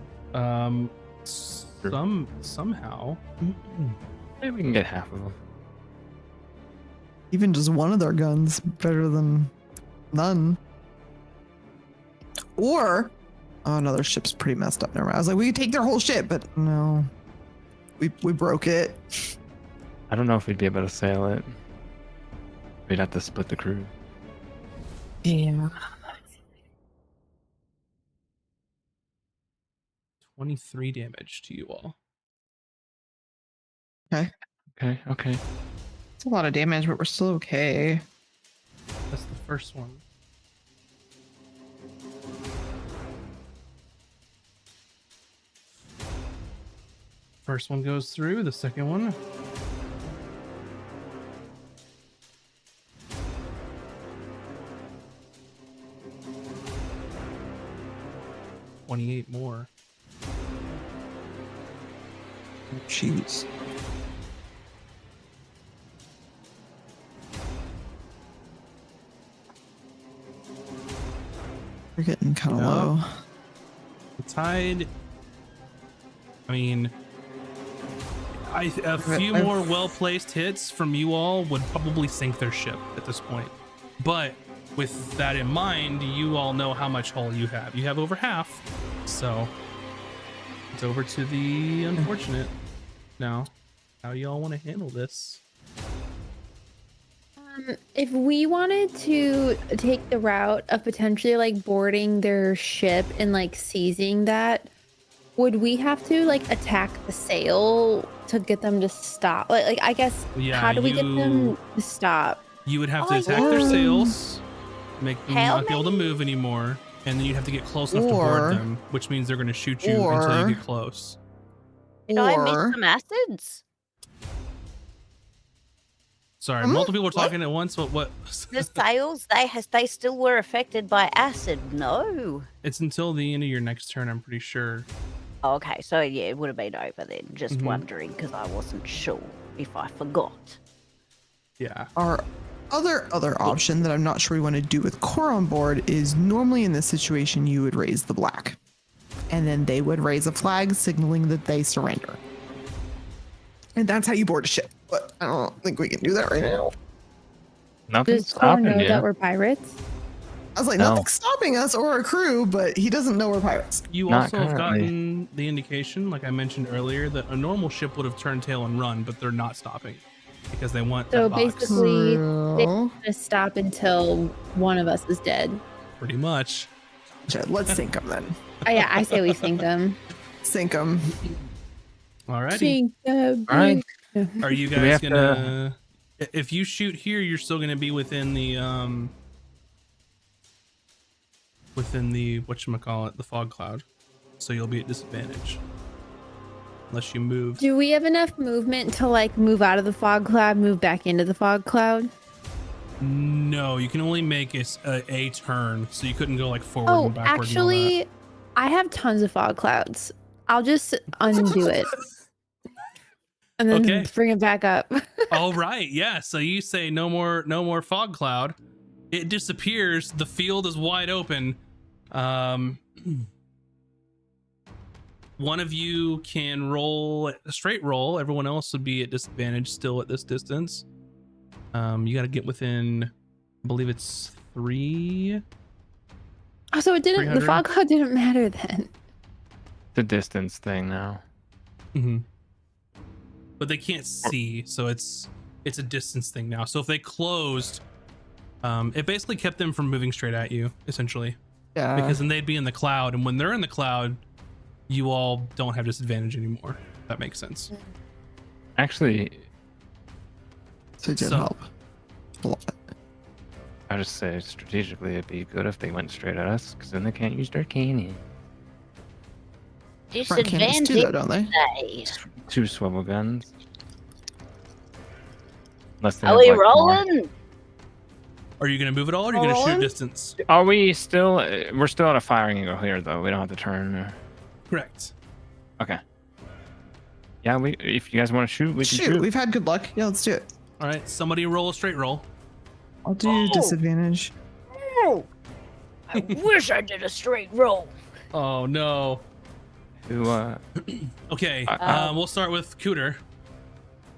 Somehow. Maybe we can get half of them. Even just one of their guns, better than none. Or, oh no, their ship's pretty messed up. Never mind. I was like, we could take their whole ship, but no, we broke it. I don't know if we'd be able to sail it. We'd have to split the crew. Yeah. 23 damage to you all. Okay. Okay. It's a lot of damage, but we're still okay. That's the first one. First one goes through, the second one. $28 more. Jeez. We're getting kind of Yeah. low. The tide. I mean, a few more well-placed hits from you all would probably sink their ship at this point. But with that in mind, you all know how much hull you have. You have over half. So it's over to the unfortunate. Now, how do y'all want to handle this? If we wanted to take the route of potentially like boarding their ship and like seizing that, would we have to like attack the sail to get them to stop? Like I guess, Yeah, how do we get them to stop? You would have to Oh, attack their yeah. sails, make them How not be able to many? move anymore, and then you'd have to get close enough to Or- board them, which means they're going to shoot you until or- you get close. Did I miss Or some acids? Sorry, Hmm? multiple people are What? talking at once. What? The sails, they still were affected by acid. No. It's until the end of your next turn, I'm pretty sure. Okay, so yeah, it would have been over then. Just Mhm. wondering because I wasn't sure if I forgot. Yeah. our other option that I'm not sure we want to do with core on board is normally in this situation you would raise the black, and then they would raise a flag signaling that they surrender, and that's how you board a ship. But I don't think we can do that right now. Nothing's Does Core stopping know you. that we're pirates? I was like, No. nothing's stopping us or our crew, but he doesn't know we're pirates. You Not also have currently. gotten the indication, like I mentioned earlier, that a normal ship would have turned tail and run, but they're not stopping because they want So that box. basically, True. to stop until one of us is dead. Pretty much. Let's sink them then. Oh, yeah, I say we sink them. Sink them. Alrighty. Sink them. All right. Are you we guys have gonna? If you shoot here, you're still gonna be within the whatchamacallit, the fog cloud, so you'll be at disadvantage unless you move. Do we have enough movement to like move out of the fog cloud, move back into the fog cloud? No, you can only make a turn, so you couldn't go like forward Oh, and backward. and all that. actually, I have tons of fog clouds. I'll just undo it and then Okay. bring it back up. All right, yeah. So you say no more fog cloud. It disappears. The field is wide open. One of you can roll a straight roll. Everyone else would be at disadvantage still at this distance. You got to get within, I believe it's 3. Oh, so it didn't. The 300? fog cloud didn't matter then. The distance thing now. Mm-hmm. But they can't see, so it's a distance thing now. So if they closed, it basically kept them from moving straight at you, essentially, Yeah. because then they'd be in the cloud, and when they're in the cloud, you all don't have disadvantage anymore. That makes sense. Actually, So it did So- help a lot. I just say strategically it'd be good if they went straight at us, because then they can't use their cannon. Front cannons do that, Disadvantage. don't they? Day. 2 swivel guns. Unless they Are have, we like, more. rolling? Are you gonna move at all, or are you gonna shoot Rolling? distance? Are we still? We're still at a firing angle here, though. We don't have to turn. Correct. Okay. Yeah, if you guys want to shoot, we can shoot. We've had good luck. Yeah, let's do it. All right, somebody roll a straight roll. I'll do disadvantage. Oh, I wish I did a straight roll. Oh no. Who, Okay, we'll start with Cooter.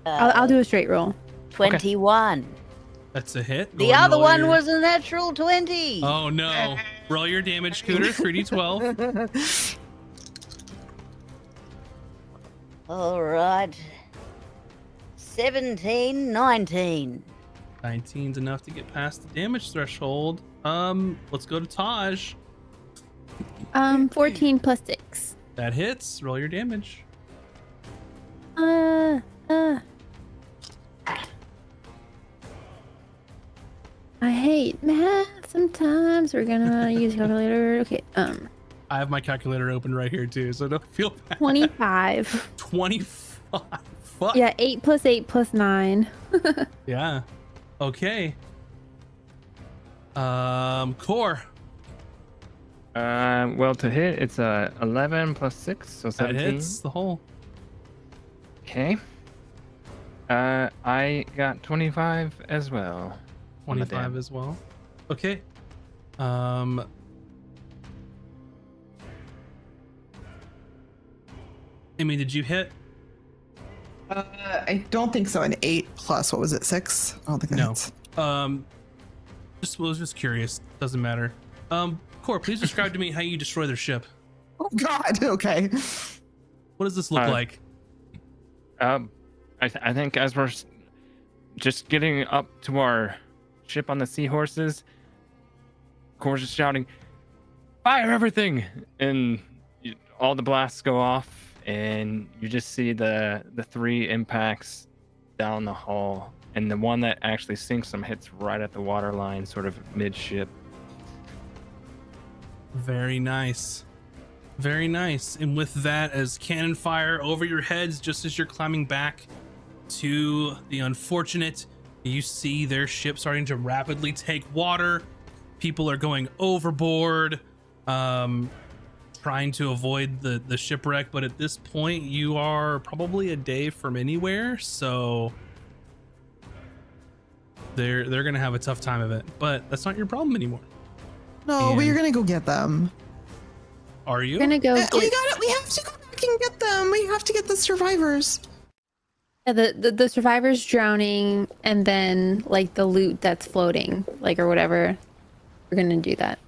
I'll do a straight roll. 21. That's a hit. Go The ahead and other roll one your- was a natural 20. Oh no. Roll your damage, Cooter. 3d12. All right. 17, 19. 19's enough to get past the damage threshold. Let's go to Taj. 14 plus 6. That hits. Roll your damage. I hate math sometimes. We're gonna use a calculator. Okay, I have my calculator open right here too, so don't feel bad. 25. 25. Fuck. Yeah, 8 plus 8 plus 9. Yeah. Okay. Core. well, to hit, it's 11 plus 6, so That 17. hits the hole. Okay. I got 25 as well. on the 25 dam. as well. Okay. Amy, did you hit? I don't think so. An 8 plus, what was it, 6? I don't think that No. hits. Was just curious. Doesn't matter. Core, please describe to me how you destroy their ship. Oh God. Okay. What does this look like? I think as we're just getting up to our ship on the seahorses, Core's just shouting, "Fire everything!" And all the blasts go off, and you just see the 3 impacts down the hull, and the one that actually sinks them hits right at the water line, sort of midship. Very nice. Very nice. And with that, as cannon fire over your heads, just as you're climbing back to the unfortunate, you see their ship starting to rapidly take water. People are going overboard, trying to avoid the shipwreck. But at this point, you are probably a day from anywhere, so they're gonna have a tough time of it. But that's not your problem anymore. No, we're gonna go get them. Are you? We're gonna go get We got it. We have to go back and get them. We have to get the survivors. the survivors drowning, and then like the loot that's floating, like or whatever. We're gonna do that.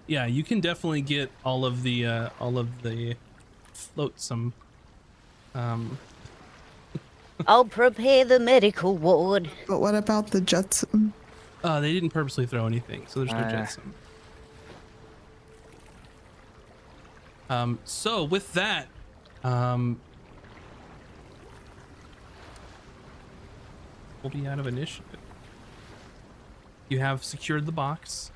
Yeah, you can definitely get all of the flotsam. I'll prepare the medical ward. But what about the Jetsam? They didn't purposely throw anything, so there's no jetsam. So with that, we'll be out of initiative. You have secured the box.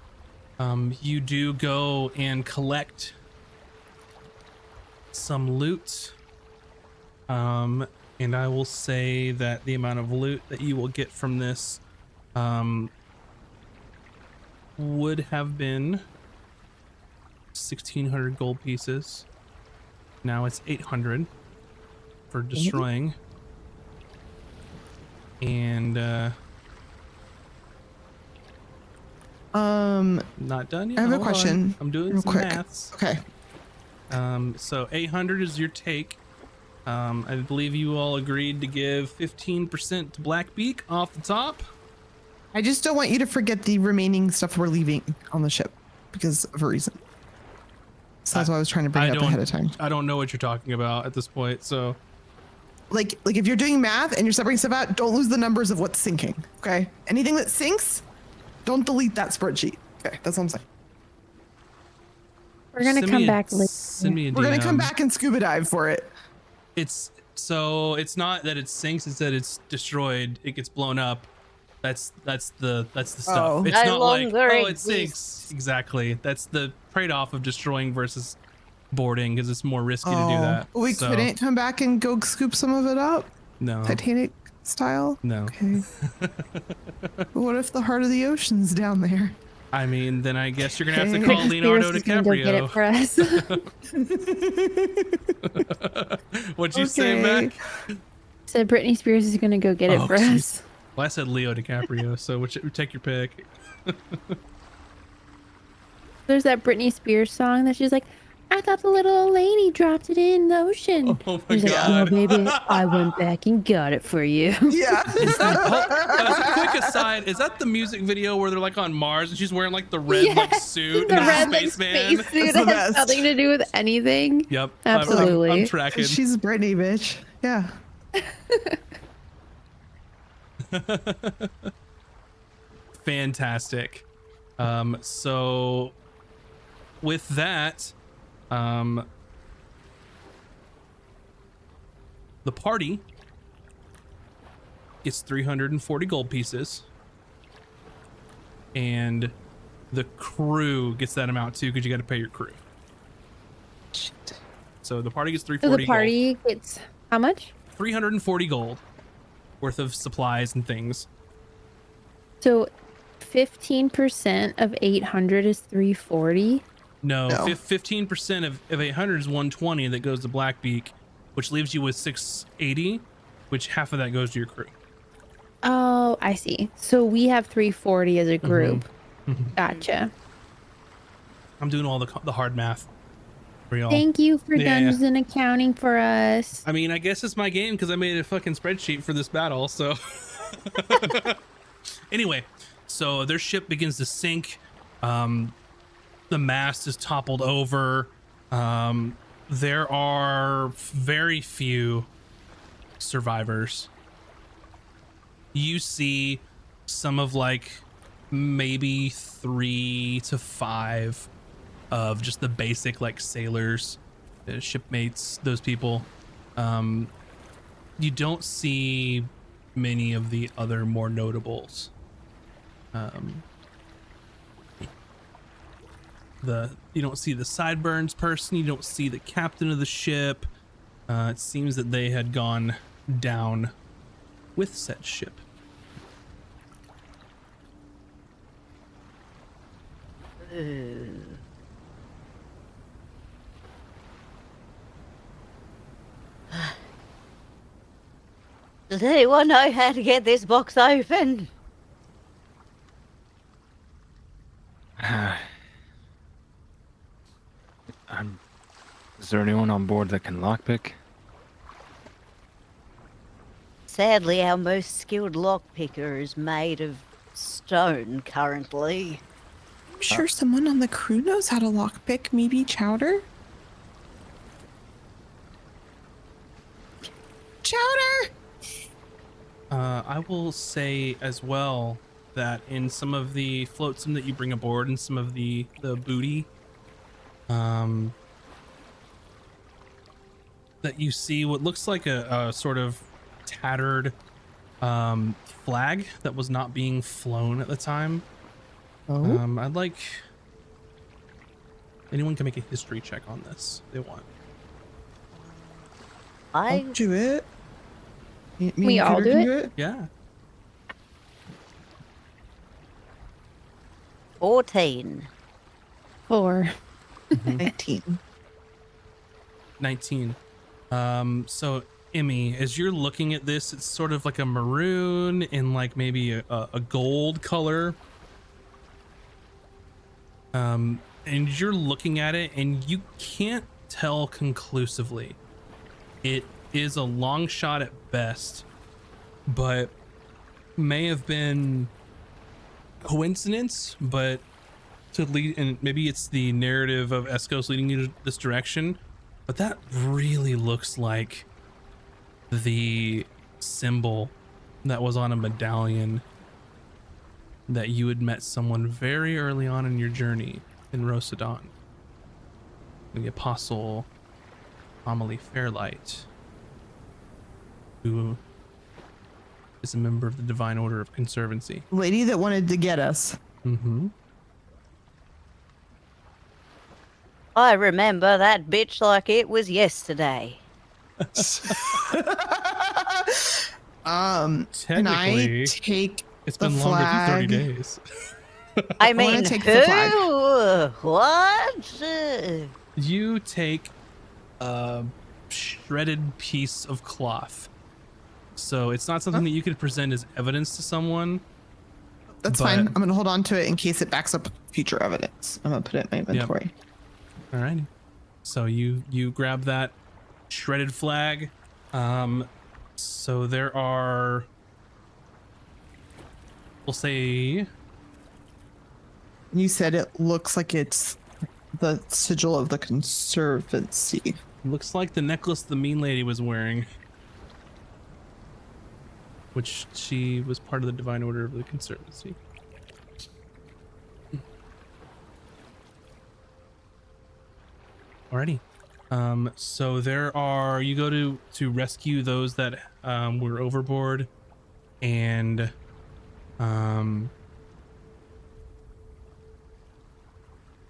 You do go and collect some loot. And I will say that the amount of loot that you will get from this would have been 1,600 gold pieces. Now it's 800 for destroying. And not done yet. I have a Hold on. question I'm doing real some quick. maths. Okay. So 800 is your take. I believe you all agreed to give 15% to Blackbeak off the top. I just don't want you to forget the remaining stuff we're leaving on the ship because of a reason. So that's why I was trying to bring it up ahead of time. I don't know what you're talking about at this point. So Like if you're doing math and you're separating stuff out, don't lose the numbers of what's sinking. Okay. Anything that sinks, don't delete that spreadsheet. Okay, that's what I'm saying. We're gonna send come me a- back later. Send me a We're gonna come DM. back and scuba dive for it. It's not that it sinks, it's that it's destroyed, it gets blown up. That's the stuff. Oh. It's No not like longer it exists. sinks. Exactly. That's the trade-off of destroying versus boarding, because it's more risky to do that. We So, couldn't come back and go scoop some of it up. no. Titanic. style? No. Okay. What if the heart of the ocean's down there? I mean, then I guess you're gonna have to Okay. call Britney Leonardo Spears is gonna go get it for us. DiCaprio. What'd you say, Okay. Mac? Said Britney Spears is gonna go get it Oh, for jeez. us. Well, I said Leo DiCaprio, so take your pick. There's that Britney Spears song that she's like, I thought the little old lady dropped it in the ocean. Oh my She's like, god. oh, baby, I went back and got it for you. Yeah. As a quick aside, is that the music video where they're like on Mars and she's wearing like the red like suit The and red like spaceman? space suit It's the that has best. nothing to do with anything. Yep. Absolutely. I'm tracking. She's Britney, bitch. Yeah. Fantastic. So with that, the party gets 340 gold pieces, and the crew gets that amount too, because you got to pay your crew. Shit. So the party gets So 340 the party gets how much? gold, 340 gold worth of supplies and things. So 15% of 800 is 340. No, No. 15% of 800 is 120 that goes to Blackbeak, which leaves you with 680, which half of that goes to your crew. Oh, I see. So we have 340 as a group. Mhm. Gotcha. I'm doing all the hard math for y'all. Thank you for Yeah. Dungeons and Accounting for us. I mean, I guess it's my game because I made a fucking spreadsheet for this battle. So anyway, so their ship begins to sink. The mast is toppled over. There are very few survivors. You see some of like maybe 3 to 5 of just the basic like sailors, shipmates, those people. You don't see many of the other more notables. You don't see the sideburns person. You don't see the captain of the ship. It seems that they had gone down with said ship. Does anyone know how to get this box open? Is there anyone on board that can lockpick? Sadly, our most skilled lockpicker is made of stone currently. I'm sure someone on the crew knows how to lockpick. Maybe Chowder? Chowder! I will say as well that in some of the flotsam that you bring aboard and some of the booty, that you see what looks like a sort of tattered flag that was not being flown at the time. Oh. I'd like anyone can make a history check on this if they want. I I'll do it. Me We and all Peter do can it? Yeah. 14. 4. 19. 19. So Emmy, as you're looking at this, it's sort of like a maroon and like maybe a gold color. And you're looking at it and you can't tell conclusively. It is a long shot at best, but may have been coincidence, but to lead, and maybe it's the narrative of Escos leading you to this direction, but that really looks like the symbol that was on a medallion that you had met someone very early on in your journey in Rosadon. The Apostle Amelie Fairlight, who is a member of the Divine Order of Conservancy. Lady that wanted to get us. Mm-hmm. I remember that bitch like it was yesterday. Can Technically, I take it's the been longer than 30 flag? days. I wanna mean, take the flag. who? What? You take a shredded piece of cloth. So it's not something Huh? that you could present as evidence to someone. That's But- fine. I'm gonna hold on to it in case it backs up future evidence. I'm gonna put it in my inventory. All right. So you grab that shredded flag. So there are, we'll say, You said it looks like it's the sigil of the conservancy. looks like the necklace the mean lady was wearing, which she was part of the Divine Order of the Conservancy. Alrighty. So there are, you go to rescue those that were overboard, and there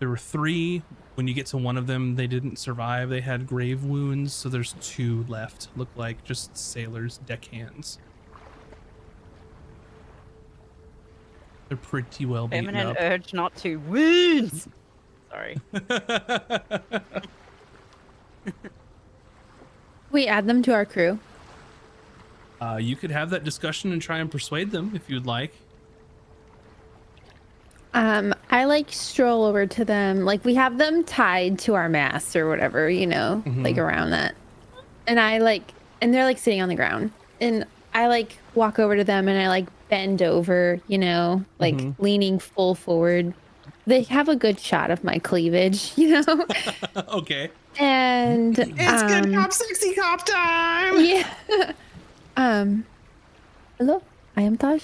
were 3. When you get to one of them, they didn't survive. They had grave wounds, so there's 2 left. Look like just sailors, deckhands. They're pretty well beaten Feminine up. urge not to. Wounds! Sorry. We add them to our crew. You could have that discussion and try and persuade them if you'd like. I like stroll over to them. Like we have them tied to our masts or whatever, you know, like around that. And and they're like sitting on the ground. And I like walk over to them and I like bend over, you know, like leaning full forward. They have a good shot of my cleavage, you know. Okay. And It's good cop, sexy cop time. yeah. Hello, I am Taj.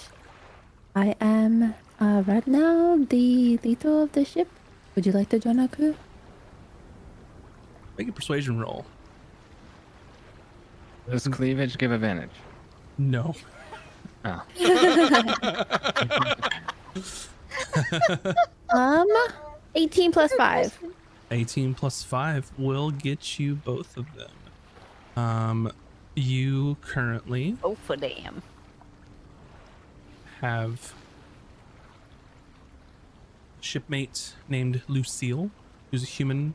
I am right now the leader of the ship. Would you like to join our crew? Make a persuasion roll. Does cleavage give advantage? No. Oh. 18 plus 5. 18 plus 5 will get you both of them. You currently Oh, for damn. have a shipmate named Lucille, who's a human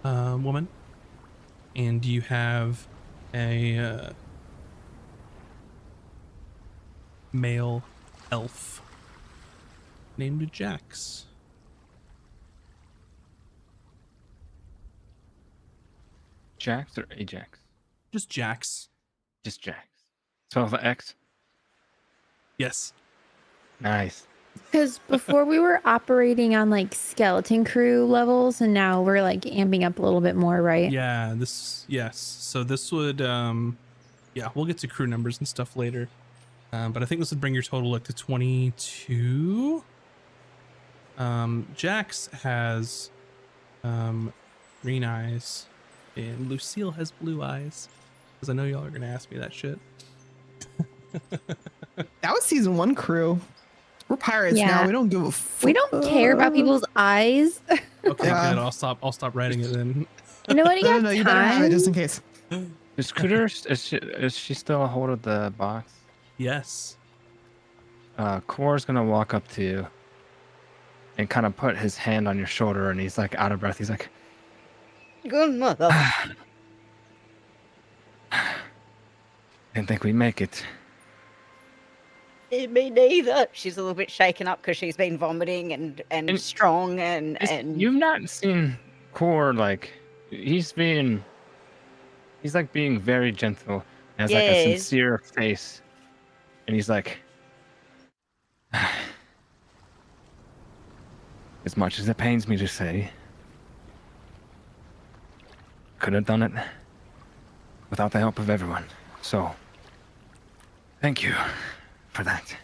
woman, and you have a male elf named Jax. Jax or Ajax? Just Jax. Just Jax. Spell the X. Yes. Nice. Because before we were operating on like skeleton crew levels, and now we're like amping up a little bit more, right? Yeah, yes. So this would yeah, we'll get to crew numbers and stuff later. But I think this would bring your total up to 22. Jax has green eyes and Lucille has blue eyes. Because I know y'all are gonna ask me that shit. That was season 1 crew. We're pirates Yeah. now. We don't give a We don't care about people's eyes. Okay, Yeah. good. I'll stop writing it then. Nobody got No, you better have it time. just in case. Is Cooter, is she still a hold of the box? Yes. Core's gonna walk up to you and kind of put his hand on your shoulder, and he's like out of breath. He's like, Good mother. didn't think we'd make it. Me neither. She's a little bit shaken up because she's been vomiting and strong and You've not seen Core like he's like being very gentle and has like a Yes. sincere face, and he's like, as much as it pains me to say, could have done it without the help of everyone. So, thank you for that.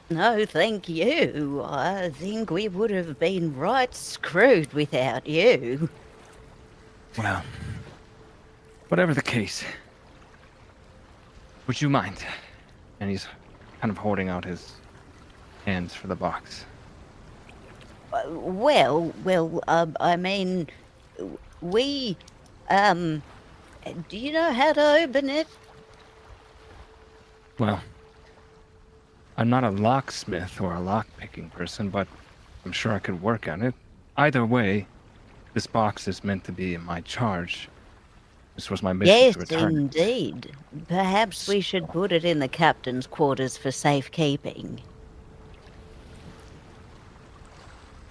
no, thank you. I think we would have been right screwed without you. Well, whatever the case, would you mind? And he's kind of holding out his hands for the box. I mean, we, do you know how to open it? Well, I'm not a locksmith or a lock-picking person, but I'm sure I could work on it. Either way, this box is meant to be in my charge. This was my mission Yes, to return it. indeed. Perhaps we should put it in the captain's quarters for safekeeping.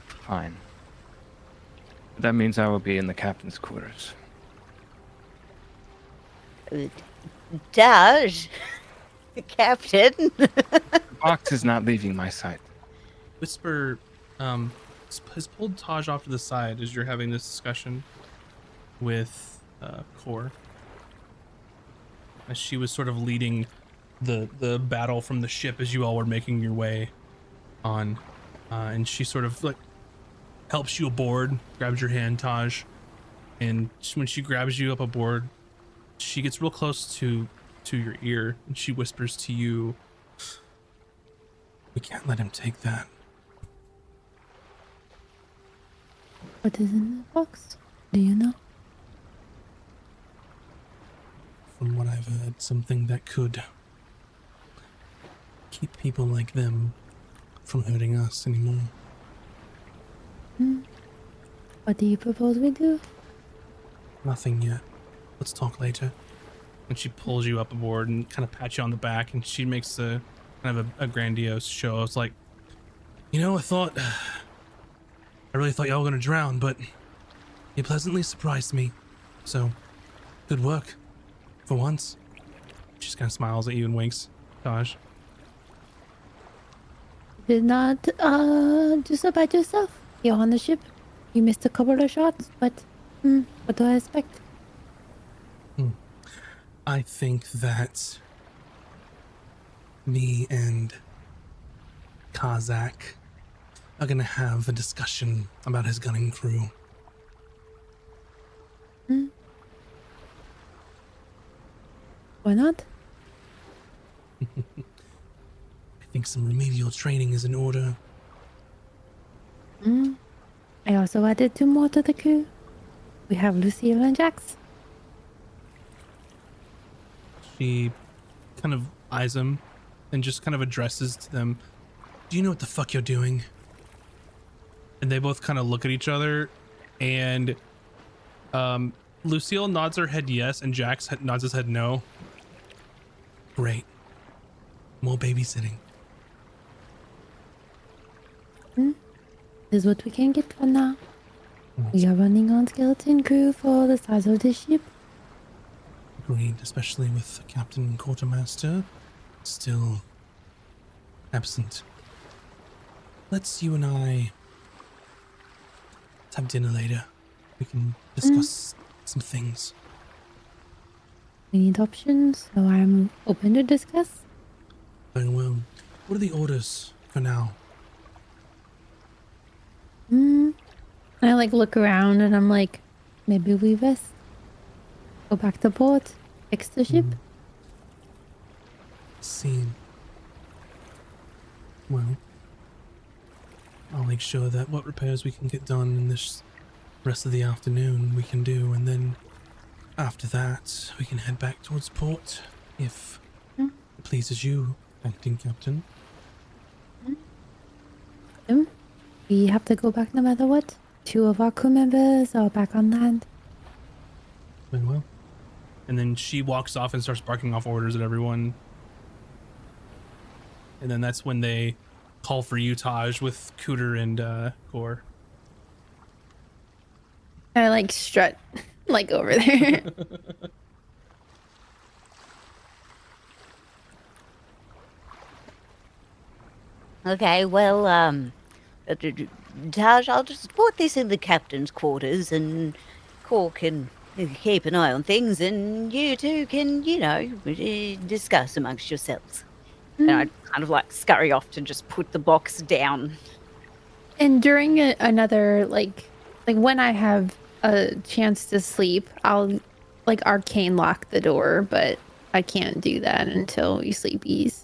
Fine. That means I will be in the captain's quarters. Taj, Captain. The box is not leaving my sight. Whisper has pulled Taj off to the side as you're having this discussion with Core, as she was sort of leading the battle from the ship as you all were making your way on, and she sort of like helps you aboard, grabs your hand, Taj, and when she grabs you up aboard, she gets real close to your ear and she whispers to you, "We can't let him take that." What is in the box? Do you know? From what I've heard, something that could keep people like them from hurting us anymore. What do you propose we do? Nothing yet. Let's talk later. And she pulls you up aboard and kind of pats you on the back, and she makes a kind of a grandiose show. It's like, I really thought y'all were gonna drown, but you pleasantly surprised me. So, good work. For once. She just kind of smiles at you and winks. Taj. Did not do so bad yourself. You're on the ship. You missed a couple of shots, but what do I expect? I think that me and Kazak are gonna have a discussion about his gunning crew. Why not? I think some remedial training is in order. I also added 2 more to the crew. We have Lucille and Jax. She kind of eyes him and just kind of addresses to them, "Do you know what the fuck you're doing?" And they both kind of look at each other, and Lucille nods her head yes, and Jax nods his head no. Great. More babysitting. This is what we can get for now. We are running on skeleton crew for the size of the ship. Agreed, especially with Captain and Quartermaster still absent. Let's you and I have dinner later. We can discuss some things. We need options, so I'm open to discuss. Very well. What are the orders for now? I look around and I'm like, maybe we rest. Go back to port. Fix the ship. Scene. Well, I'll make sure that what repairs we can get done in this rest of the afternoon we can do, and then after that we can head back towards port if it pleases you, acting captain. We have to go back no matter what. 2 of our crew members are back on land. Very well. And then she walks off and starts barking off orders at everyone. And then that's when they call for you, Taj, with Cooter and Core. I strut over there. Okay, well, Taj, I'll just put this in the captain's quarters, and Core can keep an eye on things, and you two can, discuss amongst yourselves. And I kind of scurry off to just put the box down. And during another when I have a chance to sleep, I'll arcane lock the door, but I can't do that until you sleepies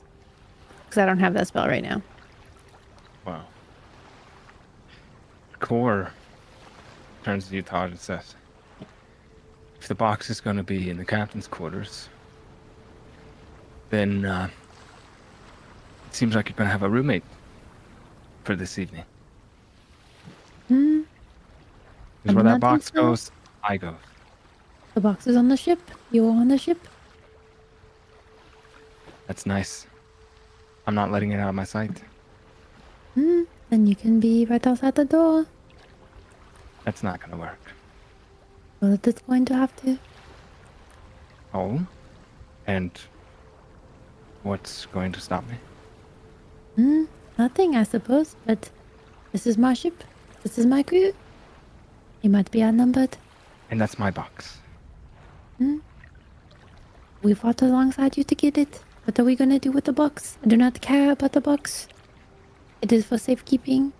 because I don't have that spell right now. Wow. Core turns to you, Todd, and says, "If the box is going to be in the captain's quarters, then seems like you're gonna have a roommate for this evening. Hmm. Because I where do that not box think so. goes, I go. The box is on the ship. You are on the ship. That's nice. I'm not letting it out of my sight. Then you can be right outside the door. That's not gonna work. Well, it's going to have to. Oh? And what's going to stop me? Nothing, I suppose. But this is my ship. This is my crew. You might be outnumbered. And that's my box. We fought alongside you to get it. What are we gonna do with the box? I do not care about the box. It is for safekeeping.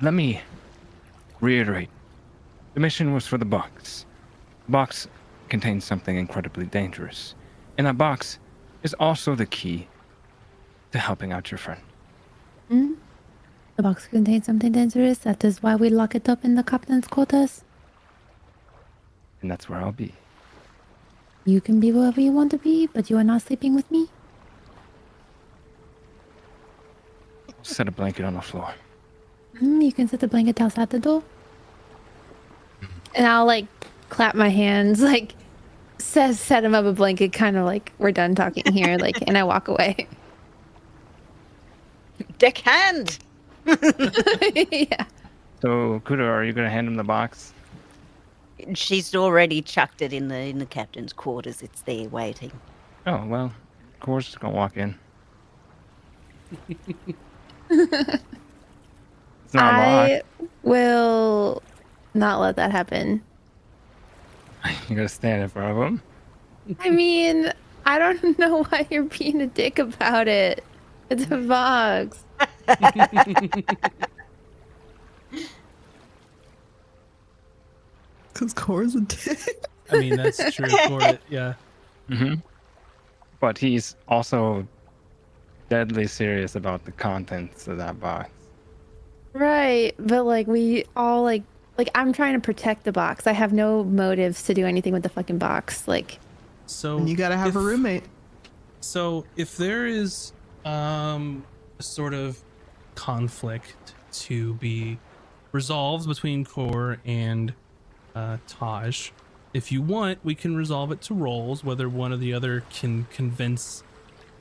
Let me reiterate. The mission was for the box. The box contains something incredibly dangerous. And that box is also the key to helping out your friend. The box contains something dangerous. That is why we lock it up in the captain's quarters. And that's where I'll be. You can be wherever you want to be, but you are not sleeping with me. Set a blanket on the floor. You can set the blanket outside the door. And I'll like clap my hands, like set him up a blanket, kind of like we're done talking here, like, and I walk away. Deckhand! Yeah. So, Kudo, are you going to hand him the box? She's already chucked it in the captain's quarters. It's there waiting. Oh, well, Core's just going to walk in. It's not I locked. will not let that happen. You're going to stand in front of him? I mean, I don't know why you're being a dick about it. It's a box. Because Core's a dick. I mean, that's true for it. Yeah. Mm-hmm. But he's also deadly serious about the contents of that box. Right, but like we all like I'm trying to protect the box. I have no motives to do anything with the fucking box. Like, So And you gotta have a if- roommate. So if there is a sort of conflict to be resolved between Core and Taj, if you want, we can resolve it to roles, whether one or the other can convince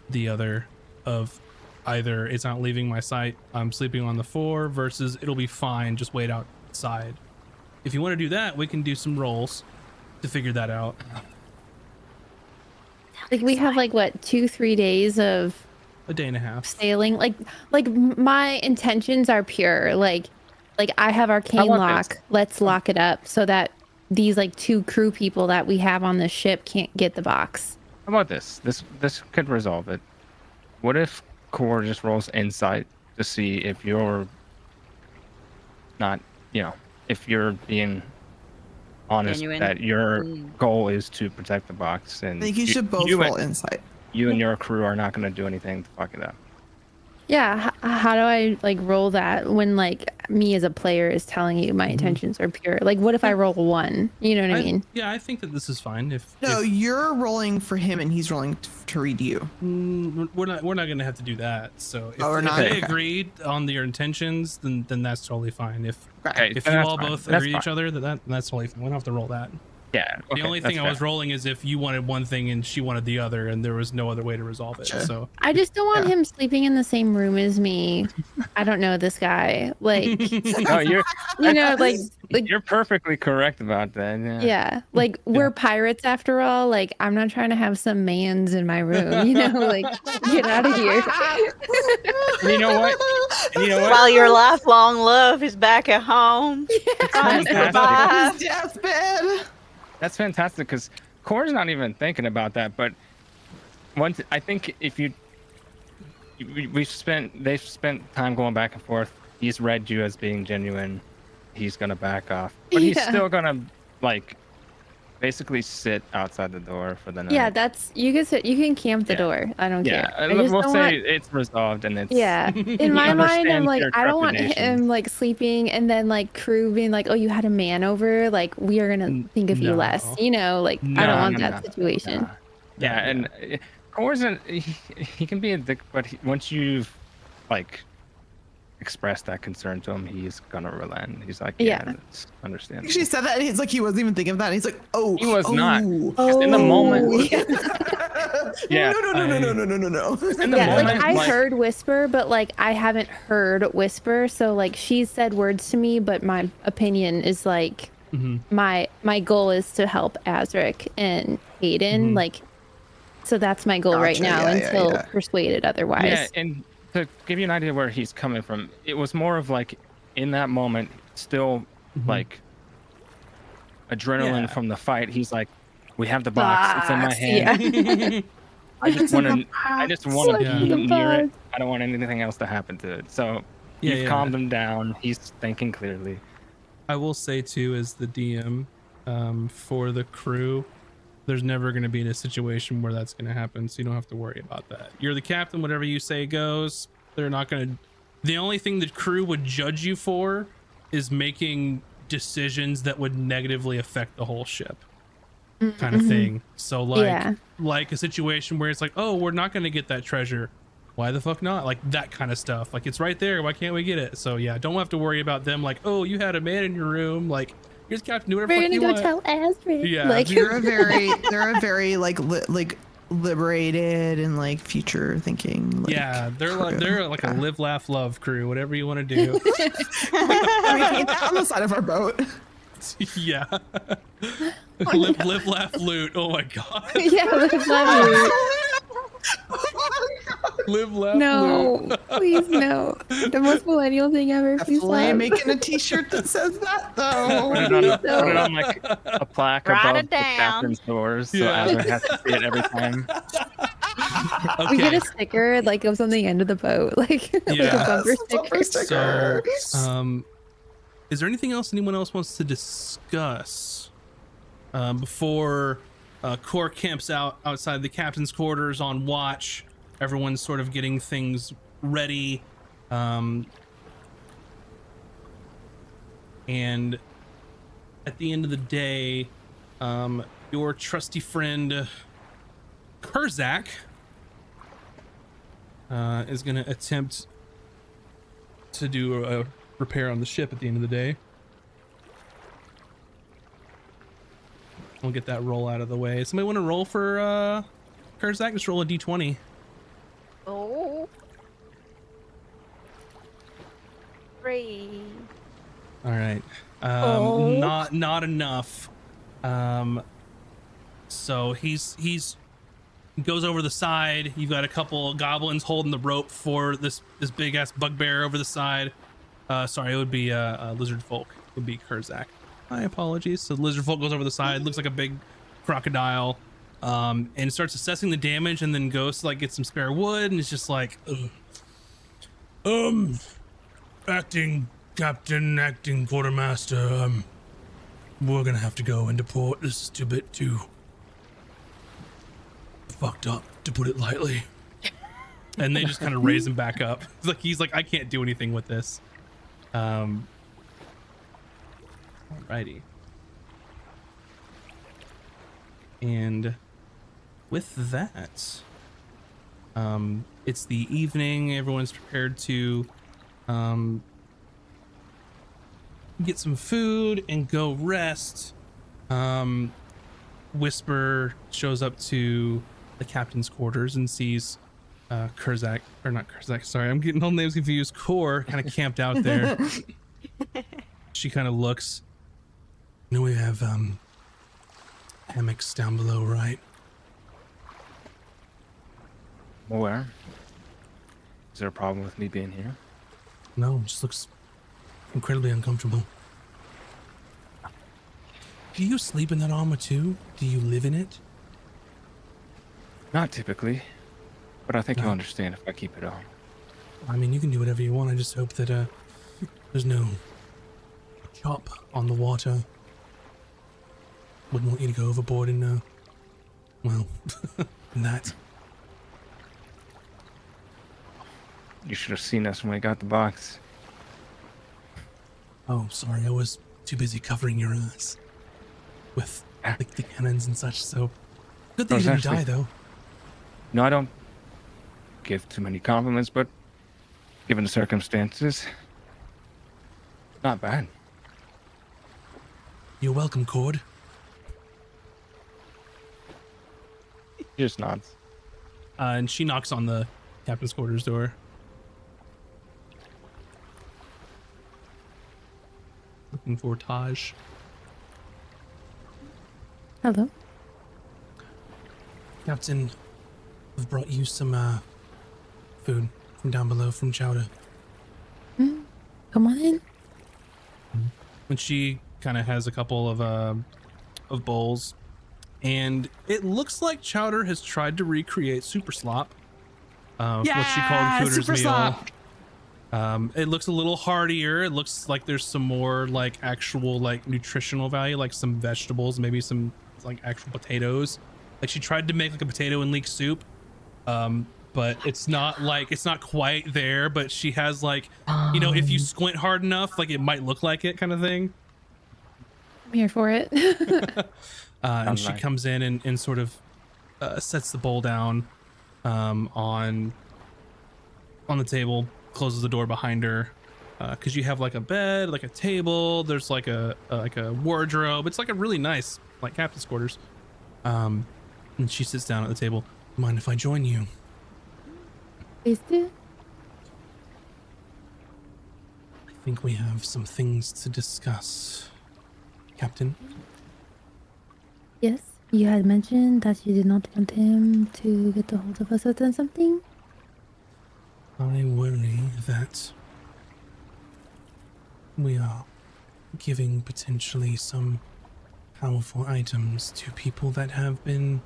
the other of either it's not leaving my sight, I'm sleeping on the floor, versus it'll be fine, just wait outside. If you want to do that, we can do some roles to figure that out. like we have like what 2-3 days of A day and a half. sailing. Like my intentions are pure. Like I have arcane want lock. this. Let's lock it up so that these like 2 crew people that we have on the ship can't get the box. How about this? This could resolve it. What if Core just rolls insight to see if you're not, if you're being honest Genuine. that your Mm. goal is to protect the box, and I think you should both you roll and, insight. you and your crew are not going to do anything to fuck it up. Yeah, how do I like roll that when like me as a player is telling you my intentions are pure? Like what if I roll 1? You know what I mean? Yeah, I think that this is fine. If No, if- you're rolling for him and he's rolling to read you. we're not gonna have to do that. So if, Oh, we're if not? they Okay. agreed on your intentions, then that's totally fine. If Okay, if then you that's all fine. both That's agree with each fine. other, that's totally fine. We don't have to roll that. Yeah. The okay, only that's thing I fair. was rolling is if you wanted one thing and she wanted the other, and there was no other way to resolve it. Gotcha. So I just don't want Yeah. him sleeping in the same room as me. I don't know this guy. Like, No, you're you know, like you're perfectly correct about that. yeah, like we're pirates after all. Like, I'm not trying to have some mans in my room. You know, like get out of here. And you know what? And you know what? While your lifelong love is back at home. Trying to fantastic. survive. His deathbed. That's fantastic because Core's not even thinking about that. But once I think if they've spent time going back and forth. He's read you as being genuine. He's gonna back off, but he's Yeah. still gonna like basically sit outside the door for the night. Yeah, that's you can sit. You can camp the Yeah. door. I don't Yeah. care. I just We'll don't say want- it's resolved and it's Yeah, in my mind, I'm understands like, your I don't want trepidation. him like sleeping and then like crew being like, oh, you had a man over. Like, we are gonna think of you less. No. You know, like I No, don't want no, that no, situation. no. Yeah, and Core isn't. He can be a dick, but once you've like expressed that concern to him, he's gonna relent. He's like, yeah, Yeah. it's understandable. She said that, and he's like, he wasn't even thinking of that. And he's like, oh, He was not. Oh, In the moment. Yeah. Yeah, no. In the Yeah, like moment, I heard whisper, but like I haven't heard whisper. So like she said words to me, but my opinion is like my goal is to help Azric and Aiden. Like, so that's my goal right now until persuaded otherwise. Yeah, and to give you an idea where he's coming from, it was more of like in that moment, still like adrenaline from the fight. He's like, we have the box. It's in my hand. Yeah. I just want to be near it. I don't want anything else to happen to it. So you've calmed him down. He's thinking clearly. I will say too, as the DM for the crew, there's never going to be in a situation where that's going to happen, so you don't have to worry about that. You're the captain. Whatever you say goes. They're not going to. The only thing the crew would judge you for is making decisions that would negatively affect the whole ship, kind of thing. So like a situation where it's like, oh, we're not going to get that treasure. Why the fuck not? Like that kind of stuff. Like, it's right there. Why can't we get it? So yeah, don't have to worry about them. Like, oh, you had a man in your room. Like, here's captain. Do whatever We're fuck you gonna want. go tell Azric. Yeah, like they're a very like liberated and like future thinking. Like, they're like a live, laugh, love crew. Whatever you want to do. on the side of our boat. Yeah. live, laugh, loot. Oh my god. Yeah, live, laugh, loot. Live, laugh, No, loot. please no. The most millennial thing ever. Please Definitely stop. making a t-shirt that says that though. Put it on like a plaque Write above it the down. captain's doors, so Azric has to see it every time. We get a sticker like of something under the boat, like, like a bumper sticker. So, is there anything else anyone else wants to discuss before Core camps out outside the captain's quarters on watch? Everyone's sort of getting things ready, and at the end of the day, your trusty friend Kurzak is going to attempt to do a repair on the ship at the end of the day. I'll get that roll out of the way. Somebody want to roll for Kurzak? Just roll a d20. Oh. 3. All right. Not enough. So he's goes over the side. You've got a couple goblins holding the rope for this big ass bugbear over the side. Sorry, it would be lizard folk. It would be Kurzak. My apologies. So lizard folk goes over the side. Looks like a big crocodile, and starts assessing the damage, and then goes to like get some spare wood, and it's just like, acting captain, acting quartermaster. We're gonna have to go into port. This is a bit too fucked up, to put it lightly. And they just kind of raise him back up. He's like, I can't do anything with this. Alrighty. And with that, it's the evening. Everyone's prepared to get some food and go rest. Whisper shows up to the captain's quarters and sees Kurzak, or not Kurzak, sorry, I'm getting all names confused. Core kind of camped out there. She kind of looks. You know, we have hammocks down below, right? Where? Is there a problem with me being here? No, it just looks incredibly uncomfortable. Do you sleep in that armor too? Do you live in it? Not typically, but I think you'll understand if I keep it on. I mean, you can do whatever you want. I just hope that there's no chop on the water. Wouldn't want you to go overboard in well, in that. You should have seen us when we got the box. Oh, sorry, I was too busy covering your ass with like the cannons and such. So Good that was you didn't actually- die, though. No, I don't give too many compliments, but given the circumstances, not bad. You're welcome, Cord. He just nods. And she knocks on the captain's quarters door. Looking for Taj. Hello. Captain, I've brought you some food from down below from Chowder. Come on in. And she kind of has a couple of bowls, and it looks like Chowder has tried to recreate Super Slop. What she called Cooter's Super meal. Slop. It looks a little heartier. It looks like there's some more like actual like nutritional value, like some vegetables, maybe some like actual potatoes. Like she tried to make like a potato and leek soup, but it's not quite there. But she has like, you know, if you squint hard enough, like it might look like it, kind of thing. I'm here for it. And she nice. comes in and sort of sets the bowl down on the table, closes the door behind her, because you have like a bed, like a table. There's like a wardrobe. It's like a really nice like captain's quarters. And she sits down at the table. Mind if I join you? Please do. I think we have some things to discuss, Captain. Yes. You had mentioned that you did not want him to get a hold of us or done something. I worry that we are giving potentially some powerful items to people that have been,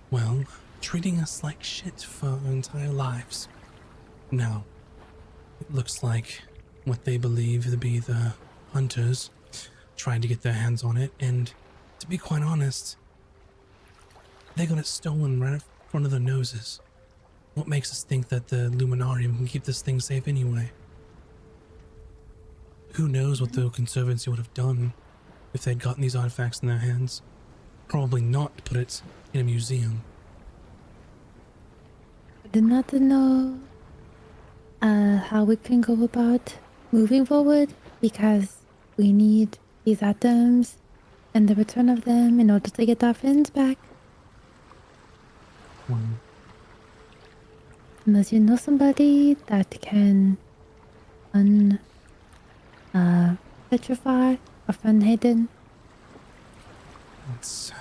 well, treating us like shit for our entire lives. Now, it looks like what they believe to be the hunters tried to get their hands on it, and to be quite honest, they got it stolen right in front of their noses. What makes us think that the Luminarium can keep this thing safe anyway? Who knows what the Conservancy would have done if they'd gotten these artifacts in their hands? Probably not put it in a museum. I did not know how we can go about moving forward because we need these items and the return of them in order to get our friends back. Well, Unless you know somebody that can petrify a friend hidden. it's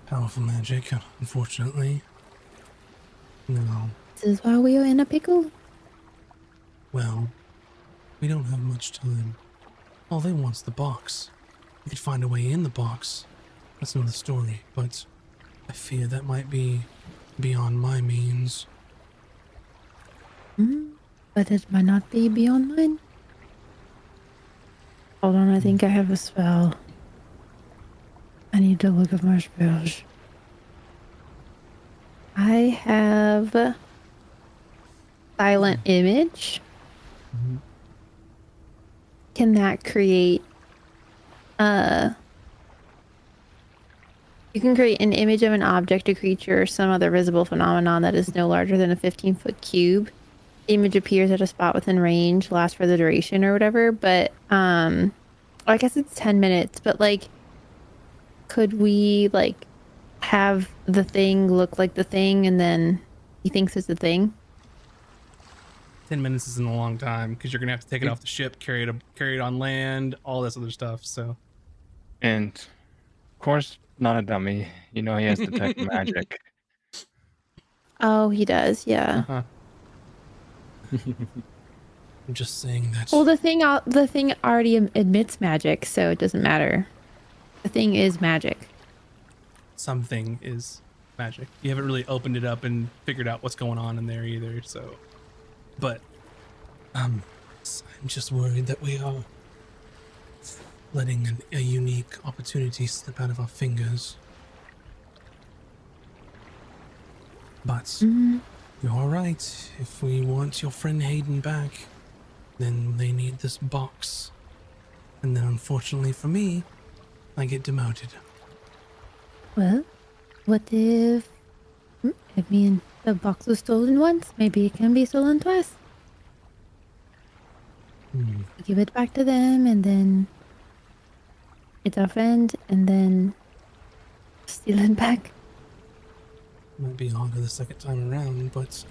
powerful magic, unfortunately. No. This is why we are in a pickle. Well, we don't have much time. All they want's the box. We could find a way in the box. That's another story, but I fear that might be beyond my means. But it might not be beyond mine. Hold on, I think I have a spell. I need to look at my spells. I have silent image. Can that create you can create an image of an object, a creature, or some other visible phenomenon that is no larger than a 15-foot cube. The image appears at a spot within range, lasts for the duration or whatever, but I guess it's 10 minutes, but like could we like have the thing look like the thing and then he thinks it's the thing? 10 minutes isn't a long time because you're gonna have to take it off the ship, carry it on land, all this other stuff. So, And of course, not a dummy. You know he has detect magic. Oh, he does, yeah. uh-huh. I'm just saying that. Well, the thing already admits magic, so it doesn't matter. The thing is magic. Something is magic. You haven't really opened it up and figured out what's going on in there either. So, but I'm just worried that we are letting a unique opportunity slip out of our fingers. But you're right. If we want your friend Hayden back, then they need this box. And then unfortunately for me, I get demoted. Well, what if... I mean, the box was stolen once. Maybe it can be stolen twice. Hmm. We give it back to them, and then it's our friend, and then steal it back. Might be harder the second time around, but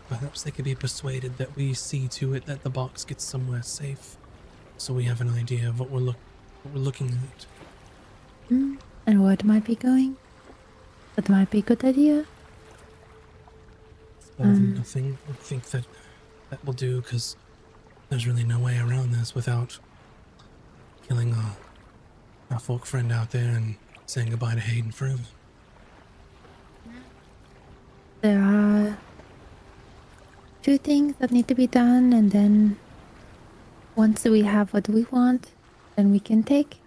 perhaps they could be persuaded that we see to it that the box gets somewhere safe, so we have an idea of what we're looking at. And where it might be going. That might be a good idea. It's better than nothing. I think that will do, because there's really no way around this without killing our folk friend out there and saying goodbye to Hayden forever. There are 2 things that need to be done, and then once we have what we want, then we can take.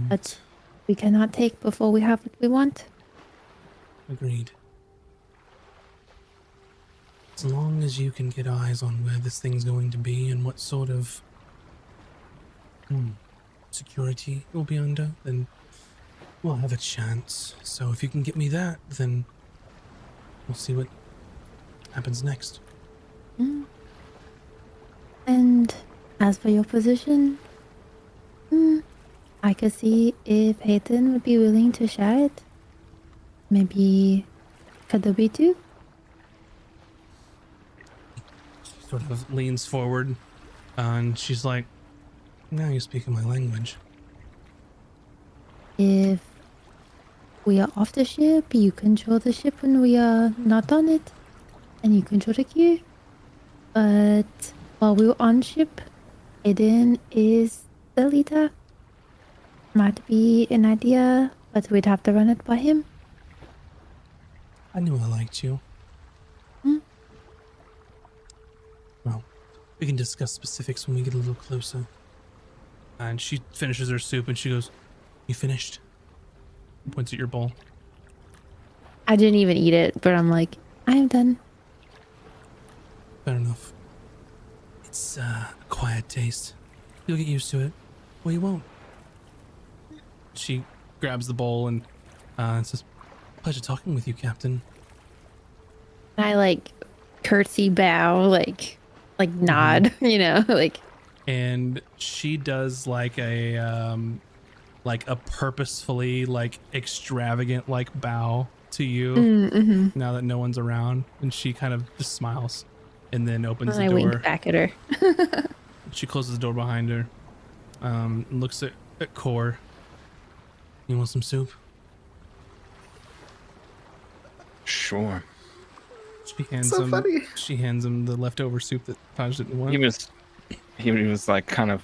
But we cannot take before we have what we want. Agreed. As long as you can get eyes on where this thing's going to be and what sort of security it will be under, then we'll have a chance. So if you can get me that, then we'll see what happens next. And as for your position, I could see if Hayden would be willing to share it. Maybe Kadobi too? She sort of leans forward and she's like, now you're speaking my language. If we are off the ship, you control the ship when we are not on it, and you control the gear. But while we were on ship, Aiden is the leader. Might be an idea, but we'd have to run it by him. I knew I liked you. Well, we can discuss specifics when we get a little closer. And she finishes her soup and she goes, you finished? Points at your bowl. I didn't even eat it, but I'm like, I am done. Fair enough. It's a quiet taste. You'll get used to it. Well, you won't. She grabs the bowl and says, pleasure talking with you, Captain. I like curtsy bow, like nod, you know, like. And she does like a purposefully like extravagant like bow to you now that no one's around, and she kind of just smiles and then opens the I door. wink back at her. She closes the door behind her, and looks at Core. You want some soup? Sure. She hands him the leftover soup that Taj didn't want. He was like kind of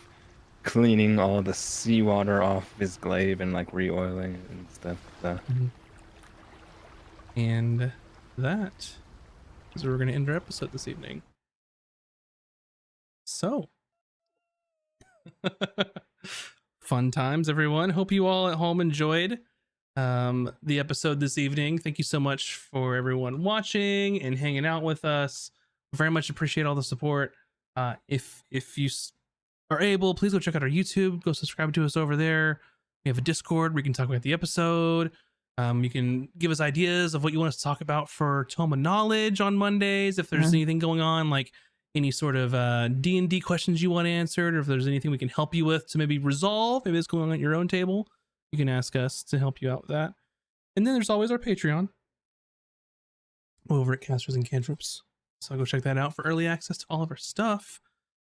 cleaning all the seawater off his glaive and like re-oiling it and stuff. So. And that is where we're going to end our episode this evening. So, fun times, everyone. Hope you all at home enjoyed the episode this evening. Thank you so much for everyone watching and hanging out with us. Very much appreciate all the support. If you are able, please go check out our YouTube. Go subscribe to us over there. We have a Discord where you can talk about the episode. You can give us ideas of what you want us to talk about for Toma Knowledge on Mondays. If there's anything going on, like any sort of D&D questions you want answered, or if there's anything we can help you with to maybe resolve, maybe it's going on at your own table, you can ask us to help you out with that. And then there's always our Patreon over at Casters and Cantrips. So go check that out for early access to all of our stuff.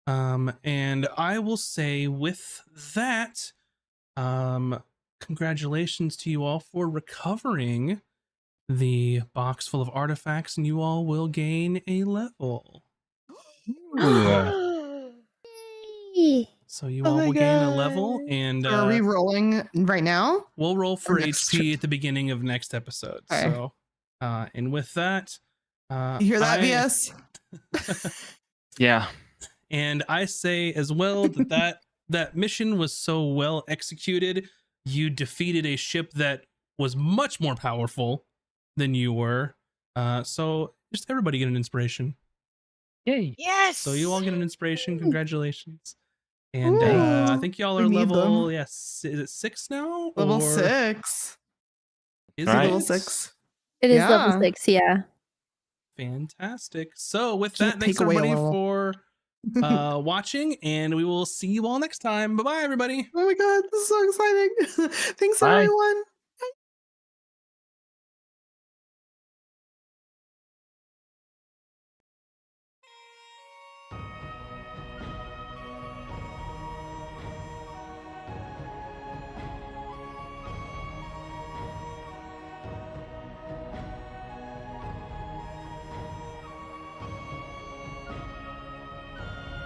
And I will say with that, congratulations to you all for recovering the box full of artifacts, and you all will gain a level. So you all will gain a level, and are we rolling right now? We'll roll for next HP at the beginning of next episode. Okay. So, and with that, You hear that, VS? Yeah. And I say as well that mission was so well executed. You defeated a ship that was much more powerful than you were. So just everybody get an inspiration. Yay. Yes. So you all get an inspiration. Congratulations. And I think y'all are we need level, them. yes, is it 6 now? Level Or 6. Is Right. it Level it? 6. It is level Yeah. 6, yeah. Fantastic. So with Can't that, thanks take away a everybody level. for watching, and we will see you all next time. Bye bye, everybody. Oh my god, this is so exciting. Thanks, Bye. everyone.